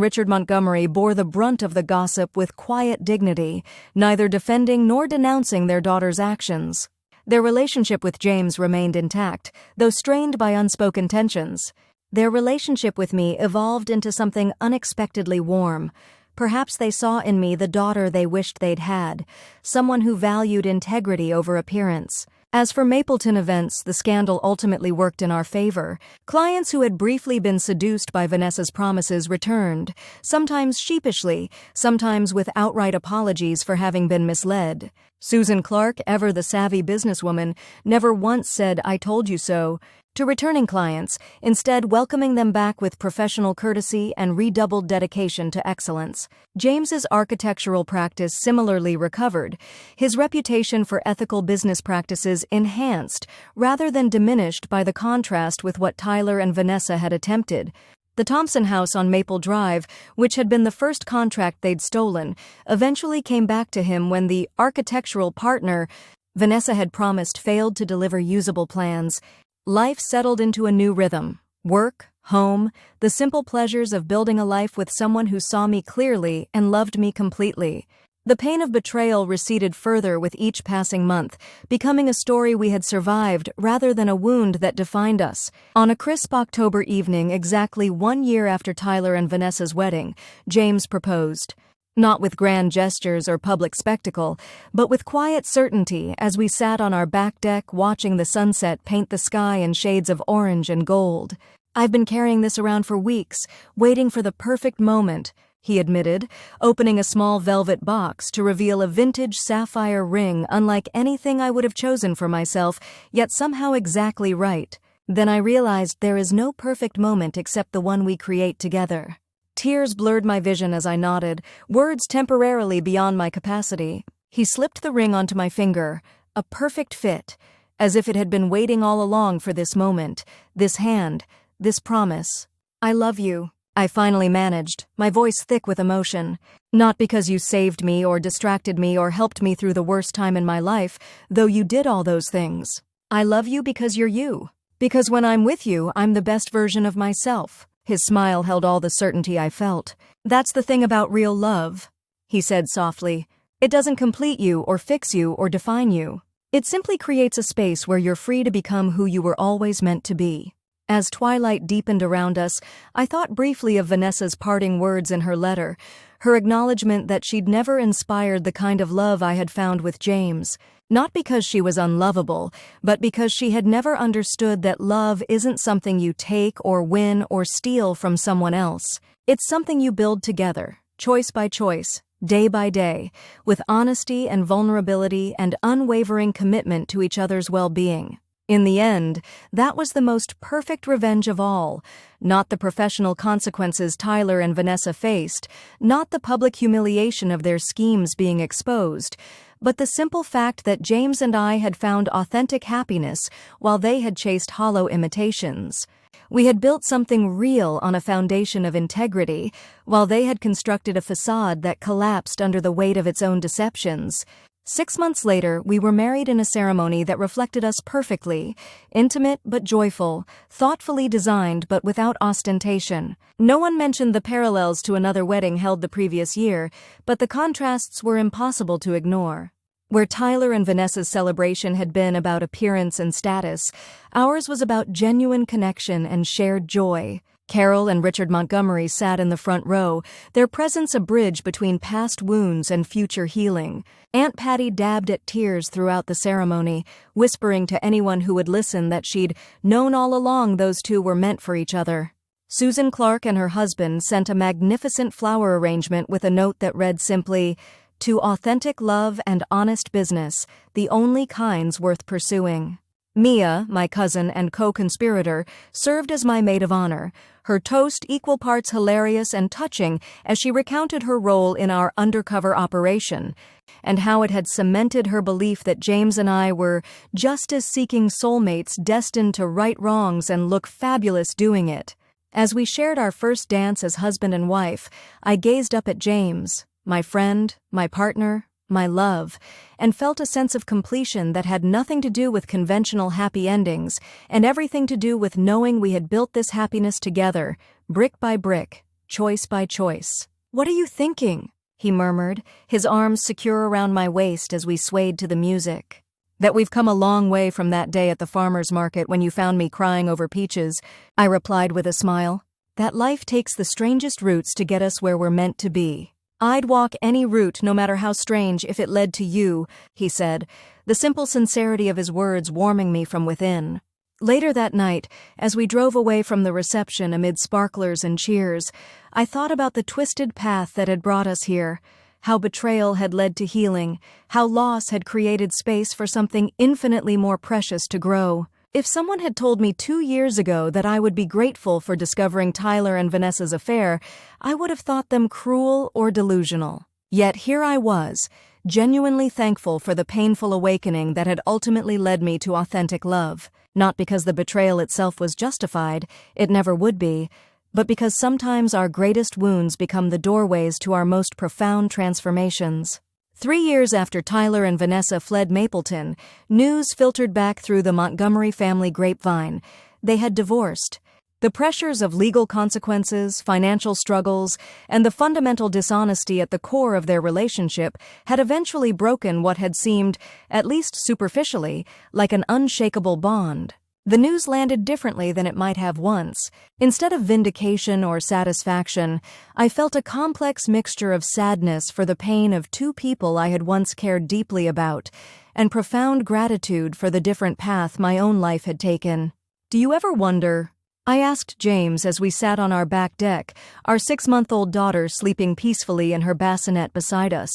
Richard Montgomery bore the brunt of the gossip with quiet dignity, neither defending nor denouncing their daughter's actions. Their relationship with James remained intact, though strained by unspoken tensions. Their relationship with me evolved into something unexpectedly warm. Perhaps they saw in me the daughter they wished they'd had, someone who valued integrity over appearance. As for Mapleton events, the scandal ultimately worked in our favor. Clients who had briefly been seduced by Vanessa's promises returned, sometimes sheepishly, sometimes with outright apologies for having been misled. Susan Clark, ever the savvy businesswoman, never once said, "I told you so," To returning clients, instead welcoming them back with professional courtesy and redoubled dedication to excellence. James's architectural practice similarly recovered, his reputation for ethical business practices enhanced rather than diminished by the contrast with what Tyler and Vanessa had attempted. The Thompson house on Maple Drive, which had been the first contract they'd stolen, eventually came back to him when the architectural partner Vanessa had promised failed to deliver usable plans. Life settled into a new rhythm. Work, home, the simple pleasures of building a life with someone who saw me clearly and loved me completely. The pain of betrayal receded further with each passing month, becoming a story we had survived rather than a wound that defined us. On a crisp October evening, exactly 1 year after Tyler and Vanessa's wedding, James proposed. Not with grand gestures or public spectacle, but with quiet certainty as we sat on our back deck watching the sunset paint the sky in shades of orange and gold. "I've been carrying this around for weeks, waiting for the perfect moment," he admitted, opening a small velvet box to reveal a vintage sapphire ring unlike anything I would have chosen for myself, yet somehow exactly right. Then I realized there is no perfect moment except the one we create together. Tears blurred my vision as I nodded, words temporarily beyond my capacity. He slipped the ring onto my finger, a perfect fit, as if it had been waiting all along for this moment, this hand, this promise. "I love you," I finally managed, my voice thick with emotion. "Not because you saved me or distracted me or helped me through the worst time in my life, though you did all those things. I love you because you're you. Because when I'm with you, I'm the best version of myself." His smile held all the certainty I felt. "That's the thing about real love," he said softly. "It doesn't complete you or fix you or define you. It simply creates a space where you're free to become who you were always meant to be." As twilight deepened around us, I thought briefly of Vanessa's parting words in her letter, her acknowledgement that she'd never inspired the kind of love I had found with James. Not because she was unlovable, but because she had never understood that love isn't something you take or win or steal from someone else. It's something you build together, choice by choice, day by day, with honesty and vulnerability and unwavering commitment to each other's well-being. In the end, that was the most perfect revenge of all. Not the professional consequences Tyler and Vanessa faced, not the public humiliation of their schemes being exposed, but the simple fact that James and I had found authentic happiness while they had chased hollow imitations. We had built something real on a foundation of integrity, while they had constructed a facade that collapsed under the weight of its own deceptions. 6 months later, we were married in a ceremony that reflected us perfectly, intimate but joyful, thoughtfully designed but without ostentation. No one mentioned the parallels to another wedding held the previous year, but the contrasts were impossible to ignore. Where Tyler and Vanessa's celebration had been about appearance and status, ours was about genuine connection and shared joy. Carol and Richard Montgomery sat in the front row, their presence a bridge between past wounds and future healing. Aunt Patty dabbed at tears throughout the ceremony, whispering to anyone who would listen that she'd known all along those two were meant for each other. Susan Clark and her husband sent a magnificent flower arrangement with a note that read simply, "To authentic love and honest business, the only kinds worth pursuing." Mia, my cousin and co-conspirator, served as my maid of honor, her toast equal parts hilarious and touching as she recounted her role in our undercover operation, and how it had cemented her belief that James and I were justice-seeking soulmates destined to right wrongs and look fabulous doing it. As we shared our first dance as husband and wife, I gazed up at James, my friend, my partner, my love, and felt a sense of completion that had nothing to do with conventional happy endings and everything to do with knowing we had built this happiness together, brick by brick, choice by choice. "What are you thinking?" he murmured, his arms secure around my waist as we swayed to the music. "That we've come a long way from that day at the farmer's market when you found me crying over peaches," I replied with a smile. "That life takes the strangest routes to get us where we're meant to be. I'd walk any route, no matter how strange, if it led to you," he said, the simple sincerity of his words warming me from within. Later that night, as we drove away from the reception amid sparklers and cheers, I thought about the twisted path that had brought us here, how betrayal had led to healing, how loss had created space for something infinitely more precious to grow. If someone had told me 2 years ago that I would be grateful for discovering Tyler and Vanessa's affair, I would have thought them cruel or delusional. Yet here I was, genuinely thankful for the painful awakening that had ultimately led me to authentic love. Not because the betrayal itself was justified, it never would be, but because sometimes our greatest wounds become the doorways to our most profound transformations. 3 years after Tyler and Vanessa fled Mapleton, news filtered back through the Montgomery family grapevine. They had divorced. The pressures of legal consequences, financial struggles, and the fundamental dishonesty at the core of their relationship had eventually broken what had seemed, at least superficially, like an unshakable bond. The news landed differently than it might have once. Instead of vindication or satisfaction, I felt a complex mixture of sadness for the pain of two people I had once cared deeply about, and profound gratitude for the different path my own life had taken. Do you ever wonder? I asked James as we sat on our back deck, our 6-month-old daughter sleeping peacefully in her bassinet beside us.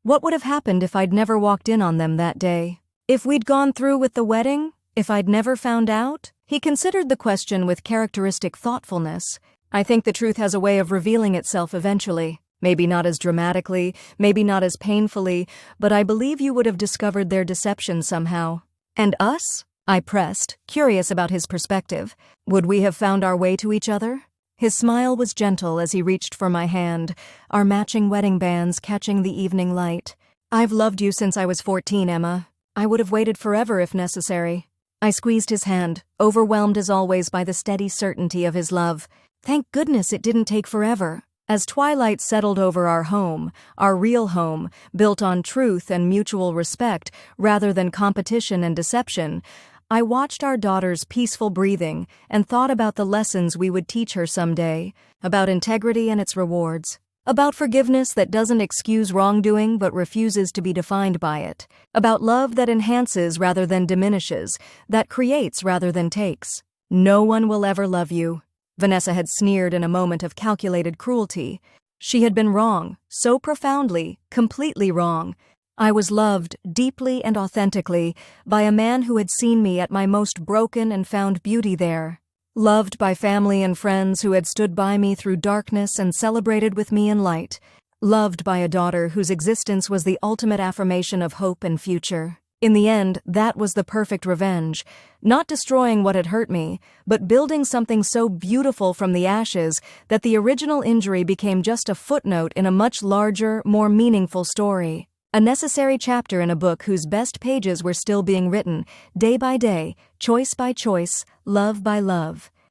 What would have happened if I'd never walked in on them that day? If we'd gone through with the wedding? If I'd never found out? He considered the question with characteristic thoughtfulness. I think the truth has a way of revealing itself eventually. Maybe not as dramatically, maybe not as painfully, but I believe you would have discovered their deception somehow. And us? I pressed, curious about his perspective. Would we have found our way to each other? His smile was gentle as he reached for my hand, our matching wedding bands catching the evening light. I've loved you since I was 14, Emma. I would have waited forever if necessary. I squeezed his hand, overwhelmed as always by the steady certainty of his love. Thank goodness it didn't take forever. As twilight settled over our home, our real home, built on truth and mutual respect rather than competition and deception, I watched our daughter's peaceful breathing and thought about the lessons we would teach her someday, about integrity and its rewards, about forgiveness that doesn't excuse wrongdoing but refuses to be defined by it, about love that enhances rather than diminishes, that creates rather than takes. No one will ever love you. Vanessa had sneered in a moment of calculated cruelty. She had been wrong, so profoundly, completely wrong. I was loved, deeply and authentically, by a man who had seen me at my most broken and found beauty there. Loved by family and friends who had stood by me through darkness and celebrated with me in light. Loved by a daughter whose existence was the ultimate affirmation of hope and future. In the end, that was the perfect revenge. Not destroying what had hurt me, but building something so beautiful from the ashes that the original injury became just a footnote in a much larger, more meaningful story. A necessary chapter in a book whose best pages were still being written, day by day, choice by choice, love by love.